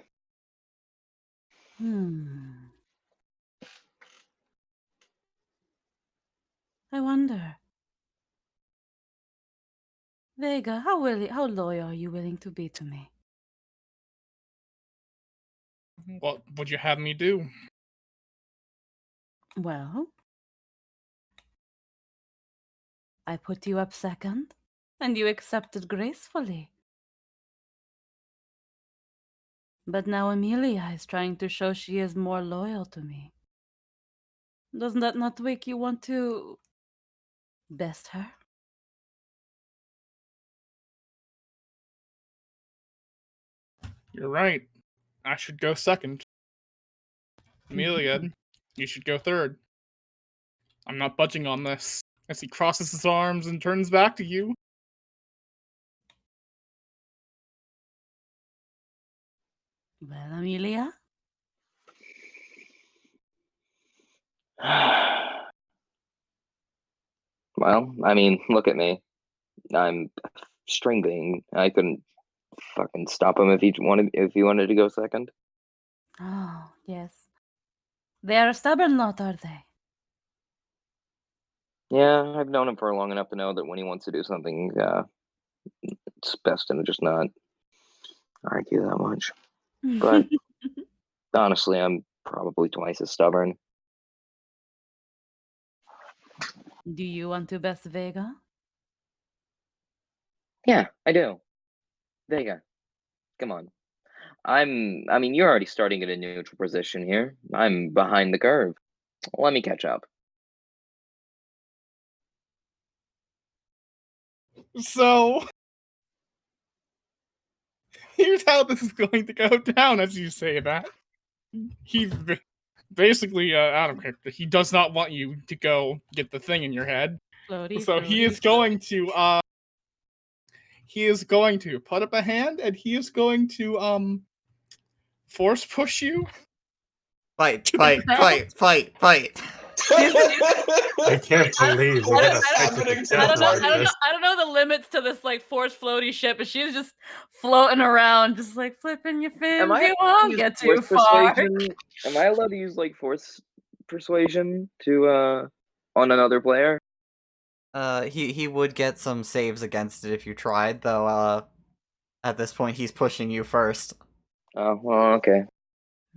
I wonder. Vega, how loyal are you willing to be to me? What would you have me do? Well, I put you up second, and you accepted gracefully. But now Amelia is trying to show she is more loyal to me. Doesn't that not make you want to best her? You're right. I should go second. Amelia, you should go third. I'm not budging on this. As he crosses his arms and turns back to you. Well, Amelia? Well, I mean, look at me. I'm string being. I couldn't fucking stop him if he wanted to go second. Oh, yes. They are a stubborn lot, are they? Yeah, I've known him for long enough to know that when he wants to do something, it's best to just not argue that much. But honestly, I'm probably twice as stubborn. Do you want to best Vega? Yeah, I do. Vega, come on. I mean, you're already starting at a neutral position here. I'm behind the curve. Let me catch up. So, here's how this is going to go down as you say that. He's basically out of character. He does not want you to go get the thing in your head. Floaty, So he is going to put up a hand and he is going to force push you. Fight! I can't believe we're gonna fight to the death over this. I don't know the limits to this like forced floaty ship, but she's just floating around, just like flipping your fins. You won't get too far. Am I allowed to use like force persuasion to on another player? He would get some saves against it if you tried, though. At this point, he's pushing you first. Oh, well, okay.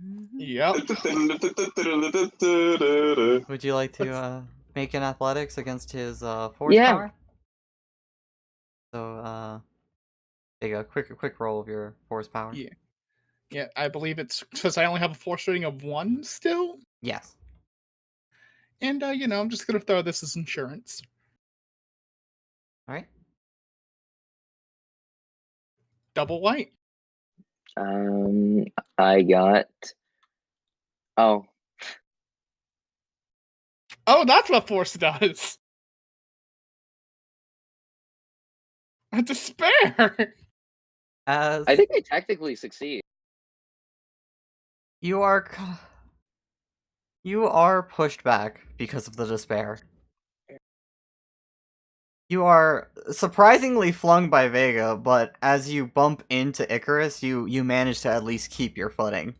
Mhm. Yep. Would you like to make an athletics against his force Yeah. power? So take a quick roll of your force power. Yeah. Yeah, I believe it's because I only have a force rating of 1 still. Yes. And, I'm just going to throw this as insurance. All right. Double white. I got. Oh, Oh, that's what force does. A despair. As I think I tactically succeed. you are you are pushed back because of the despair. You are surprisingly flung by Vega, but as you bump into Icarus, you manage to at least keep your footing.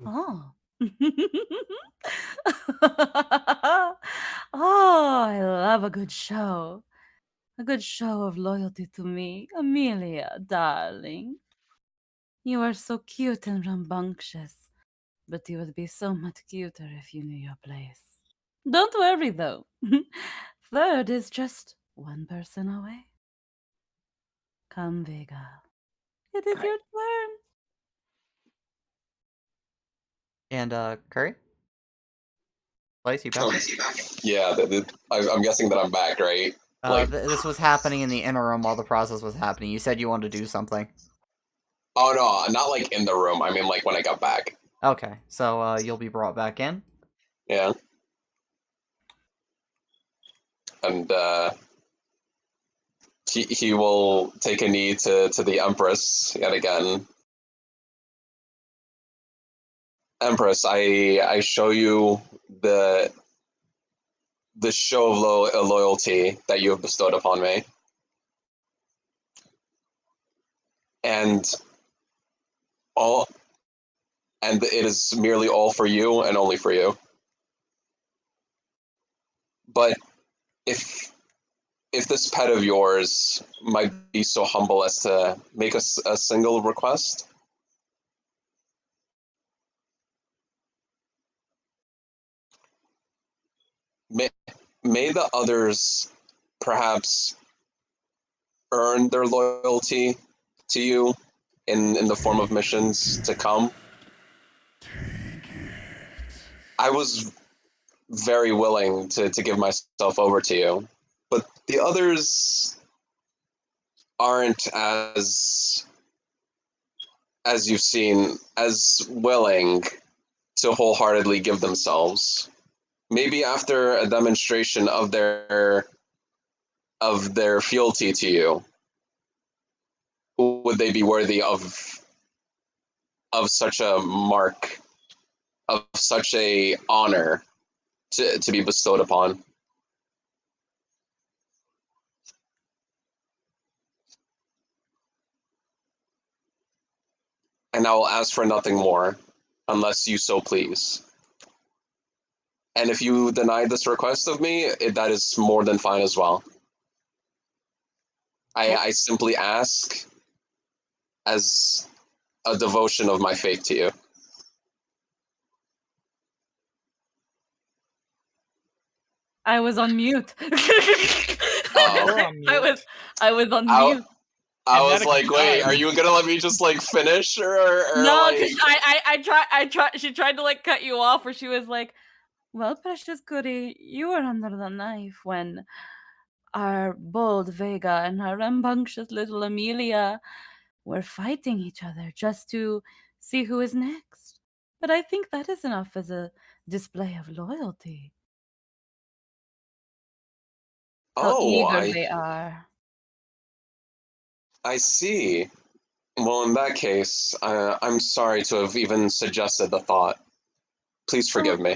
Oh. Oh, I love a good show. A good show of loyalty to me. Amelia, darling. You are so cute and rambunctious, but you would be so much cuter if you knew your place. Don't worry, though. Third is just one person away. Come, Vega. It is your turn. And Curry, Slice, you back? Yeah, I'm guessing that I'm back, right? Like, This was happening in the interim while the process was happening. You said you wanted to do something. oh no, not like in the room. I mean, like when I got back. Okay, so you'll be brought back in. Yeah. And he will take a knee to the Empress yet again. Empress, I show you the show of loyalty that you have bestowed upon me, and all, and it is merely all for you and only for you. But if this pet of yours might be so humble as to make us a single request, may the others perhaps earn their loyalty to you in the form of missions to come. I was very willing to give myself over to you, but the others aren't as you've seen, as willing to wholeheartedly give themselves. Maybe after a demonstration of their fealty to you, would they be worthy of such a mark, of such a honor to be bestowed upon? And I will ask for nothing more, unless you so please. And if you deny this request of me, that is more than fine as well. I simply ask as a devotion of my faith to you. I was on mute. Oh. You're on mute. I was on I, mute. I And was then it like, got wait, done. are you gonna let me just like finish or No, like? because I tried. She tried to like cut you off, where she was like, "Well, precious goody, you were under the knife when our bold Vega and our rambunctious little Amelia were fighting each other just to see who is next. But I think that is enough as a display of loyalty. How Oh, eager they are." I see. Well, in that case, I'm sorry to have even suggested the thought. Please forgive me.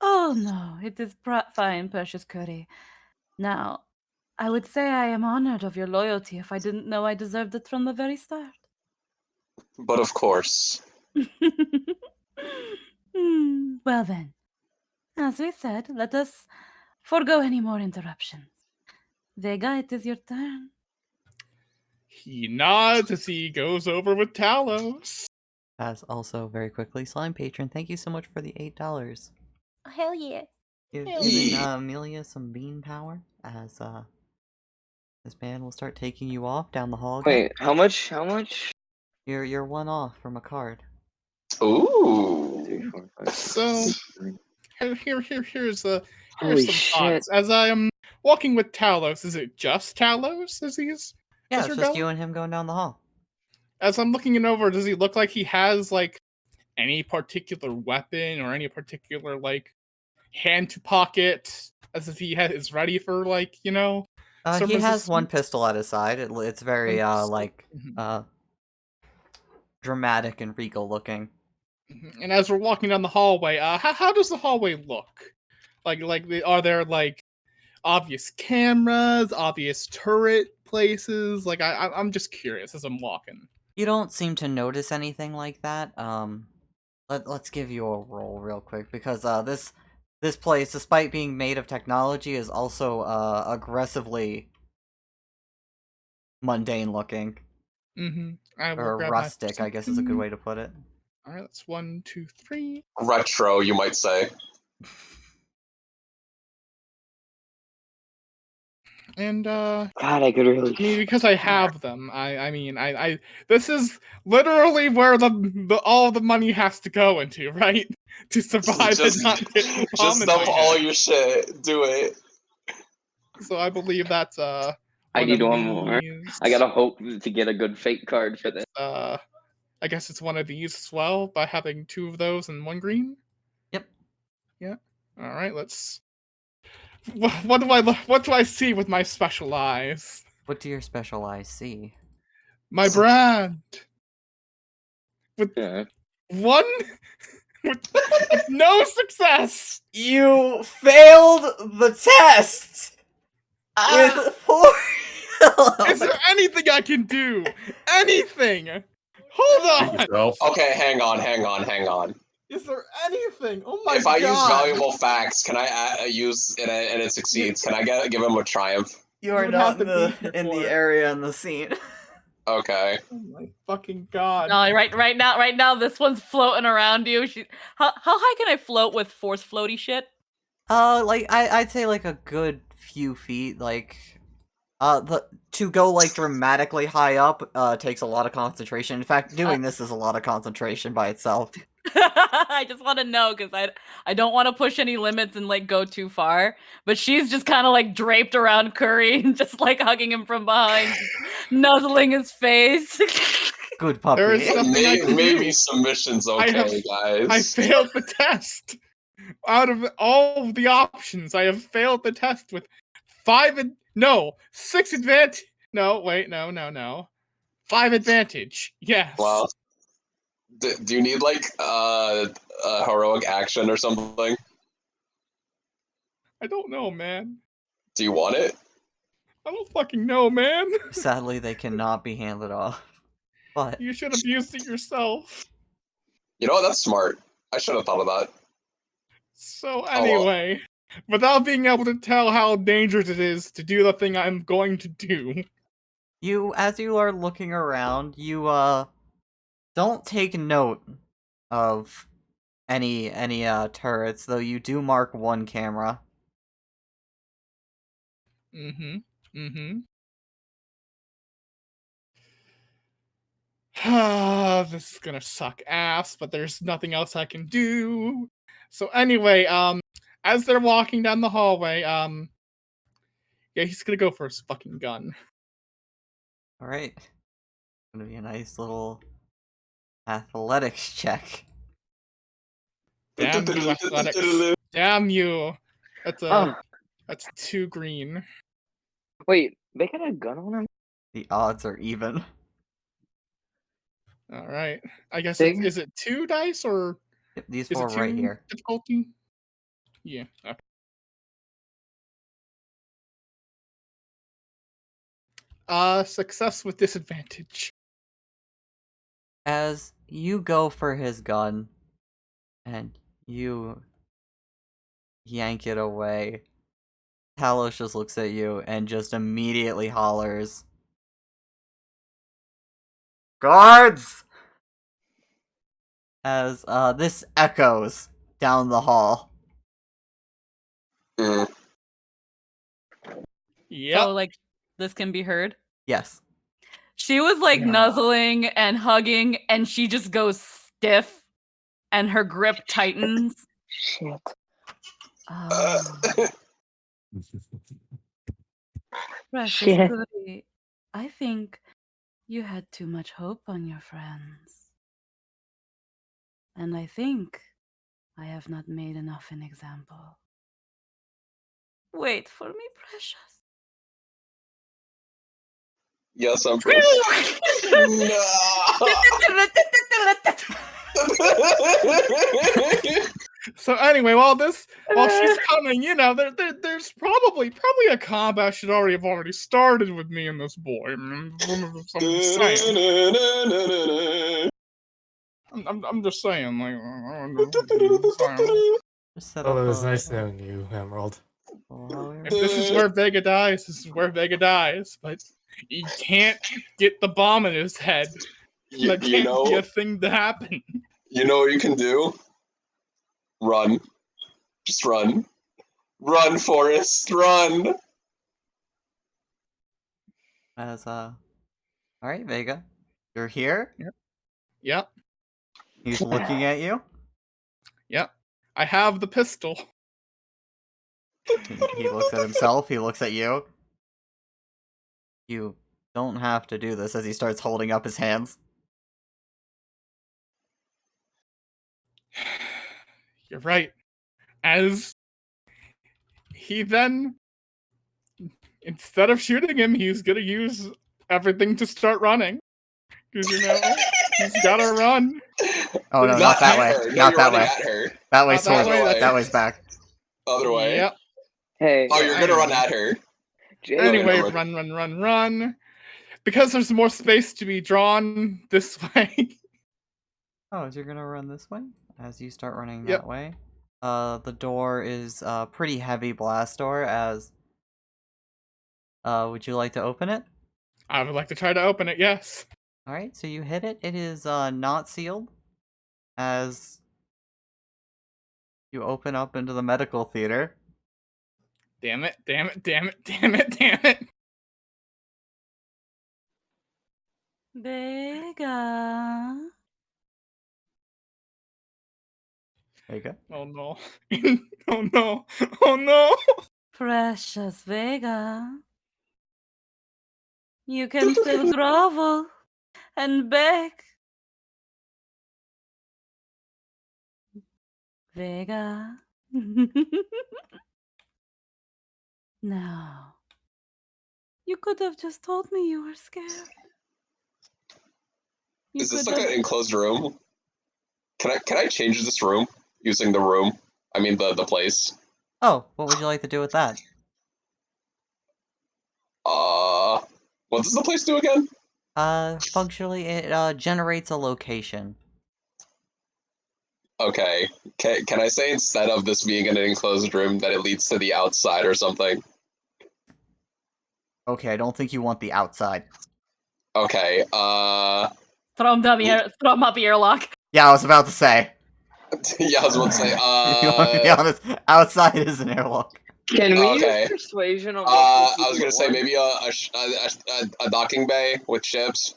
Oh no, it is fine, precious Curry. Now, I would say I am honored of your loyalty if I didn't know I deserved it from the very start. But of course. Well then, as we said, let us forego any more interruptions. Vega, it is your turn. He nods as he goes over with Talos. As also, very quickly, Slime Patron, thank you so much for the $8. Hell yeah. Giving Yeah. Amelia some bean power as this man will start taking you off down the hall again. Wait, how much? How much? You're one off from a card. Ooh. 3, 4, 5, 6, So- 7, 8. Here's Holy some shit. thoughts. As I am walking with Talos, is it just Talos as he's Yeah, as it's we're just going? you and him going down the hall. As I'm looking it over, does he look like he has like any particular weapon or any particular like hand to pocket, as if he is ready for like, you know? some He has one resistance? pistol at his side. It's very One pistol. like Mhm. dramatic and regal looking. And as we're walking down the hallway, how does the hallway look? Are there like obvious cameras, obvious turret places? Like I'm just curious as I'm walking. You don't seem to notice anything like that. Let's give you a roll real quick because this place, despite being made of technology, is also aggressively mundane looking I will or grab my rustic. I guess is a good perception. way to put it. All right, that's 1, 2, 3. Retro, you might say. And God, I could really. I mean, because I have them, I mean, this is literally where the all the money has to go into, right? To survive Just- and not get the bomb Just in dump my all head. your shit. Do it. So I believe that's I one need of one more. these. I gotta hope to get a good fate card for this. I guess it's one of these as well by having 2 of those and 1 green. Yep. Yeah. All right. Let's. What do I see with my special eyes? What do your special eyes see? My brand. Yeah. One with no success. You failed the test with 4. Is there anything I can do? Anything? Hold on. Yourself. Okay, hang on. Is there anything? Oh my If god. I use valuable facts, can I use it and it succeeds? Can I give him a triumph? You You are would not have in to the be here in for the it. area in the scene. Okay. Oh my fucking god. No, right now, this one's floating around you. How high can I float with force floaty shit? Like I'd say like a good few feet. Like, to go like dramatically high up takes a lot of concentration. In fact, doing this is a lot of concentration by itself. I just want to know because I don't want to push any limits and like go too far. But she's just kind of like draped around Curry and just like hugging him from behind, nuzzling his face. Good puppy. There is nothing I can Maybe do. submission's I okay, have- guys. I failed the test. Out of all of the options, I have failed the test with 6 advantage. No, wait, no. 5 advantage. Yes. Well, do you need like a heroic action or something? I don't know, man. Do you want it? I don't fucking know, man. Sadly, they cannot be handed off. But You should have used it yourself. You know what? That's smart. I should have thought of that. So well. anyway, without being able to tell how dangerous it is to do the thing I'm going to do, as you are looking around, you don't take note of any turrets, though you do mark one camera. This is gonna suck ass, but there's nothing else I can do. So anyway, as they're walking down the hallway, yeah, he's gonna go for his fucking gun. Alright. Gonna be a nice little athletics check. Damn you, athletics. Damn you. Oh, That's 2 green. wait, they got a gun on him? The odds are even. All right. I guess Big? is it 2 dice or Yep, these is 4 it 2 right here. difficulty? Yeah. Okay. Success with disadvantage. As you go for his gun, and you yank it away, Talos just looks at you and just immediately hollers, Guards! As this echoes down the hall. Mm. Yep. So like this can be heard. Yes. She was like No. nuzzling and hugging, and she just goes stiff, and her grip tightens. Shit. Oh, precious Shit. goody. I think you had too much hope on your friends. And I think I have not made enough an example. Wait for me, precious. Yes, Empress. No. So anyway, while she's coming, you know, there's probably a combat should have already started with me and this boy. I'm just saying. I'm just saying, like. Just set Oh, up it was a- nice knowing you, Emerald. If this is where Vega dies, this is where Vega dies. But he can't get the bomb in his head. That You can't be a know, thing to happen. you know what you can do? Run. Just run. Run, Forrest, run. As alright, Vega. You're here? Yep, He's looking at you. yep. I have the pistol. He looks at himself, he looks at you. You don't have to do this as he starts holding up his hands. You're right. As he then, instead of shooting him, he's gonna use everything to start running. Because, you know, he's gotta run. Oh no, Not not that at way. her. No, Not you're that running way. at her. That way's Not that towards way. that way's back. Other way. Yep. Hey, Oh, you're gonna run Anyway. at her. Jay, Anyway, never run. Because there's more space to be drawn this way. Oh, you're gonna run this way? As you start running Yep. that way. The door is a pretty heavy blast door as would you like to open it? I would like to try to open it, yes. Alright, so you hit it. It is not sealed. As you open up into the medical theater. Damn it. Vega. There you go. Oh no. Oh no. Precious Vega. You can still grovel and beg. Vega. Now, you could have just told me you were scared. You Is this could like have- an enclosed room? Can I change this room using the room? I mean the place. Oh, what would you like to do with that? What does the place do again? Functionally it generates a location. Okay. Can I say instead of this being in an enclosed room that it leads to the outside or something? Okay, I don't think you want the outside. Okay. Throw him up airlock. Yeah, I was about to say. Yeah, I was about to say. If you want me to be honest, outside is an airlock. can we Okay. use persuasion of I was gonna say maybe a docking bay with ships.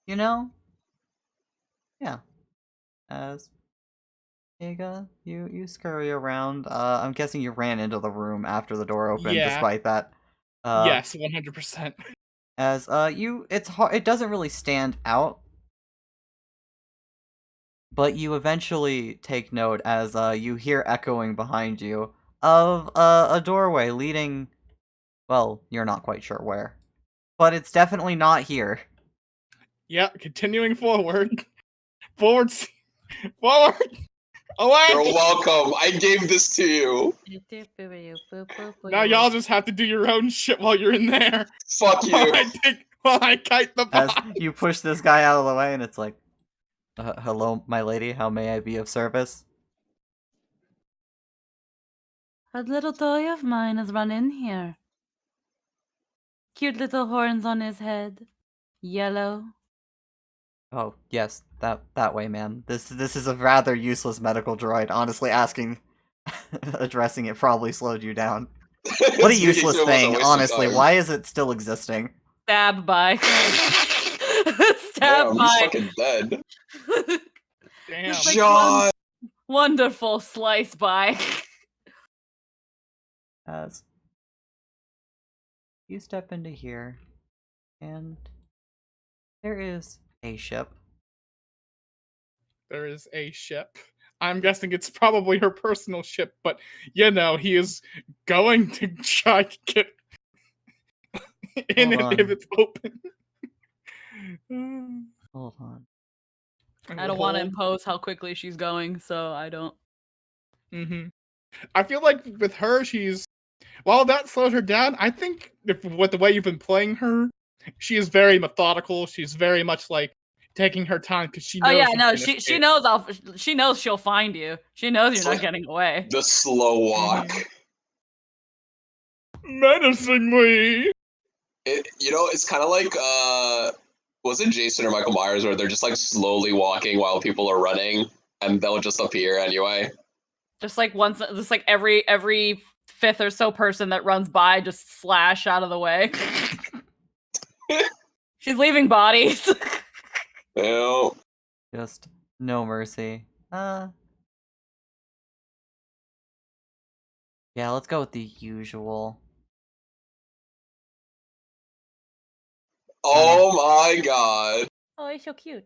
You know? Yeah. As Vega, you scurry around. I'm guessing you ran into the room after the door opened, Yeah. despite that. Yes, 100%. As it's hard. It doesn't really stand out, but you eventually take note as you hear echoing behind you of a doorway leading. Well, you're not quite sure where, but it's definitely not here. Yeah, continuing forward. Forward. Away! You're welcome. I gave this to you. Now y'all just have to do your own shit while you're in there. Fuck you. While I kite the As bomb. you push this guy out of the way, and it's like, hello, my lady, how may I be of service? A little toy of mine has run in here. Cute little horns on his head. Yellow. Oh, yes, that way, ma'am. This is a rather useless medical droid. Honestly, addressing it probably slowed you down. What a Speaking useless to him was a thing, waste of honestly. time. Why is it still existing? Stab by. Damn, Stab he's by. fucking dead. Damn. Just like John! Wonderful slice by. As you step into here, and there is a ship. There is a ship. I'm guessing it's probably her personal ship, but you know, he is going to try to get in Hold it if on. it's open. Hold on. I don't want to impose how quickly she's going, so I don't. Mm-hmm. I feel like with her, while that slows her down, I think with the way you've been playing her, she is very methodical. She's very much like taking her time because she knows. Oh yeah, you no, can she escape. knows she knows she'll find you. She knows you're It's not like- getting away. The slow walk. Menacingly. It's kind of like, was it Jason or Michael Myers where they're just like slowly walking while people are running and they'll just appear anyway? Just like every fifth or so person that runs by, just slash out of the way. She's leaving bodies. Yeah. Just no mercy. Yeah, let's go with the usual. Oh my god. Oh, he's so cute.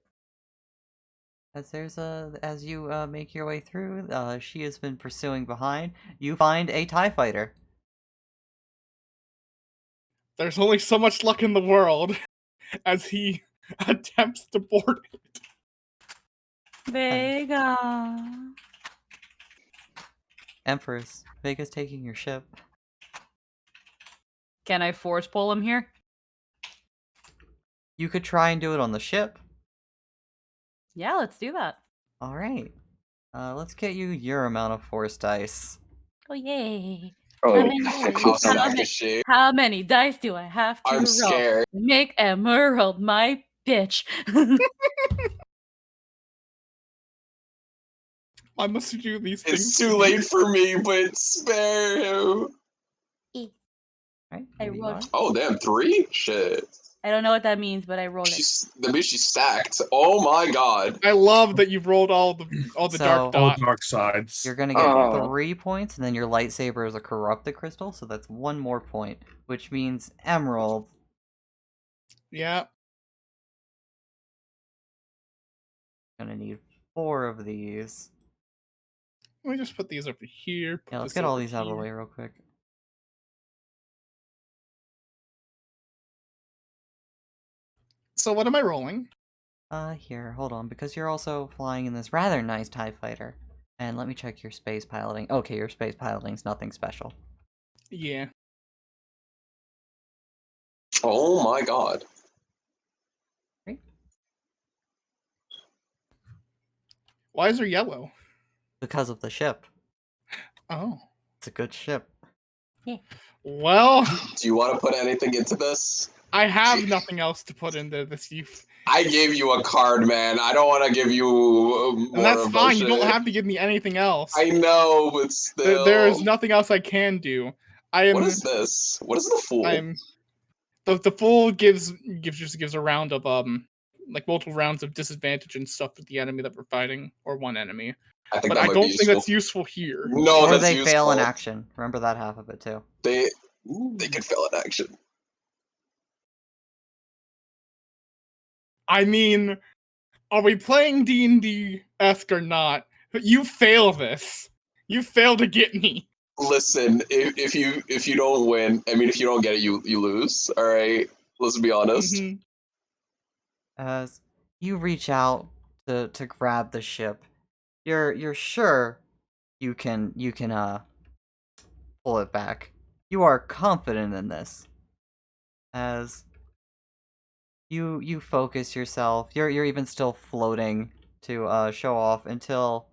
As you make your way through, she has been pursuing behind. You find a TIE fighter. There's only so much luck in the world as he attempts to board it. Vega. Empress, Vega's taking your ship. Can I force pull him here? You could try and do it on the ship. Yeah, let's do that. Alright. Let's get you your amount of force dice. Oh yay. Oh, How many How dice? stacked is she? How many dice do I have to I'm roll? scared. Make Emerald my bitch. I must do these things. It's too late for me, but spare him. Right? I Here you rolled- are. Oh damn, 3? Shit. I don't know what that means, but I rolled it. That means she's stacked. Oh my god. I love that you've rolled all the So- dark All dots. dark sides. You're gonna get Oh. 3 points, and then your lightsaber is a corrupted crystal, so that's 1 more point, which means Emerald. Yeah. Gonna need 4 of these. Let me just put these over here. Yeah, let's this get all over these out of the here. way real quick. So what am I rolling? Here, hold on, because you're also flying in this rather nice TIE fighter. And let me check your space piloting. Okay, your space piloting's nothing special. Yeah. Oh my god. Why is there yellow? Because of the ship. Oh. It's a good ship. Well, Do you want to put anything into this? I have nothing else to put into this youth. I gave you a card, man. I don't want to give you more And that's of a fine. You don't shit. have to give me anything else. I know, but still. There is nothing else I can do. I am. What is this? What is the fool? I'm. The fool gives a round of like multiple rounds of disadvantage and stuff with the enemy that we're fighting or one enemy. I think But that I might don't be think useful. that's useful here. No, or that's they fail in useful. action. Remember that half of it, too. They could fail in action. I mean, are we playing D&D-esque or not? You fail this. You fail to get me. Listen, if you don't win, I mean, if you don't get it, you lose. All right, let's be honest. Mhm. As you reach out to grab the ship, you're sure you can pull it back. You are confident in this. As you focus yourself, you're even still floating to show off until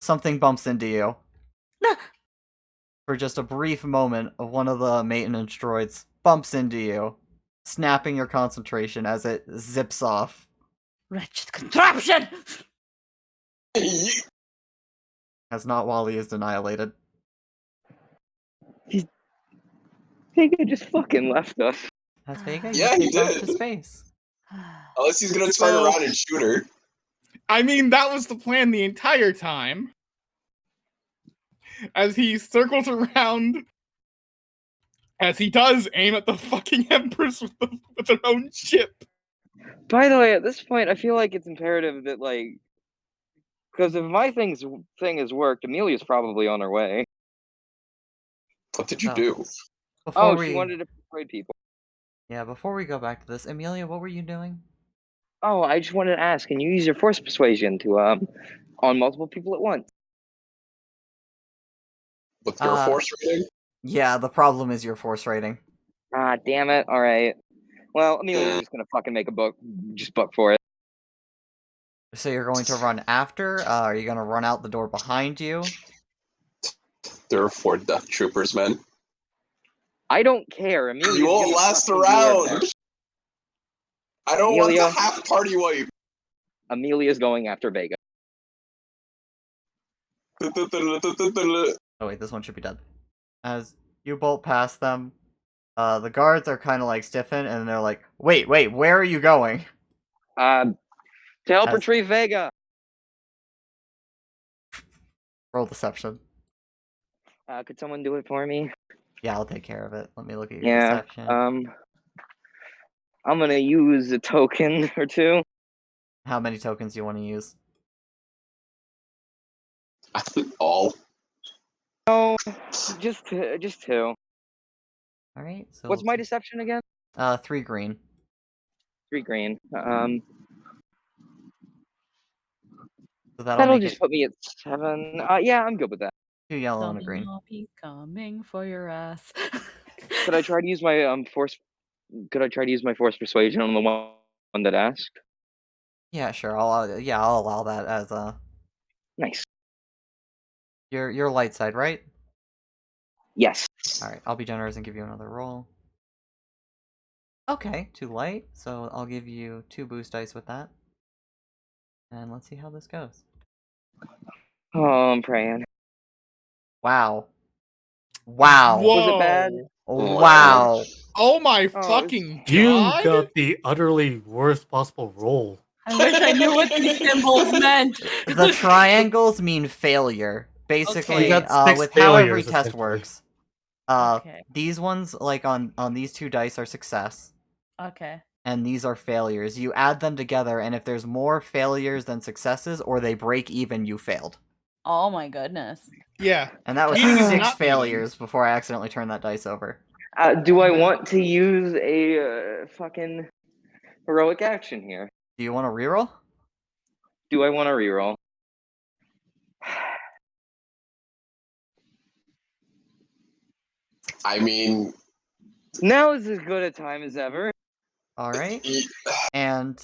something bumps into you. For just a brief moment of one of the maintenance droids bumps into you, snapping your concentration as it zips off. Wretched contraption! As Not Wally is annihilated. Vega just fucking left us. As Vega, Yeah, you he take off to did. space. Unless he's gonna turn So- around and shoot her. I mean, that was the plan the entire time. As he circles around, as he does aim at the fucking Empress with her own ship. By the way, at this point, I feel like it's imperative that, like, because if my thing has worked, Amelia's probably on her way. What did you Oh. do? Before She we, wanted to persuade people. yeah, before we go back to this, Amelia, what were you doing? Oh, I just wanted to ask, can you use your force persuasion to on multiple people at once? With your force rating? Yeah, the problem is your force rating. Ah, damn it. All right. Well, Amelia's just gonna fucking make a book for it. So you're going to run after? Are you going to run out the door behind you? There are 4 Death Troopers, man. I don't care. Amelia. You won't last around. I don't want Amelia. the half party wipe. Amelia's going after Vega. Oh wait, this one should be dead. As you bolt past them, the guards are kind of like stiffen, and they're like, wait, where are you going? To help As- retrieve Vega. Roll deception. Could someone do it for me? Yeah, I'll take care of it. Let me look at your Yeah. deception. I'm gonna use a token or two. How many tokens do you want to use? All. No, just two. Alright, so What's my deception again? 3 green. 3 green. So that'll That'll make just it put me at 7. Yeah, I'm good with that. 2 yellow and a green. I'll be coming for your ass. Could I try to use my force? Could I try to use my force persuasion on the one that asked? Yeah, sure. I'll allow that as Nice. your light side, right? Yes. Alright, I'll be generous and give you another roll. Okay, 2 light, so I'll give you 2 boost dice with that. And let's see how this goes. Oh, I'm praying. Wow. Wow. Whoa. Was it bad? Wow. Oh my Oh, fucking You god! got the utterly worst possible roll. I wish I knew what these symbols meant. The triangles mean failure. Basically, Okay. You got 6 with how every failures, test essentially. works. Okay. These ones, like on these 2 dice, are success. Okay. And these are failures. You add them together, and if there's more failures than successes, or they break even, you failed. Oh my goodness. Yeah. And that was Cheating is 6 not failures before I accidentally turned that dice over. Do I want to use a fucking heroic action here? Do you want to reroll? Do I want to reroll? I mean, Now is as good a time as ever. Alright. y- And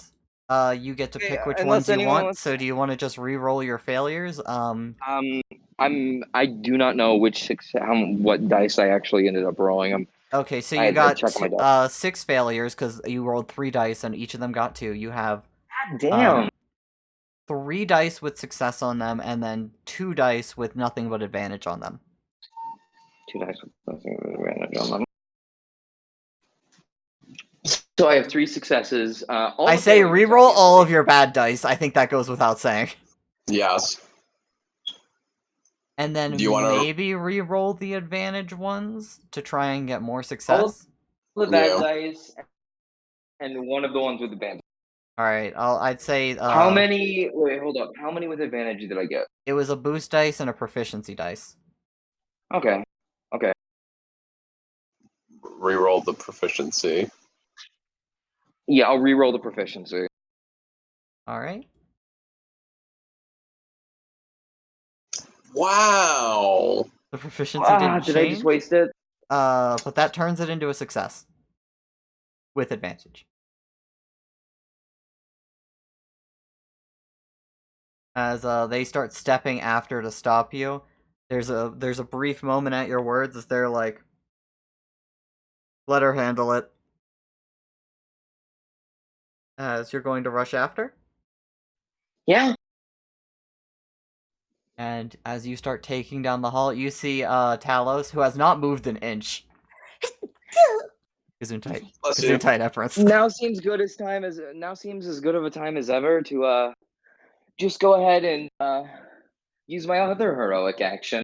you get to pick which Unless ones you anyone want. wants- So do you want to just re-roll your failures? I do not know what dice I actually ended up rolling. Okay, so I you had to got check my dice. 6 failures because you rolled 3 dice and each of them got 2. You have God damn. 3 dice with success on them and then 2 dice with nothing but advantage on them. 2 dice with nothing but advantage on them. So I have 3 successes. All I the say failures, re-roll all of obviously. your bad dice. I think that goes without saying. yes. And then Do you wanna- maybe re-roll the advantage ones to try and get more success. All the bad Yeah. dice, and one of the ones with advantage. Alright, I'd say How many? Wait, hold up. How many with advantage did I get? it was a boost dice and a proficiency dice. Okay. Reroll the proficiency. Yeah, I'll re-roll the proficiency. Alright. Wow. The proficiency didn't Did I change. just waste it? But that turns it into a success. With advantage. As they start stepping after to stop you, there's a brief moment at your words as they're like, Let her handle it. As you're going to rush after. Yeah. And as you start taking down the hall, you see Talos, who has not moved an inch. Gesundheit. Bless you. Gesundheit, Empress. Now seems good as good of a time as ever to just go ahead and use my other heroic action.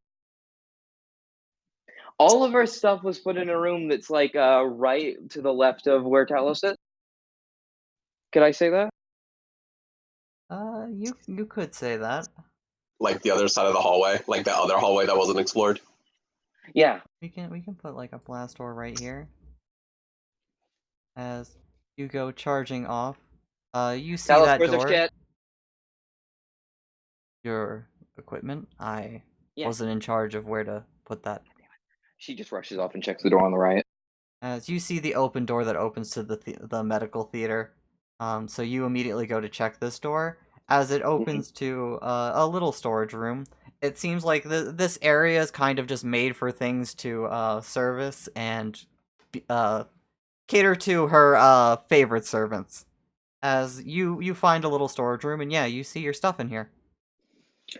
All of our stuff was put in a room that's like right to the left of where Talos is. Could I say that? You could say that. Like the other side of the hallway, like that other hallway that wasn't explored. Yeah. We can put like a blast door right here. As you go charging off, you see Talos, that where's our door. shit? Your equipment. I Yeah. wasn't in charge of where to put that. She just rushes off and checks the door on the right. As you see the open door that opens to the medical theater, so you immediately go to check this door. As it opens to a little storage room, it seems like this area is kind of just made for things to service and cater to her favorite servants. As you find a little storage room, and yeah, you see your stuff in here.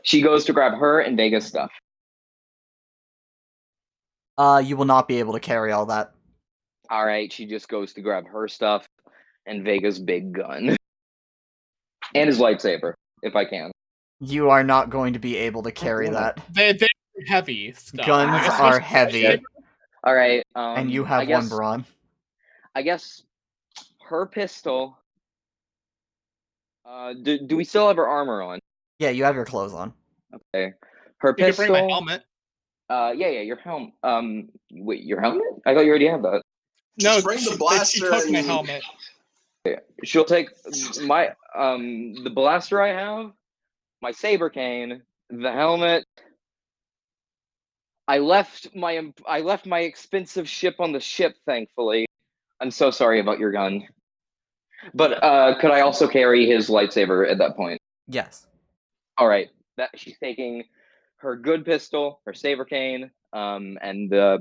She goes to grab her and Vega's stuff. You will not be able to carry all that. All right, she just goes to grab her stuff and Vega's big gun and his lightsaber, if I can. You are not going to be able to carry damn it. that. They're heavy stuff. Guns Like, are especially- heavy, All right, and you I have one, guess, Braun. I guess her pistol. Do we still have her armor on? Yeah, you have your clothes on. Okay, her You can pistol. bring my helmet. Yeah, your helmet. Wait, your helmet? I thought you already had that. No, Just bring the she blaster took my and- helmet. She'll take my the blaster I have, my saber cane, the helmet. I left my expensive ship on the ship, thankfully. I'm so sorry about your gun. But could I also carry his lightsaber at that point? Yes. All right. That she's taking her good pistol, her saber cane, and the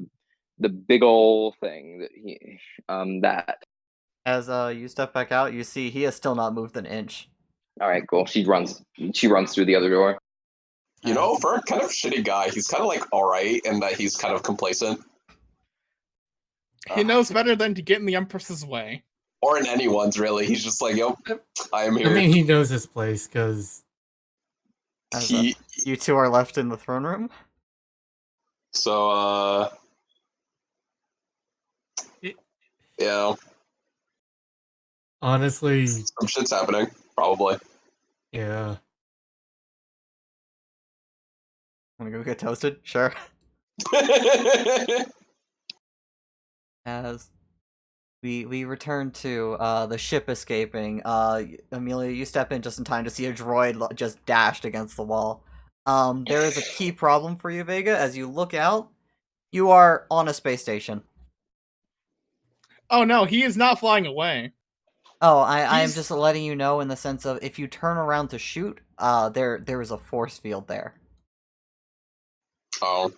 big ol' thing that he that. As you step back out, you see he has still not moved an inch. All right, cool. She runs through the other door. You know, for a kind of shitty guy, he's kind of like alright in that he's kind of complacent. He knows better than to get in the Empress's way. Or in anyone's, really. He's just like, yo, I am I here. mean, he knows his place because As, He, you two are left in the throne room. so, yeah, honestly, some shit's happening, probably. yeah. Wanna go get toasted? Sure. As we return to the ship escaping, Amelia, you step in just in time to see a droid just dashed against the wall. There is a key problem for you, Vega. As you look out, you are on a space station. Oh no, he is not flying away. Oh, I am He's- just letting you know in the sense of if you turn around to shoot, there is a force field there. Oh,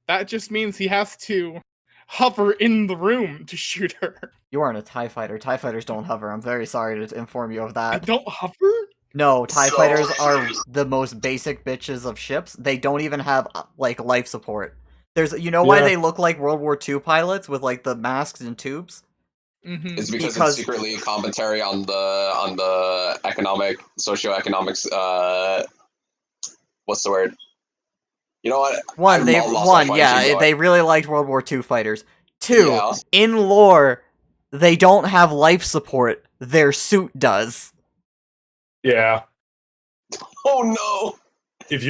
That just means he has to hover in the room to shoot her. You aren't a TIE fighter. TIE fighters don't hover. I'm very sorry to inform you of I that. don't hover? No, TIE So- fighters are the most basic bitches of ships. They don't even have, like, life support. You know why Yeah. they look like World War II pilots with, like, the masks and tubes? Mm-hmm. it's because Because- it's secretly a commentary on the socioeconomics, what's the word? You know what? One, I they lost my mind, yeah, keep going. they really liked World War II fighters. Two, Yeah. in lore, they don't have life support. Their suit does. Yeah. Oh no! If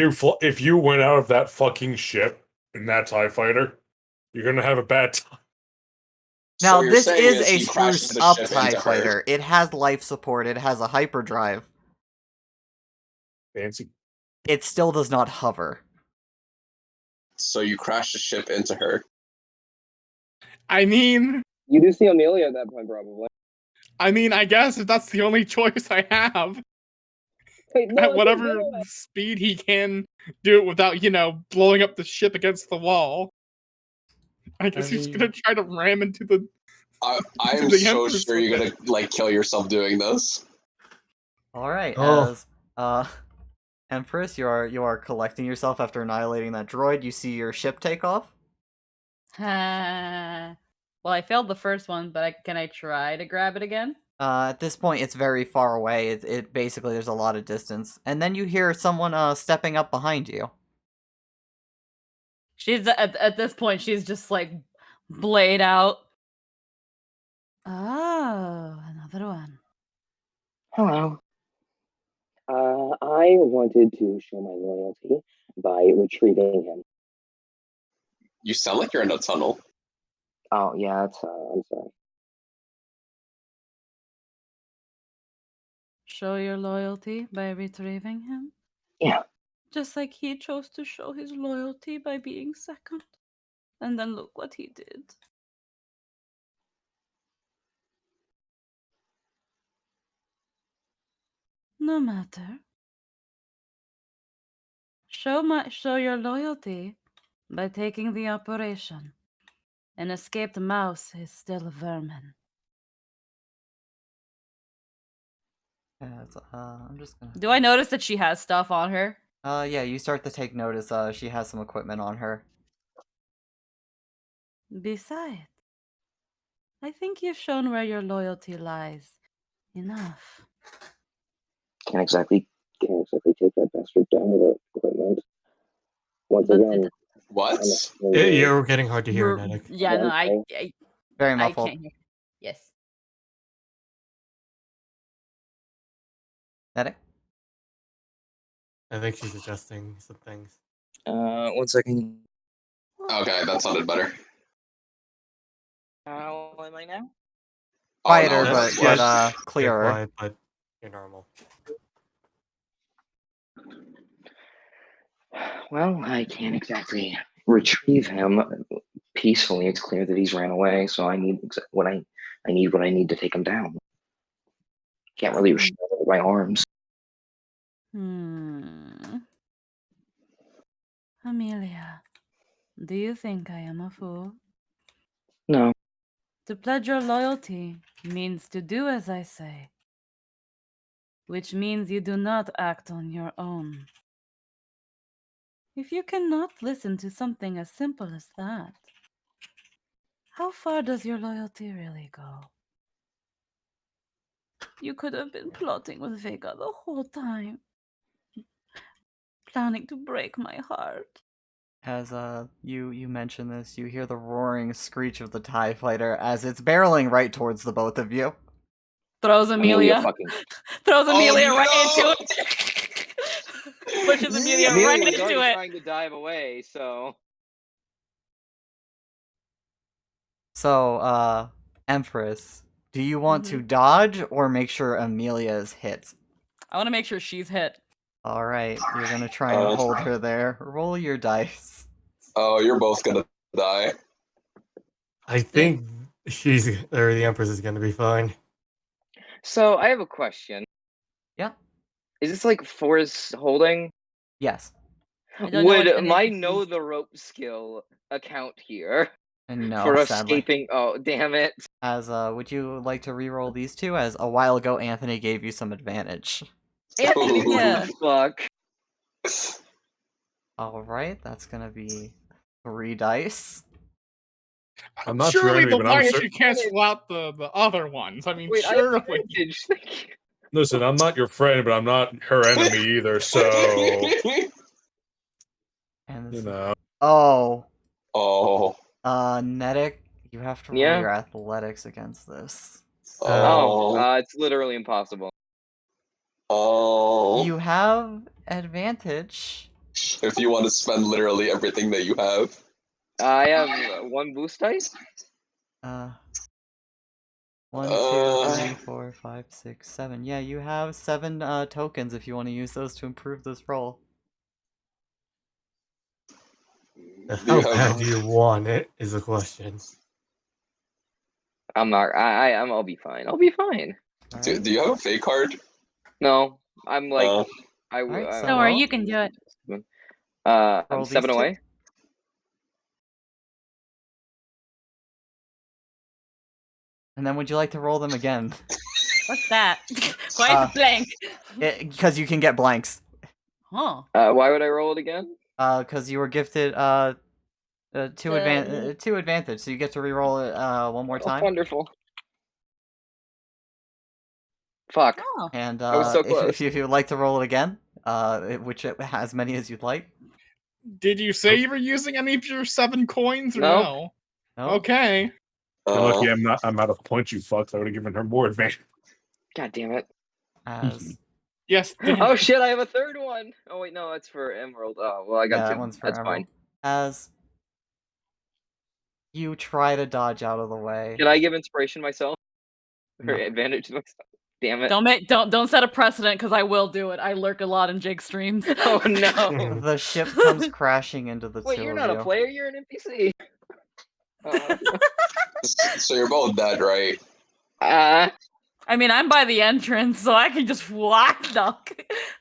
you went out of that fucking ship in that TIE fighter, you're gonna have a bad time. Now, So you're this saying is a he crashes spruced the up ship TIE into her. fighter. It has life support. It has a hyperdrive. Fancy. It still does not hover. So you crash the ship into her. I mean, You do see Amelia at that point, probably. I guess if that's the only choice I have, Wait, at whatever speed he can do it without, blowing up the ship against the wall. I guess he's mean- gonna try to ram into the I'm The so Empress sure you're gonna like kill yourself doing this. All right, Oh. as Empress, you are collecting yourself after annihilating that droid. You see your ship take off. well, I failed the first one, but can I try to grab it again? At this point, it's very far away. It basically there's a lot of distance, and then you hear someone stepping up behind you. She's at this point, she's just like blade out. Oh, another one. Hello. I wanted to show my loyalty by retrieving him. You sound like you're in a tunnel. Oh yeah, that's I'm sorry. Show your loyalty by retrieving him? Yeah. Just like he chose to show his loyalty by being second. And then look what he did. No matter. Show your loyalty by taking the operation. An escaped mouse is still a vermin. I'm just gonna. Do I notice that she has stuff on her? Yeah, you start to take notice. She has some equipment on her. Besides, I think you've shown where your loyalty lies. Enough. Can't exactly take that bastard down with the equipment. Once But again, What? You're getting hard to hear, We're- Nedic. Yeah, no, Very I muffled. can't hear. Yes. Medic? I think she's adjusting some things. 1 second. Okay, that sounded better. How am I now? Quieter, Oh, no, but that's- but You're clearer. quiet, but you're normal. Well, I can't exactly retrieve him peacefully. It's clear that he's ran away, so I need what I need to take him down. Can't really restrain it with my arms. Amelia, do you think I am a fool? No. To pledge your loyalty means to do as I say, which means you do not act on your own. If you cannot listen to something as simple as that, how far does your loyalty really go? You could have been plotting with Vega the whole time, planning to break my heart. As you mention this, you hear the roaring screech of the TIE fighter as it's barreling right towards the both of you. Throws Amelia. fucking. Throws Oh, Amelia no! right into it. Pushes Amelia Amelia right was into already it. trying to dive away, so. So, Empress, do you want to Mhm. dodge or make sure Amelia is hit? I want to make sure she's hit. Alright, you're gonna try and hold her there. Roll your dice. Oh, you're both gonna die. I think the Empress is gonna be fine. So I have a question. Yeah. Is this like force holding? Yes. I don't know Would what my anything know means. the rope skill account here And no, for sadly. escaping? Oh, damn it! As, would you like to re-roll these two? As a while ago, Anthony gave you some advantage. Anthony, what Yeah. the fuck? Alright, that's gonna be 3 dice. I'm not your Surely enemy, the but I'm line cer- should cancel out the other ones. I mean, Wait, I have surely. advantage. Thank you. Listen, I'm not your friend, but I'm not her enemy either. So And you this know, Oh, Oh. Nedic, you have to roll Yeah? your athletics against this. Oh. It's literally impossible. Oh. You have advantage. If you want to spend literally everything that you have. I have 1 boost dice. 1, 2, Uh. 3, 4, 5, 6, 7. Yeah, you have 7 tokens if you want to use those to improve this roll. How bad do you want it is the question. I'm not. I'll be fine. I'll be fine. Do you have a fake card? No, I'm like. Oh. Alright, so Don't worry, roll. you can do it. Roll I'm these 7 two. away. And then would you like to roll them again? What's that? Why is it blank? Because you can get blanks. Huh. Why would I roll it again? Because you were gifted two advantage, so you get to re-roll it one more Oh, time. wonderful. Fuck. Oh. And I was so if close. you would like to roll it again, which as many as you'd like. Did you say you were using any of your 7 coins or No. no? No? Okay. You're lucky I'm out of points, you fucks. I would have given her more advantage. God damn it. As Yes. Oh shit, I have a third one. Oh wait, no, it's for Emerald. Oh well, I got yeah, two. that one's for That's Emerald. fine. As you try to dodge out of the way. Can I give inspiration myself? Or No. advantage to myself? Damn it. Don't set a precedent because I will do it. I lurk a lot in Jake streams. Oh no. The ship comes crashing into the Wait, two you're of not you. a player, you're an NPC. So you're both dead, right? I mean, I'm by the entrance, so I can just walk. No,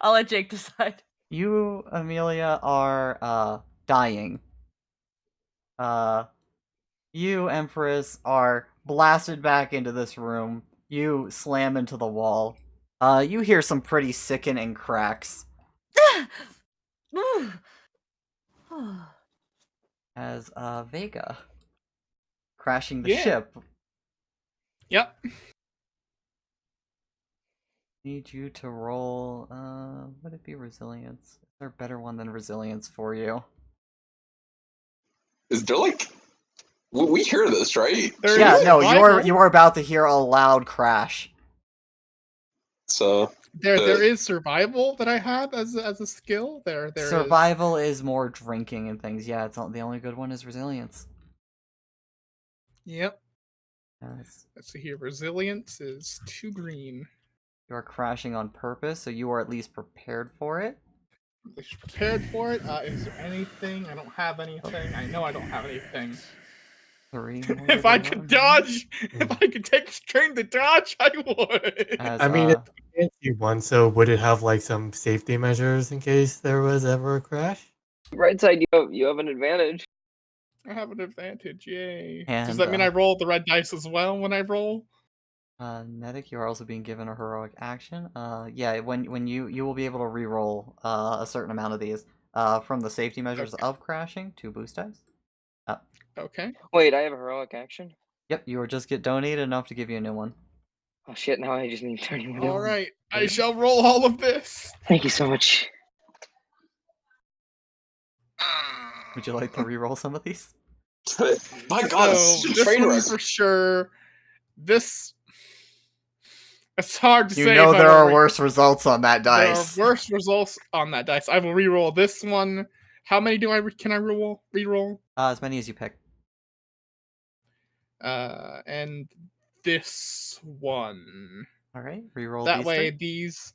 I'll let Jake decide. You, Amelia, are dying. You, Empress, are blasted back into this room. You slam into the wall. You hear some pretty sickening cracks as Vega crashing the Yeah. ship. Yep. Need you to roll, would it be resilience? Is there a better one than resilience for you? Is there like we hear this, right? There Yeah, is no, survival. you're about to hear a loud crash. So There is survival that I have as a skill. There is. Survival is more drinking and things. Yeah, the only good one is resilience. Yep. Yes. Let's see here. Resilience is 2 green. You are crashing on purpose, so you are at least prepared for it. At least prepared for it. Is there anything? I don't have anything. I know I don't have anything. 3 If I could dodge, if I could take train to dodge, I would. I mean, it's a fancy one, so would it have like some safety measures in case there was ever a crash? Right side, you have an advantage. I have an advantage, yay. And, Does that mean I roll the red dice as well when I roll? Nedic, you are also being given a heroic action. Yeah, when you will be able to re-roll a certain amount of these from the safety measures of crashing to boost dice. Okay. Wait, I have a heroic action? Yep, you will just get donated enough to give you a new one. Oh shit, now I just need 31 dollars. Alright, I shall roll all of this. Thank you so much. Would you like to re-roll some of these? my God, So, it's this train one wreck. for sure. This. It's hard to You say. know if I there will are worse results on that dice. There are worse results on that dice. I will re-roll this one. How many can I re-roll? As many as you pick. And this one. All right, re-roll That these way, 3. these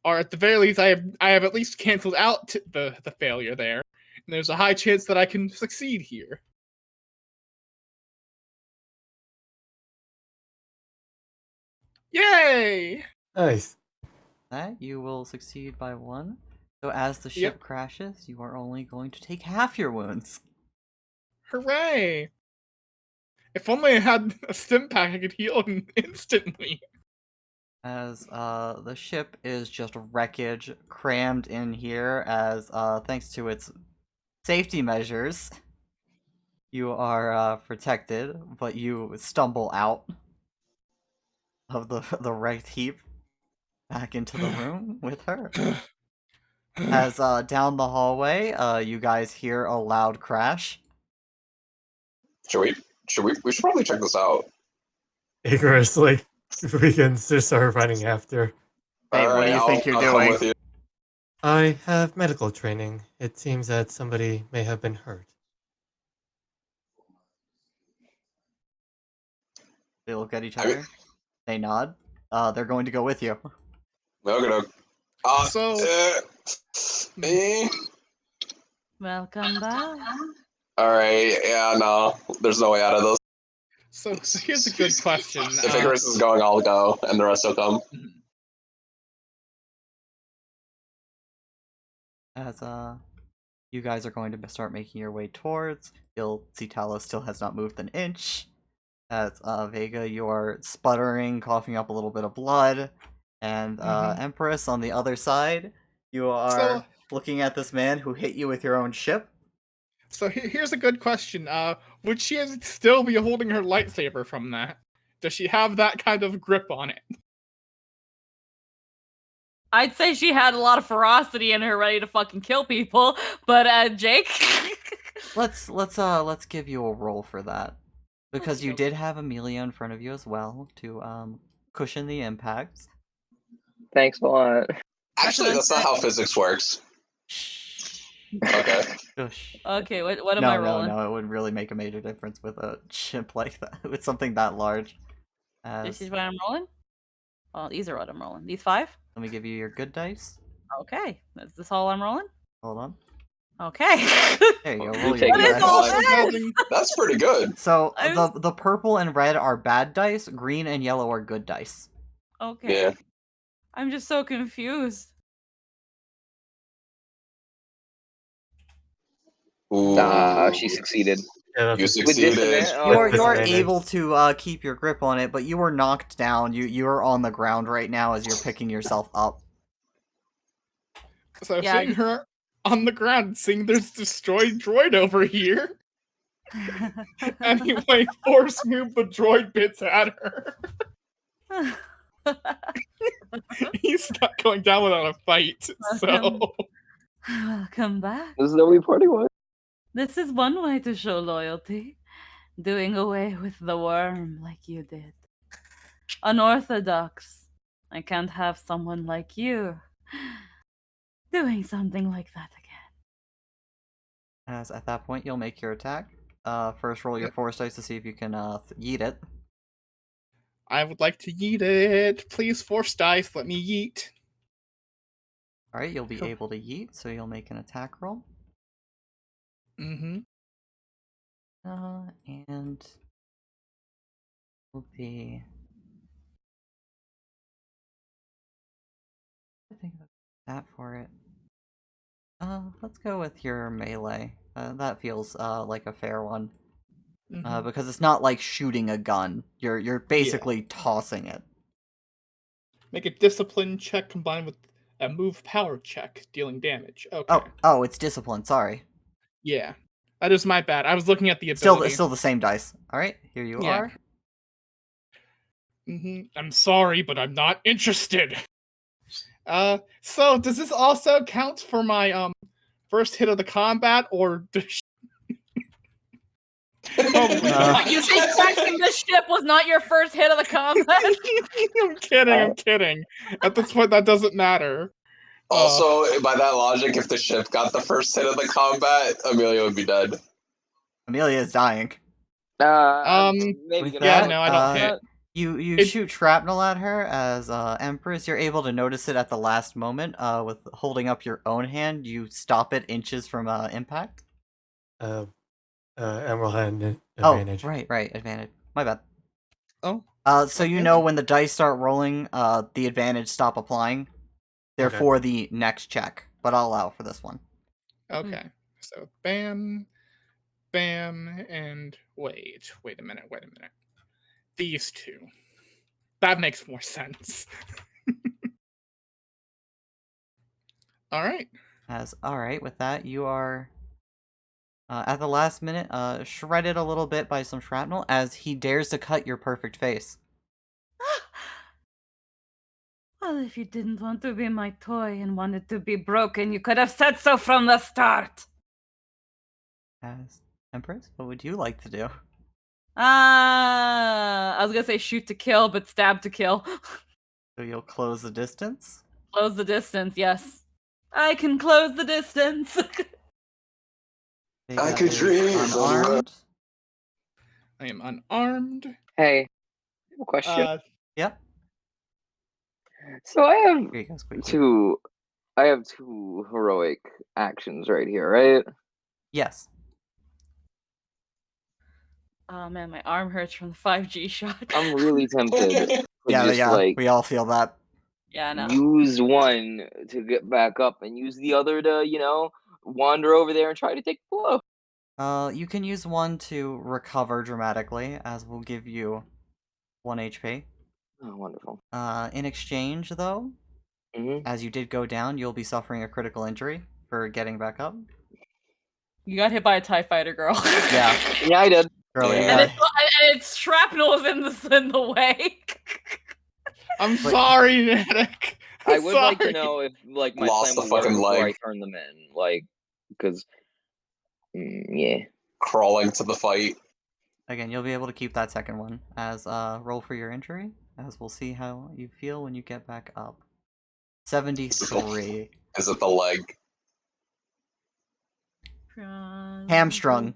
are at the very least. I have at least canceled out the failure there, and there's a high chance that I can succeed here. Yay! Nice. That you will succeed by 1. So as the ship Yep. crashes, you are only going to take half your wounds. Hooray! If only I had a stim pack, I could heal instantly. As the ship is just wreckage crammed in here as thanks to its safety measures, you are protected, but you stumble out of the wrecked heap back into the room with her. As down the hallway, you guys hear a loud crash. We should probably check this out. Icarus, like, we can just start running after. Hey, what do Alright, you think you're I'll come doing? with you. I have medical training. It seems that somebody may have been hurt. They look at each I mean- other. They nod. They're going to go with you. Okay. So- Welcome back. Alright, yeah, no. There's no way out of this. So here's a good question. If Icarus is going, I'll go, and the rest will come. As you guys are going to start making your way towards, you'll see Talos still has not moved an inch. As Vega, you are sputtering, coughing up a little bit of blood, and Mhm. Empress on the other side, you are So, looking at this man who hit you with your own ship. so here's a good question. Would she still be holding her lightsaber from that? Does she have that kind of grip on it? I'd say she had a lot of ferocity in her, ready to fucking kill people. But Jake, Let's give you a roll for that, because you Okey-doke. did have Amelia in front of you as well to cushion the impacts. Thanks a lot. Actually, that's not how physics works. Okay. Shush. Okay, what am No, I no, rolling? no. It would really make a major difference with a ship like that, with something that large. This As, is what I'm rolling. Oh, these are what I'm rolling. These 5. let me give you your good dice. Okay, is this all I'm rolling? Hold on. Okay. There you go. You Roll take your What it good is back. all dice. Also this? building- That's pretty good. So I was- the purple and red are bad dice. Green and yellow are good dice. Okay. Yeah. I'm just so confused. Ooh. She succeeded. Yeah, You that's a- With succeeded. dissonant. You are disadvantage. able to keep your grip on it, but you were knocked down. You are on the ground right now as you're picking yourself up. So Yeah. seeing her on the ground, seeing this destroyed droid over here. Anyway, force move the droid bits at her. He's not going down without a fight. So Welcome back. This is the wee party one. This is one way to show loyalty. Doing away with the worm like you did. Unorthodox. I can't have someone like you doing something like that again. As at that point, you'll make your attack. First roll your force dice to see if you can yeet it. I would like to yeet it. Please, force dice, let me yeet. All right, you'll be Cool. able to yeet, so you'll make an attack roll. Mm-hmm. And will be. I think that for it. Let's go with your melee. That feels like a fair one. Mhm. Because it's not like shooting a gun. You're basically tossing it. Make a discipline check combined with a move power check, dealing damage. Okay. Oh, it's discipline. Sorry. Yeah. That is my bad. I was looking at the Still ability. the same dice. All right, here you Yeah. are. I'm sorry, but I'm not interested. So does this also count for my first hit of the combat, or does Probably not. You think crashing the ship was not your first hit of the combat? I'm kidding. I'm kidding. At this point, that doesn't matter. Also, by that logic, if the ship got the first hit of the combat, Amelia would be dead. Amelia is dying. Maybe With gonna that, Yeah, no, I don't hit. You It- shoot shrapnel at her as Empress. You're able to notice it at the last moment. With holding up your own hand, you stop it inches from impact. Emerald had an advantage. Oh, right, advantage. My bad. Oh. So you okay. know when the dice start rolling, the advantage stop applying. Therefore, the next check. But I'll allow for this one. Okay. So bam, bam, and wait a minute. These two. That makes more sense. All right. Alright, with that, you are at the last minute shredded a little bit by some shrapnel as he dares to cut your perfect face. Well, if you didn't want to be my toy and wanted to be broken, you could have said so from the start. As Empress, what would you like to do? I was gonna say shoot to kill, but stab to kill. So you'll close the distance? Close the distance, yes. I can close the distance. I Vega could is dream of unarmed. I am unarmed. Hey, I have a question. Yep. So I have Here you go, Squeaky. two heroic actions right here, right? Yes. Oh man, my arm hurts from the 5G shot. I'm really tempted to just like we all feel that. Yeah, no. use one to get back up and use the other to, wander over there and try to take the blow. You can use one to recover dramatically, as will give you 1 HP. Oh, wonderful. In exchange, though, hmm as you did go down, you'll be suffering a critical injury for getting back up. You got hit by a TIE fighter, girl. Yeah. Yeah, I did. Girl, you Yeah. And got its shrapnel is in the way. I'm But- sorry, Natic. I would like to Sorry. know if like my Lost plan the will work fucking before I leg. turn them in, like, because yeah. Crawling to the fight. Again, you'll be able to keep that second one as roll for your injury, as we'll see how you feel when you get back up. 73. Is it the leg? Hamstrung.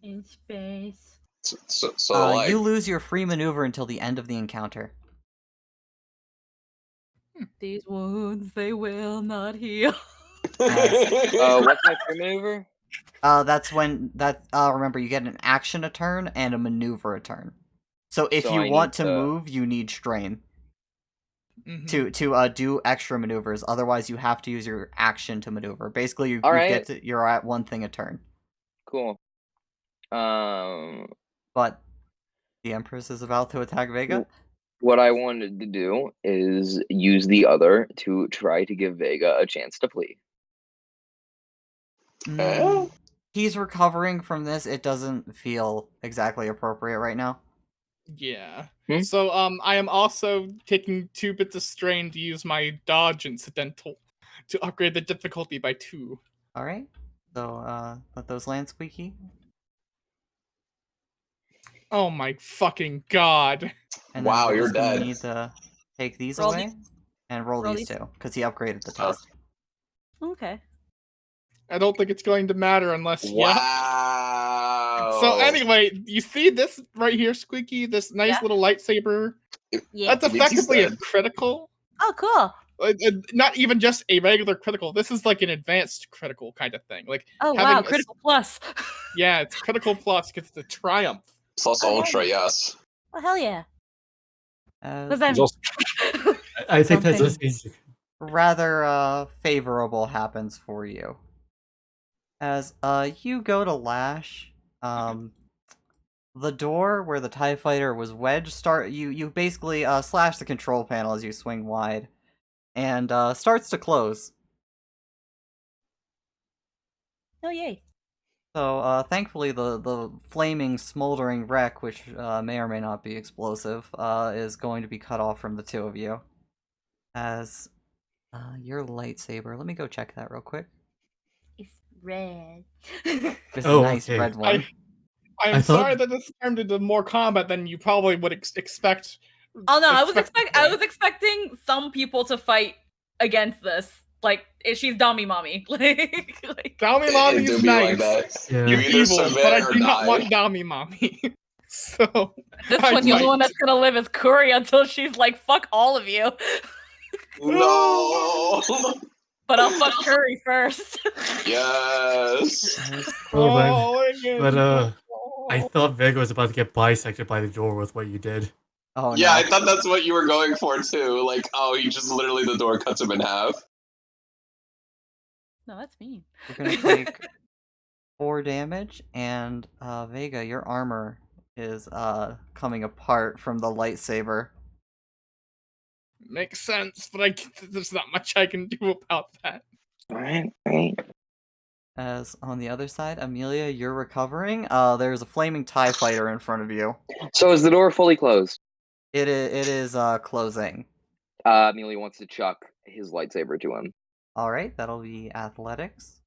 In space. So the leg. You lose your free maneuver until the end of the encounter. These wounds, they will not heal. What's my free maneuver? That's when remember you get an action a turn and a maneuver a turn. So if So you I want need to to- move, you need strain Mhm. to do extra maneuvers. Otherwise, you have to use your action to maneuver. Basically, you Alright. you're at one thing a turn. Cool. But the Empress is about to attack Vega. What I wanted to do is use the other to try to give Vega a chance to flee. Mm, he's recovering from this. It doesn't feel exactly appropriate right now. Yeah. Hmm? So I am also taking 2 bits of strain to use my dodge incidental to upgrade the difficulty by 2. All right. So let those land, Squeaky. Oh my fucking god. And Wow, then we're you're just gonna dead. need to take these Roll away and roll roll these these. two because he upgraded the Oh. test. Okay. I don't think it's going to matter unless yeah. Wow. So anyway, you see this right here, Squeaky? This nice Yeah. little lightsaber? Yeah. That's It means he's effectively a dead. critical. Oh, cool. Not even just a regular critical. This is like an advanced critical kind of thing. Like Oh, having wow. a- Critical plus. yeah, it's critical plus because it's a triumph. Plus Oh, ultra, yeah. yes. Oh, hell yeah. As Was that There's also- I think that's Something- just easy. rather favorable happens for you. As you go to lash, the door where the TIE fighter was wedged you basically slash the control panel as you swing wide, and starts to close. Oh, yay. So thankfully the flaming smoldering wreck, which may or may not be explosive, is going to be cut off from the two of you. As your lightsaber, let me go check that real quick. It's red. It's Oh, a nice okay. red one. I I am thought- sorry that this turned into more combat than you probably would expect. Oh no, I was expected. expecting some people to fight against this. Like she's dummy mommy. like Dami It Mommy do is be like nice. that. Yeah. You You're either evil, submit but I or do not die. want Dami Mommy. So this I one, the only one might. that's gonna live is Kuri until she's like, fuck all of you. No. But I'll fuck Kuri first. Yes. Oh, man. my But, goodness. I thought Vega was about to get bisected by the door with what you did. Oh Yeah, no. I thought that's what you were going for too. Like, oh, you just literally the door cuts him in half. No, that's mean. You're gonna take 4 damage, and Vega, your armor is coming apart from the lightsaber. Makes sense, but there's not much I can do about that. Alright. As on the other side, Amelia, you're recovering. There's a flaming TIE fighter in front of you. So is the door fully closed? It is closing. Amelia wants to chuck his lightsaber to him. All right, that'll be athletics.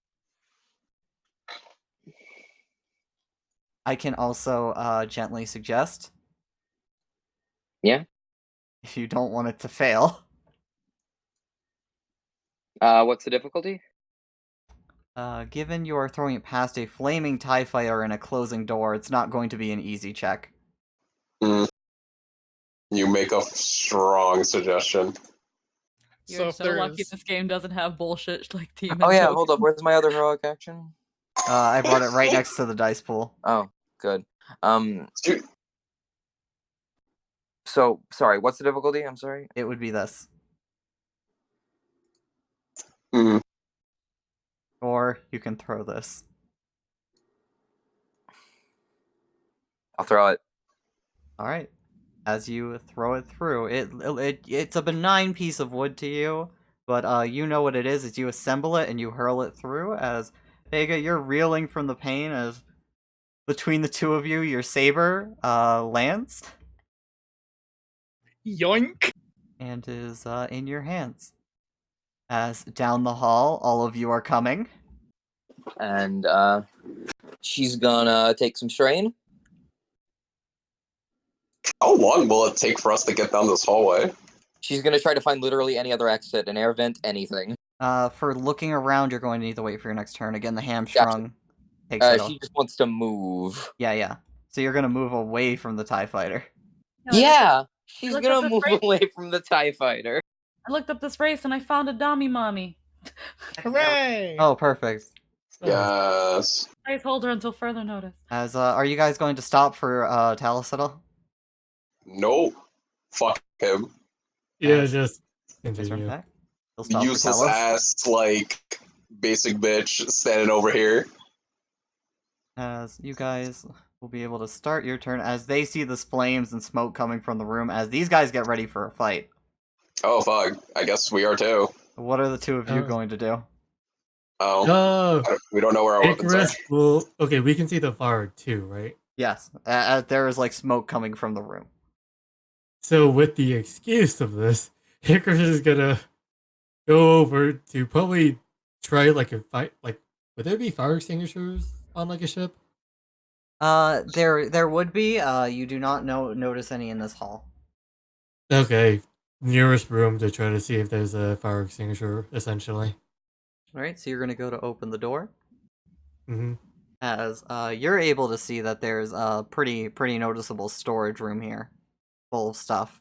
I can also gently suggest. Yeah? If you don't want it to fail. What's the difficulty? Given you are throwing it past a flaming TIE fighter in a closing door, it's not going to be an easy check. You make a strong suggestion. You're So if so there lucky is- this game doesn't have bullshit like Team. Oh and yeah, Token. hold up. Where's my other heroic action? I brought it right next to the dice pool. Oh, good. Dude, So sorry. What's the difficulty? I'm sorry. It would be this. mm, Or you can throw this. I'll throw it. All right. As you throw it through, it's a benign piece of wood to you, but you know what it is as you assemble it and you hurl it through. As Vega, you're reeling from the pain as between the two of you, your saber lands Yoink! and is in your hands. As down the hall, all of you are coming. And she's gonna take some strain. How long will it take for us to get down this hallway? She's gonna try to find literally any other exit, an air vent, anything. For looking around, you're going to need to wait for your next turn. Again, the hamstrung takes it. She just wants to move. Yeah. So you're gonna move away from the TIE fighter. Yeah, she's looked gonna up the move phrase. away from the TIE fighter. I looked up this race and I found a dummy mommy. Hooray! Oh, perfect. Yes. Placeholder until further notice. As are you guys going to stop for Talus at all? Nope. Fuck him. Yeah, As- just Just continue. back. He'll stop for Useless Talus. ass, like, basic bitch standing over here. As you guys will be able to start your turn as they see this flames and smoke coming from the room as these guys get ready for a fight. Oh, fuck. I guess we are too. What are the two of you Oh. going to do? Oh. Oh, We don't know where our weapons are. Icarus will. Okay, we can see the fire too, right? Yes, there is like smoke coming from the room. So with the excuse of this, Icarus is gonna go over to probably try like a fight. Like, would there be fire extinguishers on like a ship? There would be. You do not notice any in this hall. Okay, nearest room to try to see if there's a fire extinguisher. Essentially. All right, so you're gonna go to open the door. Mm-hmm. As you're able to see that there's a pretty noticeable storage room here, full of stuff.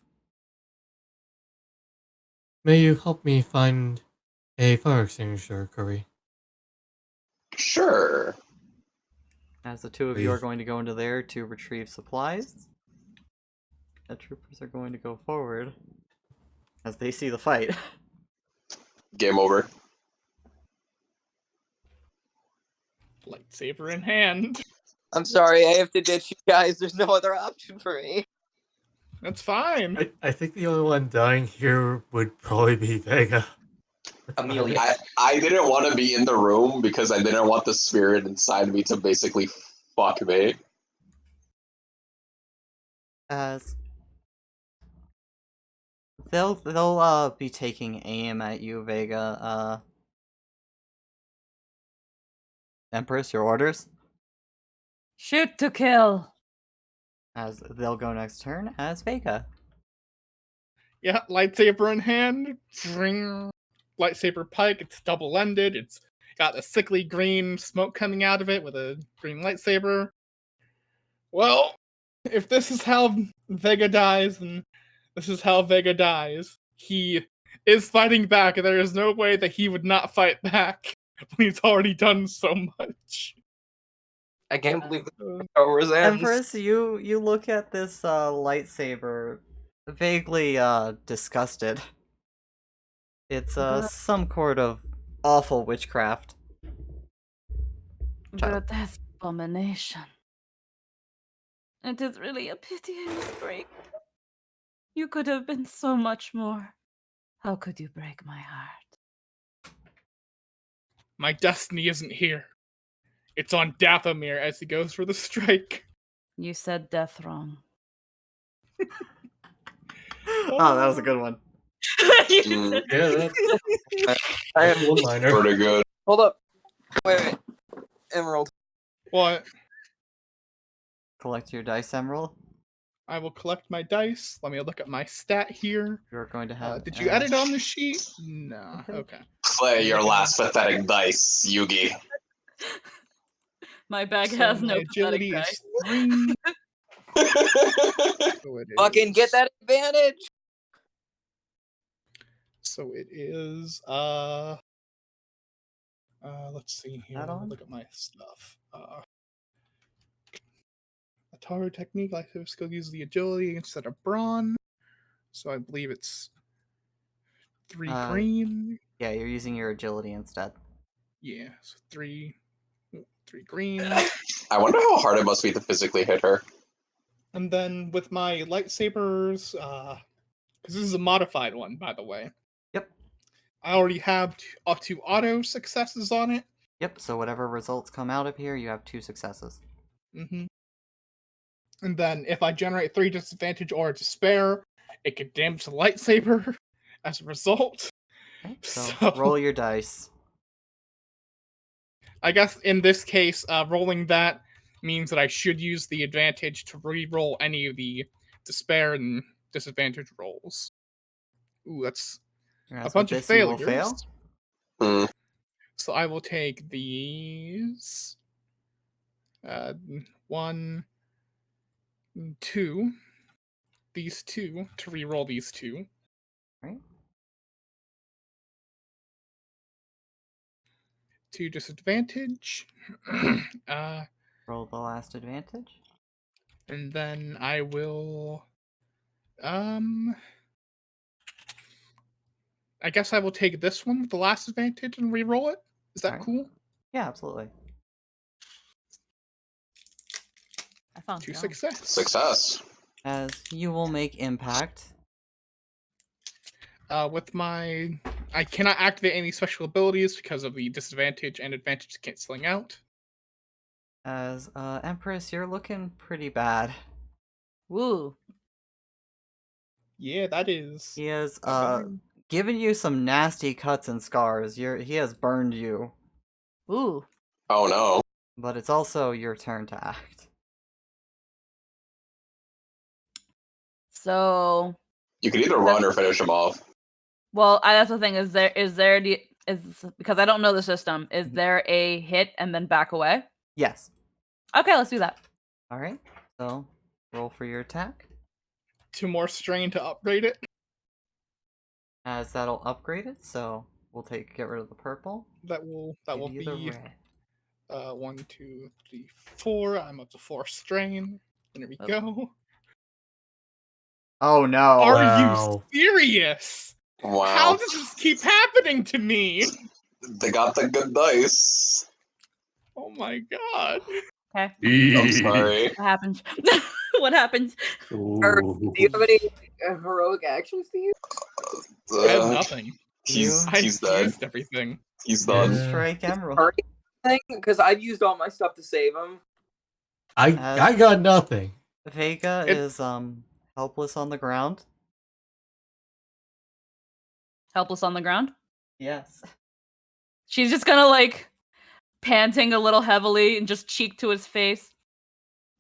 May you help me find a fire extinguisher, Curry? Sure. As the two of you are Please. going to go into there to retrieve supplies, the troopers are going to go forward as they see the fight. Game over. Lightsaber in hand. I'm sorry, I have to ditch you guys. There's no other option for me. That's fine. I think the only one dying here would probably be Vega. Amelia. I didn't want to be in the room because I didn't want the spirit inside me to basically fuck me. As they'll be taking aim at you, Vega. Empress, your orders. Shoot to kill. As they'll go next turn as Vega. Yeah, lightsaber in hand. Ring. Lightsaber pike. It's double-ended. It's got a sickly green smoke coming out of it with a green lightsaber. Well, if this is how Vega dies, then this is how Vega dies. He is fighting back, and there is no way that he would not fight back when he's already done so much. I can't believe the hours ends. Empress, you look at this lightsaber, vaguely disgusted. It's some sort of awful witchcraft. Grotesque abomination. It is really a pity I must break. You could have been so much more. How could you break my heart? My destiny isn't here. It's on Dathomir as he goes for the strike. You said death wrong. Oh, that was a good one. Mm, Yeah, that's I am one liner. pretty good. Hold up. Wait. Emerald. What? Collect your dice, Emerald. I will collect my dice. Let me look at my stat here. You're going to have. Did you add it on the sheet? No. Okay. Play your last pathetic dice, Yugi. My bag So has my no agility pathetic is dice. 3. So it Fucking get is- that advantage. So it is let's see here. Add Let me on? look at my stuff. Ataru technique, life skill uses the agility instead of brawn. So I believe it's 3 green. Yeah, you're using your agility instead. Yeah, so 3 green. I wonder how hard it must be to physically hit her. And then with my lightsabers, because this is a modified one, by the way. Yep. I already have up to auto successes on it. Yep, so whatever results come out of here, you have 2 successes. And then if I generate 3 disadvantage or despair, it can damage the lightsaber as a result. Okay, so roll your dice. I guess in this case, rolling that means that I should use the advantage to re-roll any of the despair and disadvantage rolls. Ooh, that's As a bunch of with this, you will failures. fail. So I will take these 1, 2, these 2 to re-roll these 2. Right. 2 disadvantage. Roll the last advantage. And then I will I guess I will take this one with the last advantage and re-roll it. Is that Alright. cool? Yeah, absolutely. I found 2 dumb. success. Success. As you will make impact. With my I cannot activate any special abilities because of the disadvantage and advantage canceling out. As Empress, you're looking pretty bad. Woo. Yeah, that is. He has bad. given you some nasty cuts and scars. He has burned you. Ooh. Oh no. But it's also your turn to act. So, You could either run or finish him off. well, that's the thing. Is because I don't know the system. Is there a hit and then back away? Yes. Okay, let's do that. Alright. So roll for your attack. 2 more strain to upgrade it. As that'll upgrade it, so we'll get rid of the purple. That will Give you the be red. 1, 2, 3, 4. I'm up to 4 strain. There we Oh. go. Oh no. Are Wow. you serious? Wow. How does this keep happening to me? They got the good dice. Oh my god. Okay. I'm sorry. What happened? What happened? Do you have any heroic actions to use? I have Uh, nothing. he's I dead. used everything. He's Yeah. done. Strike Emerald. Or anything? Because I've used all my stuff to save him. I got nothing. Vega It- is helpless on the ground. Helpless on the ground. Yes. She's just gonna like panting a little heavily and just cheek to his face.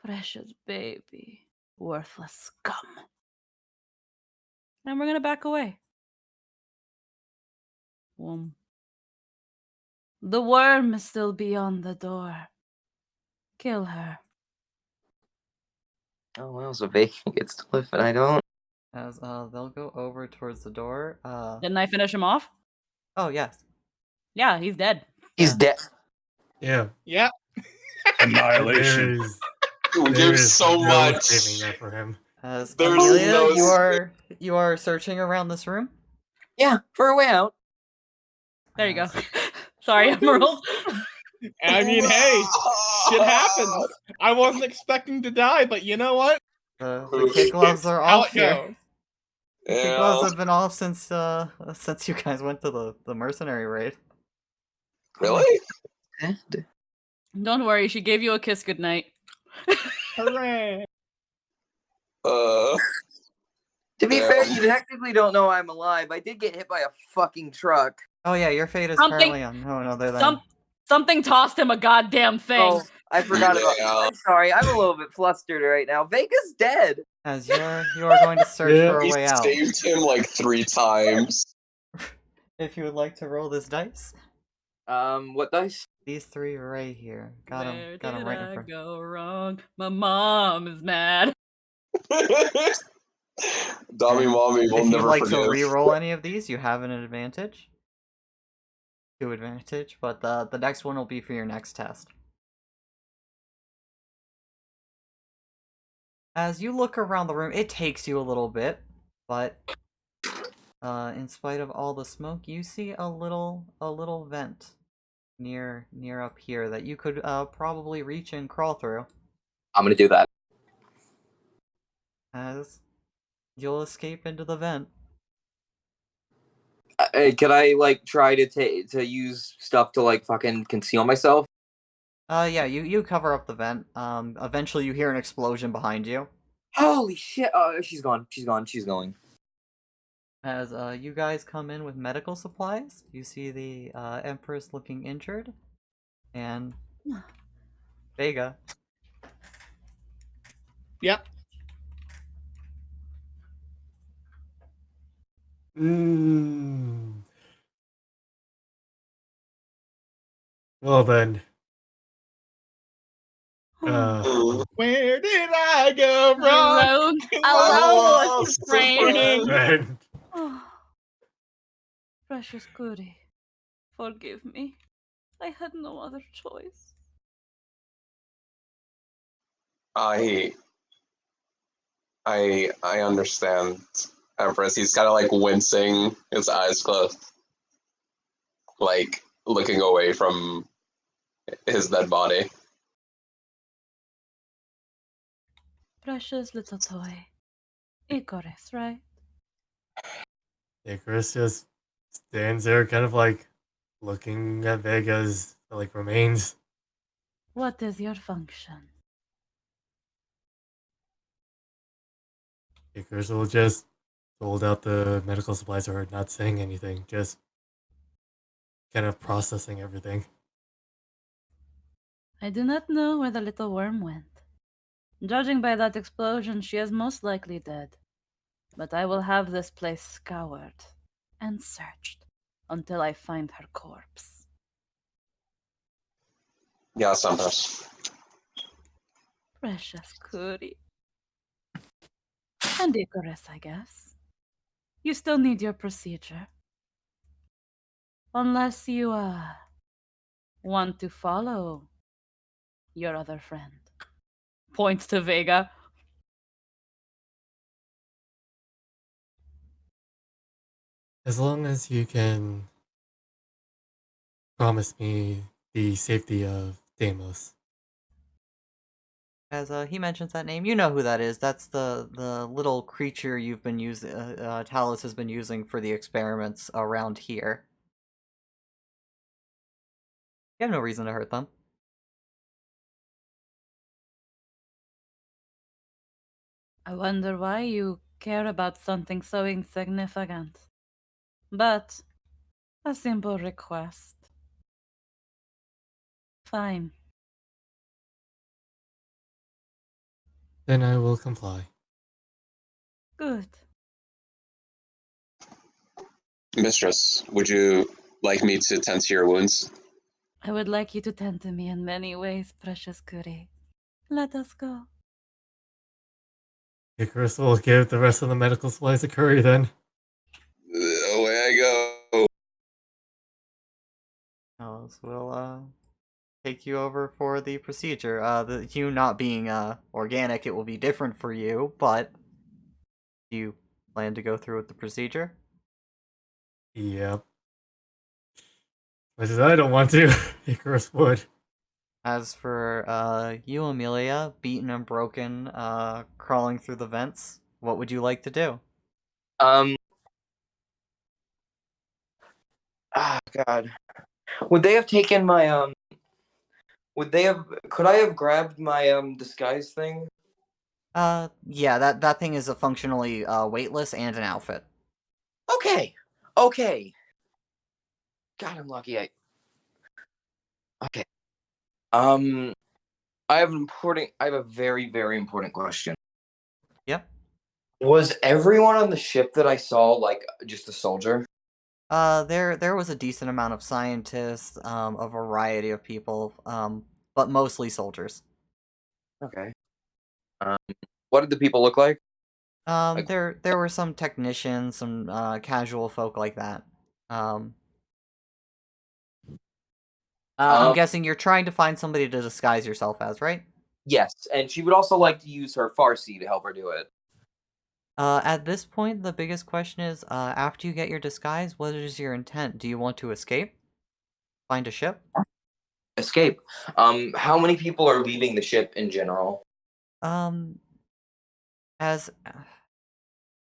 Precious baby, worthless scum. And we're gonna back away. The worm is still beyond the door. Kill her. Oh well, so Vacant gets to live, but I don't. As they'll go over towards the door. Didn't I finish him off? Oh yes. Yeah, he's dead. He's dead. Yeah. Yeah. Annihilation. There is, We there give is so no much. saving that for him. As There's Amelia, no you are searching around this room. Yeah, for a way out. There you go. Sorry, Emerald. I mean, hey, shit happens. I wasn't expecting to die, but you know what? The kid gloves are How off it here. goes. The kid Yeah. gloves have been off since you guys went to the mercenary raid. Really? Dead. Don't worry, she gave you a kiss goodnight. Hooray. To be Yeah. fair, you technically don't know I'm alive. I did get hit by a fucking truck. Oh yeah, your fate is Something- currently unknown other than Something tossed him a goddamn thing. Oh, I forgot about Yeah. that. I'm sorry. I'm a little bit flustered right now. Vega's dead. as you are going to search Yeah. for a We way out. saved him like 3 times. If you would like to roll this dice, What dice? these 3 right here. Got Where them did right in I front. go wrong? My mom is mad. Dummy mommy will If you'd never like forgive. to re-roll any of these, you have an advantage. 2 advantage, but the next one will be for your next test. As you look around the room, it takes you a little bit, but in spite of all the smoke, you see a little vent near up here that you could probably reach and crawl through. I'm gonna do that. as you'll escape into the vent. Could I like try to use stuff to like fucking conceal myself? Yeah, you cover up the vent. Eventually you hear an explosion behind you. Holy shit! Oh, she's gone. She's gone. She's going. As you guys come in with medical supplies, you see the Empress looking injured, and Vega. Yep. Mm. Well then. Where did I go wrong? Alone, Oh, alone was raining. Then Oh, precious Goody, forgive me. I had no other choice. I understand, Empress. He's kind of like wincing, his eyes closed, like looking away from his dead body. Precious little toy. Icarus, right? Icarus just stands there, kind of like looking at Vega's like remains. What is your function? Icarus will just hold out the medical supplies to her, not saying anything, just kind of processing everything. I do not know where the little worm went. Judging by that explosion, she is most likely dead. But I will have this place scoured and searched until I find her corpse. Yes, Empress. Precious Goody. And Icarus, I guess. You still need your procedure. Unless you, want to follow your other friend. Points to Vega. As long as you can promise me the safety of Deimos. As he mentions that name, you know who that is. That's the little creature you've been using. Talos has been using for the experiments around here. You have no reason to hurt them. I wonder why you care about something so insignificant. But a simple request. Fine. Then I will comply. Good. Mistress, would you like me to tend to your wounds? I would like you to tend to me in many ways, precious Goody. Let us go. Icarus will give the rest of the medical supplies to Curry then. Away I go. Talos will take you over for the procedure. You not being organic, it will be different for you, but do you plan to go through with the procedure? Yep. Much as I don't want to, Icarus would. As for you, Amelia, beaten and broken, crawling through the vents, what would you like to do? God. Would they have taken my Would they have? Could I have grabbed my disguise thing? Yeah, that thing is a functionally weightless and an outfit. Okay. Okay. God, I'm lucky. Okay. I have a very, very important question. Yep. Was everyone on the ship that I saw like just a soldier? There was a decent amount of scientists, a variety of people, but mostly soldiers. Okay. What did the people look like? Like- There were some technicians, some casual folk like that. I'm guessing you're trying to find somebody to disguise yourself as, right? Yes, and she would also like to use her Farsi to help her do it. At this point, the biggest question is, after you get your disguise, what is your intent? Do you want to escape? Find a ship? Escape. How many people are leaving the ship in general? as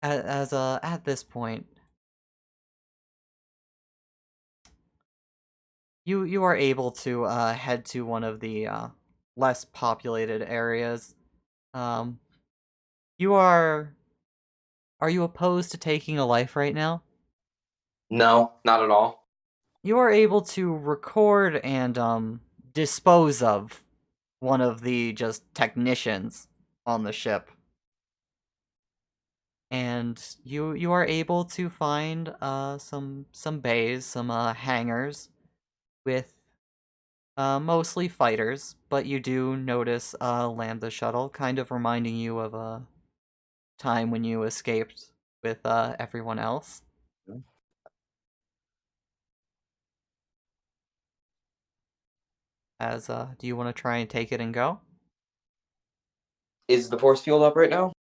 at this point, you are able to head to one of the less populated areas. Um, you are you opposed to taking a life right now? No, not at all. You are able to record and dispose of one of the just technicians on the ship. And you are able to find some bays, some hangars with mostly fighters, but you do notice a Lambda shuttle, kind of reminding you of a time when you escaped with everyone else. Do you want to try and take it and go? Is the force field up right now?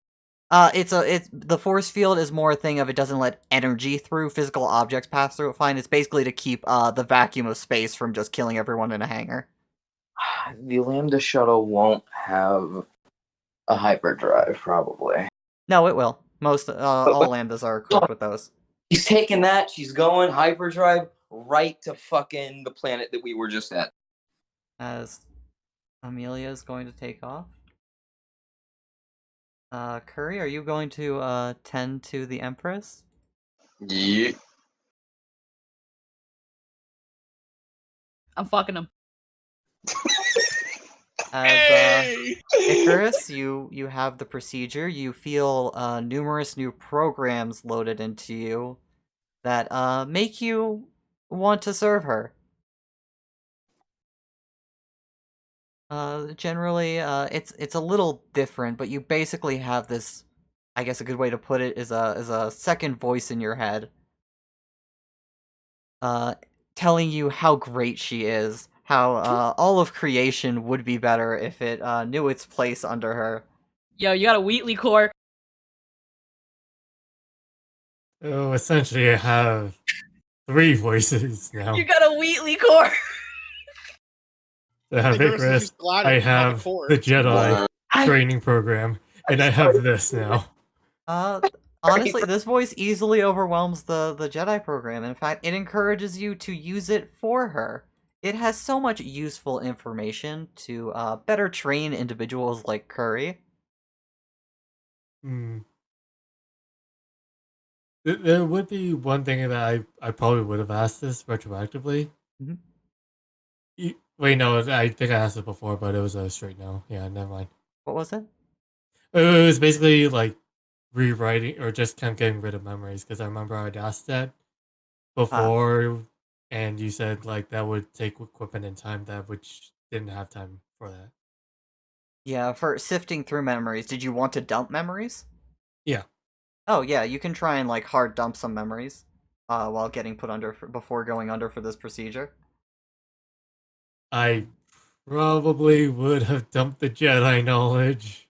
It's the force field is more a thing of it doesn't let energy through, physical objects pass through it fine. It's basically to keep the vacuum of space from just killing everyone in a hangar. The Lambda shuttle won't have a hyperdrive, probably. No, it will. Most all Lambdas are equipped with those. She's taking that. She's going hyperdrive right to fucking the planet that we were just at. As Amelia is going to take off. Curry, are you going to tend to the Empress? Yeah. I'm fucking him. As Hey! Icarus, you have the procedure. You feel numerous new programs loaded into you that make you want to serve her. Generally, it's a little different, but you basically have this. I guess a good way to put it is a second voice in your head, telling you how great she is, how all of creation would be better if it knew its place under her. Yo, you got a Wheatley core. So essentially, I have 3 voices now. You got a Wheatley core. I have Icarus is Icarus, just glad I it's not the have core. the Jedi training program, and I have this now. Honestly, this voice easily overwhelms the Jedi program. In fact, it encourages you to use it for her. It has so much useful information to better train individuals like Curry. There would be one thing that I probably would have asked this retroactively. Mhm. Wait, no, I think I asked it before, but it was a straight no. Yeah, never mind. What was it? It was basically like rewriting or just kind of getting rid of memories, because I remember I'd asked that before, and you said like that would take equipment and time, that which didn't have time for that. Yeah, for sifting through memories. Did you want to dump memories? Yeah. Oh yeah, you can try and like hard dump some memories while getting put under before going under for this procedure. I probably would have dumped the Jedi knowledge.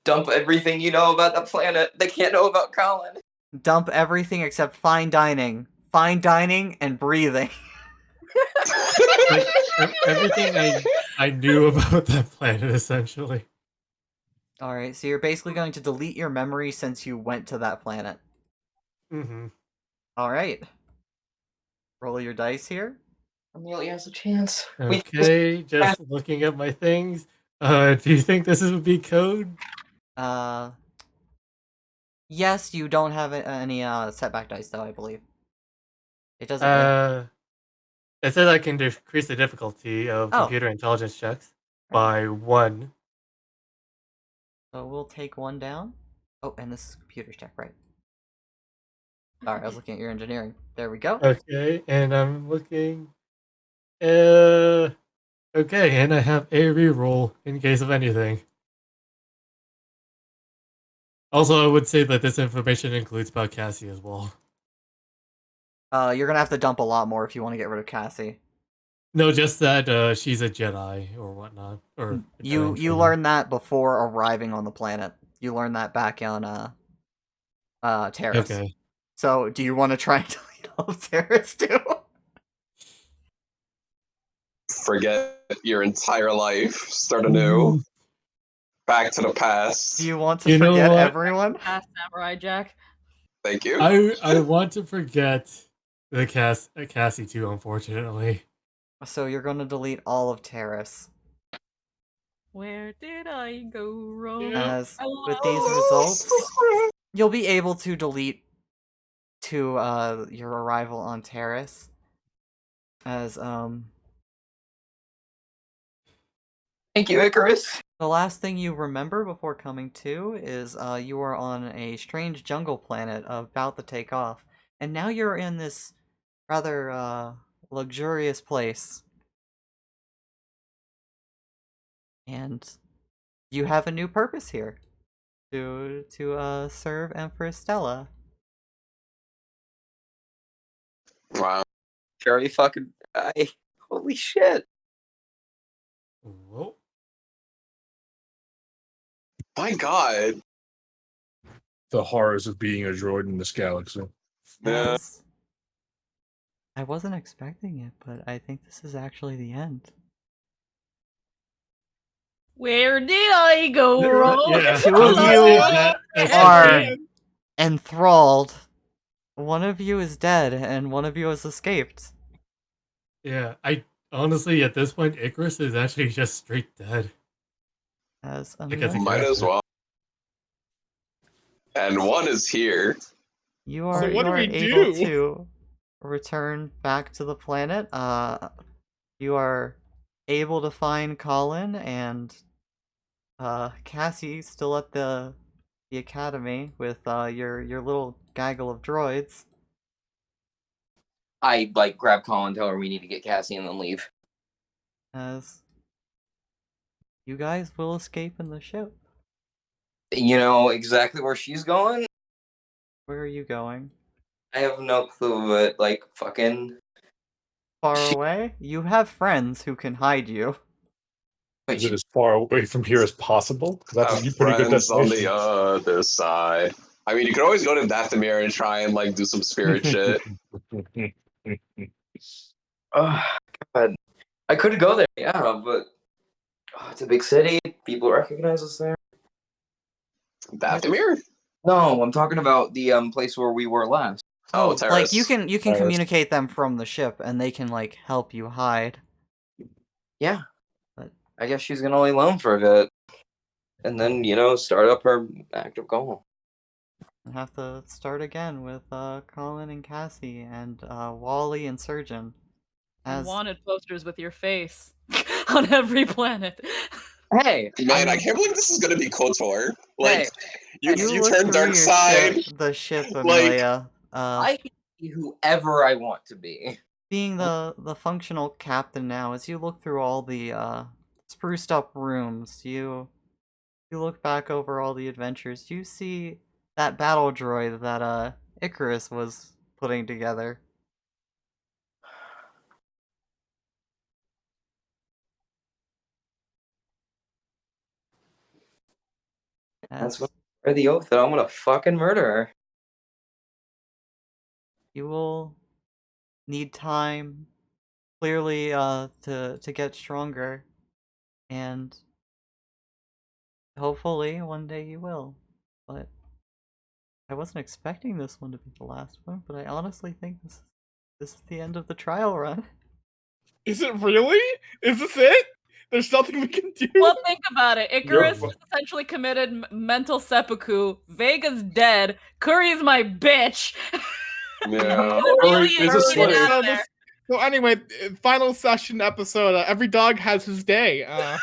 Dump everything you know about the planet. They can't know about Colin. Dump everything except fine dining. Fine dining and breathing. Like everything I knew about that planet, essentially. Alright, so you're basically going to delete your memory since you went to that planet. Mm-hmm. Alright. Roll your dice here. Amelia has a chance. Okay, just looking at my things. Do you think this would be code? Yes, you don't have any setback dice though, I believe. It doesn't. It says I can decrease the difficulty of computer intelligence checks by 1. So we'll take 1 down. Oh, and this is computer check, right? Sorry, I was looking at your engineering. There we go. Okay, and I'm looking. Okay, and I have a reroll in case of anything. Also, I would say that this information includes about Cassie as well. You're gonna have to dump a lot more if you want to get rid of Cassie. No, just that she's a Jedi or whatnot. Or you learned that before arriving on the planet. You learned that back on Terrace. Okay. So, do you want to try and delete all of Terrace too? Forget your entire life. Start anew. back to the past. Do you want to You know forget what? everyone? Past Samurai Jack. Thank you. I want to forget the Cassie too, unfortunately. So you're going to delete all of Terrace. Where did I go wrong? As Hello? with these results, you'll be able to delete to your arrival on Terrace. As Thank you, Icarus. the last thing you remember before coming to is you are on a strange jungle planet about to take off. And now you're in this rather luxurious place. And you have a new purpose here. To serve Empress Stella. Wow. Very fucking. Holy shit. Whoa. My God. The horrors of being a droid in this galaxy. Yeah. As I wasn't expecting it, but I think this is actually the end. Where did I go wrong? Yeah, Two I of was gonna you say that as the are thing. enthralled. One of you is dead, and one of you has escaped. Yeah, I honestly at this point Icarus is actually just straight dead. As Like, as a Amelia, Might as character. well. And one is here. you So are what do we able do? to return back to the planet. You are able to find Colin and Cassie still at the academy with your little gaggle of droids. I grab Colin, tell her we need to get Cassie, and then leave. As you guys will escape in the ship. You know exactly where she's going? Where are you going? I have no clue, but fucking. Far She- away? You have friends who can hide you. Wait, Is it as far away from here as possible? Because that's a Have pretty good friends on the destination. other side. I mean, you could always go to Dathomir and try and do some spirit shit. Oh, God. I could go there, yeah, but it's a big city. People recognize us there. Dathomir? No, I'm talking about the place where we were last. Oh, like Terrace. you can Terrace. communicate them from the ship, and they can help you hide. Yeah. But I guess she's gonna lay low for a bit. And then, start up her active goal. I have to start again with Colin and Cassie and Wally and Surgeon. As Wanted posters with your face on every planet. Hey! Man, I can't believe this is gonna be KOTOR. Hey, You look turn through dark your side. the ship, like- Amelia. I can be whoever I want to be. Being the functional captain now, as you look through all the spruced up rooms, you look back over all the adventures. You see that battle droid that Icarus was putting together. That's As what I the oath that I'm gonna fucking murder her. you will need time, clearly, to get stronger, and hopefully one day you will. But I wasn't expecting this one to be the last one, but I honestly think this is the end of the trial run. Is it really? Is this it? There's nothing we can do. Well, think about it. Icarus You're- just essentially committed mental seppuku. Vega's dead. Curry's my bitch. Yeah. Amelia is a cheated slave. out So there. this- So anyway, final session episode. Every dog has his day. Oh,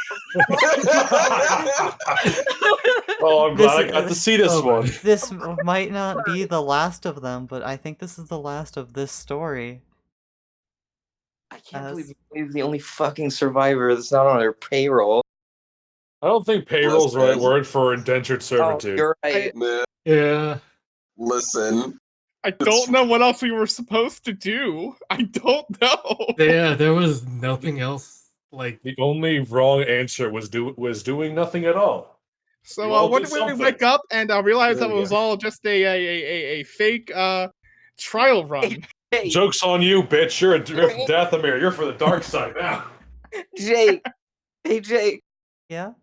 I'm glad This- I got to see this oh my- one. This might not be the last of them, but I think this is the last of this story. I can't As- believe he's the only fucking survivor that's not on their payroll. I don't think payroll's the right Listen. word for indentured Oh, servitude. you're right. Man, Yeah. listen. I don't know what else we were supposed to do. I don't know. Yeah, there was nothing else like The only wrong answer was doing nothing at all. So You all when did we something. wake up and realize There that we was go. all just a fake trial run. Hey, Joke's on you, bitch. You're Dathomir. You're for the dark side now. Jake. Hey, Jake. Yeah?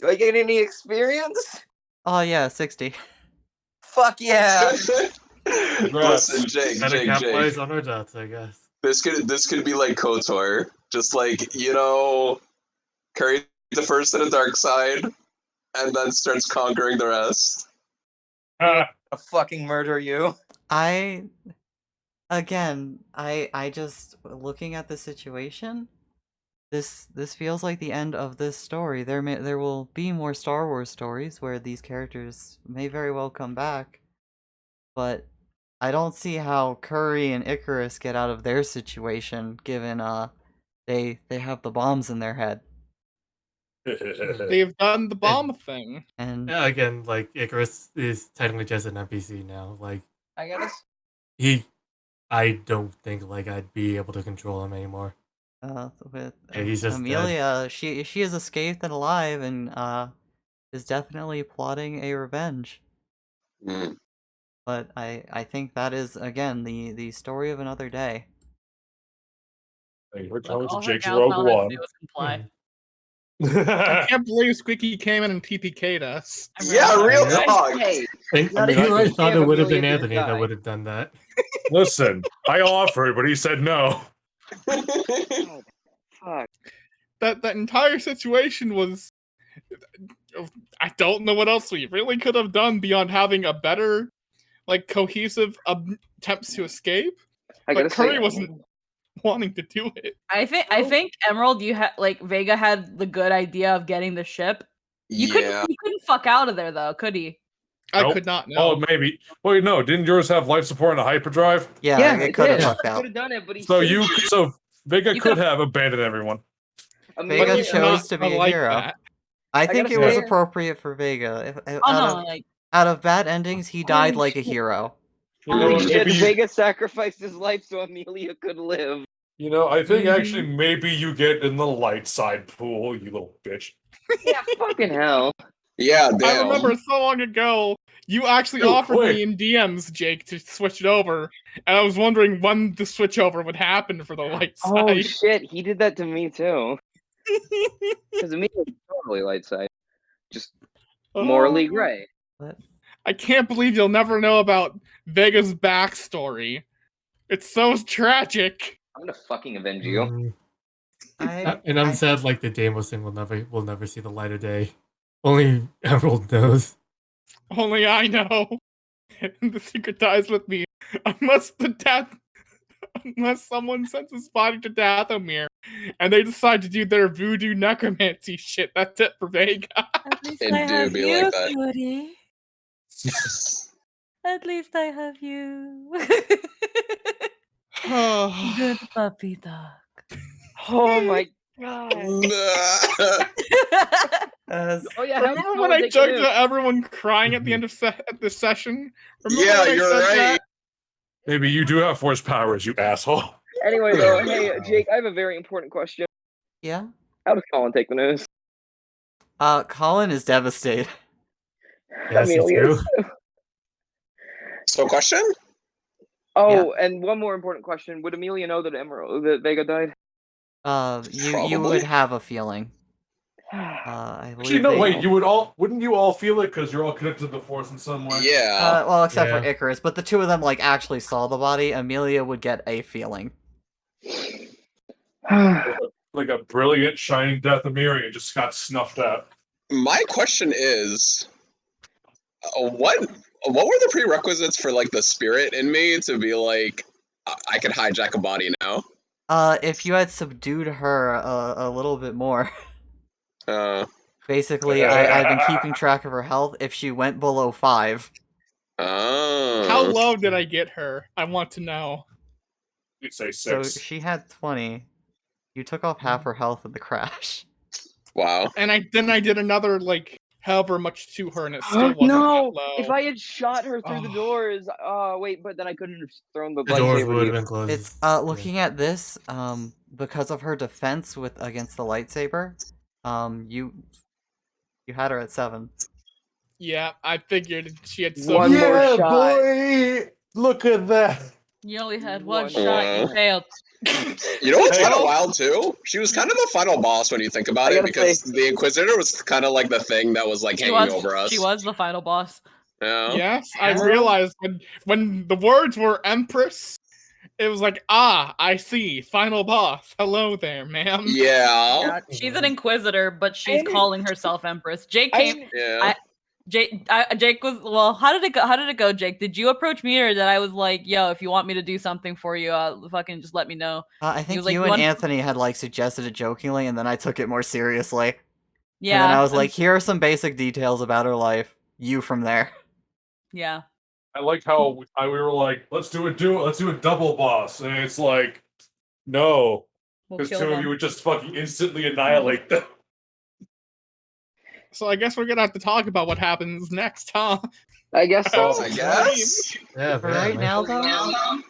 Do I get any experience? Oh yeah, 60. Fuck yeah! Listen, Jake, Gotta Jake, capitalize Jake. on our dots, I guess. This could be like KOTOR. Just like, Curry the first to the dark side, and then starts conquering the rest. I'll fucking murder you. I just looking at the situation. This feels like the end of this story. There will be more Star Wars stories where these characters may very well come back, but I don't see how Curry and Icarus get out of their situation, given they have the bombs in their head. They've done the bomb thing. And Yeah, again, like Icarus is technically just an NPC now. Like I guess. I don't think like I'd be able to control him anymore. with Yeah, he's just dead. Amelia, she is escaped and alive, and is definitely plotting a revenge. Mm. But I think that is again the story of another day. Thank you for Look, coming to all her Jake's gal Rogue pal had to One. do was comply. I can't believe Squeaky came in and TPK'd us. Yeah, real Right? talk. Hey, And Not a you good I thought idea it would have if been Amelia Anthony didn't that die. would have done that. Listen, I offered, but he said no. God, fuck. That entire situation was. I don't know what else we really could have done beyond having a better, like, cohesive attempts to escape. I But gotta Curry say, wasn't wanting to do it. I think Emerald, you had like Vega had the good idea of getting the ship. You Yeah. couldn't fuck out of there though, could he? I Nope. could not know. Oh, maybe. Wait, no. Didn't yours have life support and a hyperdrive? Yeah, it could have did. fucked out. Could have done it, but he. So saved Vega You could could've- have abandoned everyone. Amelia, Vega But chose not to be a like hero. that. I gotta think it was say- appropriate for Vega. Oh no, like Out of bad endings, he died Holy like a shit. hero. You know Holy what? shit! Maybe Vega sacrificed his life so Amelia could live. I think Mhm. actually maybe you get in the light side pool, you little bitch. Yeah, fucking hell. Yeah, damn. I remember so long ago, you actually Dude, offered wait. me in DMs, Jake, to switch it over, and I was wondering when the switch over would happen for the light Oh side. shit, he did that to me too. Because Amelia's totally light side, just morally Oh, gray. I can't believe you'll never know about Vega's backstory. It's so tragic. I'm gonna fucking avenge you. Mm. I And I'm sad like the Deimos thing will never see the light of day. Only Emerald knows. Only I know. And the secret dies with me. Unless someone sends his body to Dathomir and they decide to do their voodoo necromancy shit. That's it for Vega. At least It I do have be you, like that. Cody. At least I have you. Good puppy dog. Oh my god. as Oh yeah, how's Remember when Colin I taking joked it? about everyone crying at the end of at this session? Remember Yeah, when I you're said right. that? Maybe you do have force powers, you asshole. Anyway though, hey Jake, I have a very important question. yeah, How does Colin take the news? Colin is devastated. Yes, it's Amelia true. is too. So, question? Oh, and one more important question: would Amelia know that Vega died? You would Probably. have a feeling. I Actually, believe no, they- wait, wouldn't you all feel it because you're all connected to the force in some way? Yeah. well, except for Yeah. Icarus, but the two of them like actually saw the body. Amelia would get a feeling. Like a brilliant, shining Dathomir just got snuffed out. My question is, what were the prerequisites for like the spirit in me to be like, I can hijack a body now? If you had subdued her a little bit more. Basically, I've been keeping track of her health. If she went below 5, How low did I get her? I want to know. You'd say so 6. she had 20. You took off half her health in the crash. Wow. And I did another like however much to her, and it still wasn't No! that low. If I had shot her through the Oh. doors, wait, but then I couldn't have thrown the The doors lightsaber. would to have you. been closed. It's looking at this, because of her defense against the lightsaber, you had her at 7. Yeah, I figured she had so One more Yeah, shot. boy! Look at that! You only had one One shot. You shot. failed. You know what's Hey. kind of wild too? She was kind of the final boss when you think about I it, gotta because say- the Inquisitor was kind of like the thing that was like She hanging was. over us. She was the final boss. Yeah. Yes, I Yeah. realized when the words were Empress, it was like, I see, final boss. Hello there, ma'am. Yeah. Yeah, she's an inquisitor, but she's And- calling herself Empress. Jake I came. didn't- Yeah. Jake was well. How did it go? How did it go, Jake? Did you approach me, or that I was like, "Yo, if you want me to do something for you, fucking just let me know." I think was like, you "You and want-" Anthony had like suggested it jokingly, and then I took it more seriously. Yeah, And then I was like, here are some basic details about her life. You from there. yeah. I like how we were like, let's do a double boss, and it's like, no, We'll because kill two of them. you would just fucking instantly annihilate them. So I guess we're gonna have to talk about what happens next, huh? I guess so. I guess. Yeah, For yeah, right man. now, though,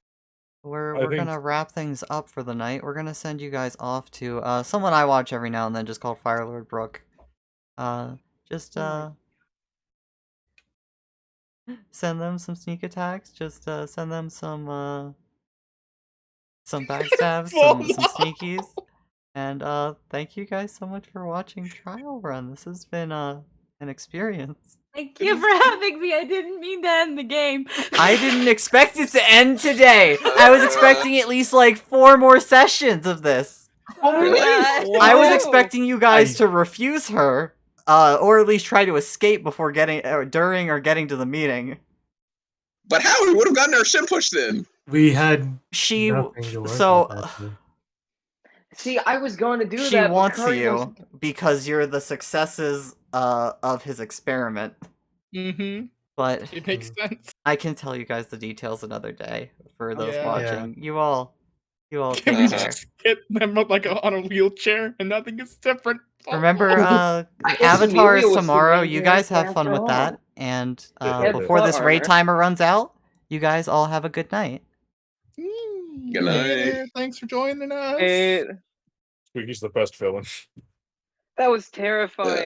we're I think- gonna wrap things up for the night. We're gonna send you guys off to someone I watch every now and then, just called Firelord Brooke. Just send them some sneak attacks. Just send them some backstabs, some sneakies. And thank you guys so much for watching Trial Run. This has been an experience. Thank you for having me. I didn't mean to end the game. I didn't expect it to end today. I was expecting at least like 4 more sessions of this. Really? I was Wow. expecting you guys to refuse her, or at least try to escape before getting, during or getting to the meeting. But how? We would have gotten our shit pushed in. We had She, nothing to work so with, actually. See, I was going to do she that. but wants Curry was- you because you're the successes of his experiment. Mm-hmm. But It makes sense. I can tell you guys the details another day for those Yeah. watching. You all Can take we care. just get them like on a wheelchair and nothing is different? Remember, I guess Avatar is Amelia was the tomorrow. main You guys have fun character with after that. And Yeah, before plot this raid armor. timer runs out, you guys all have a good night. Good night. Later. Thanks for joining us. Eh, Squeaky's the best villain. that was terrifying.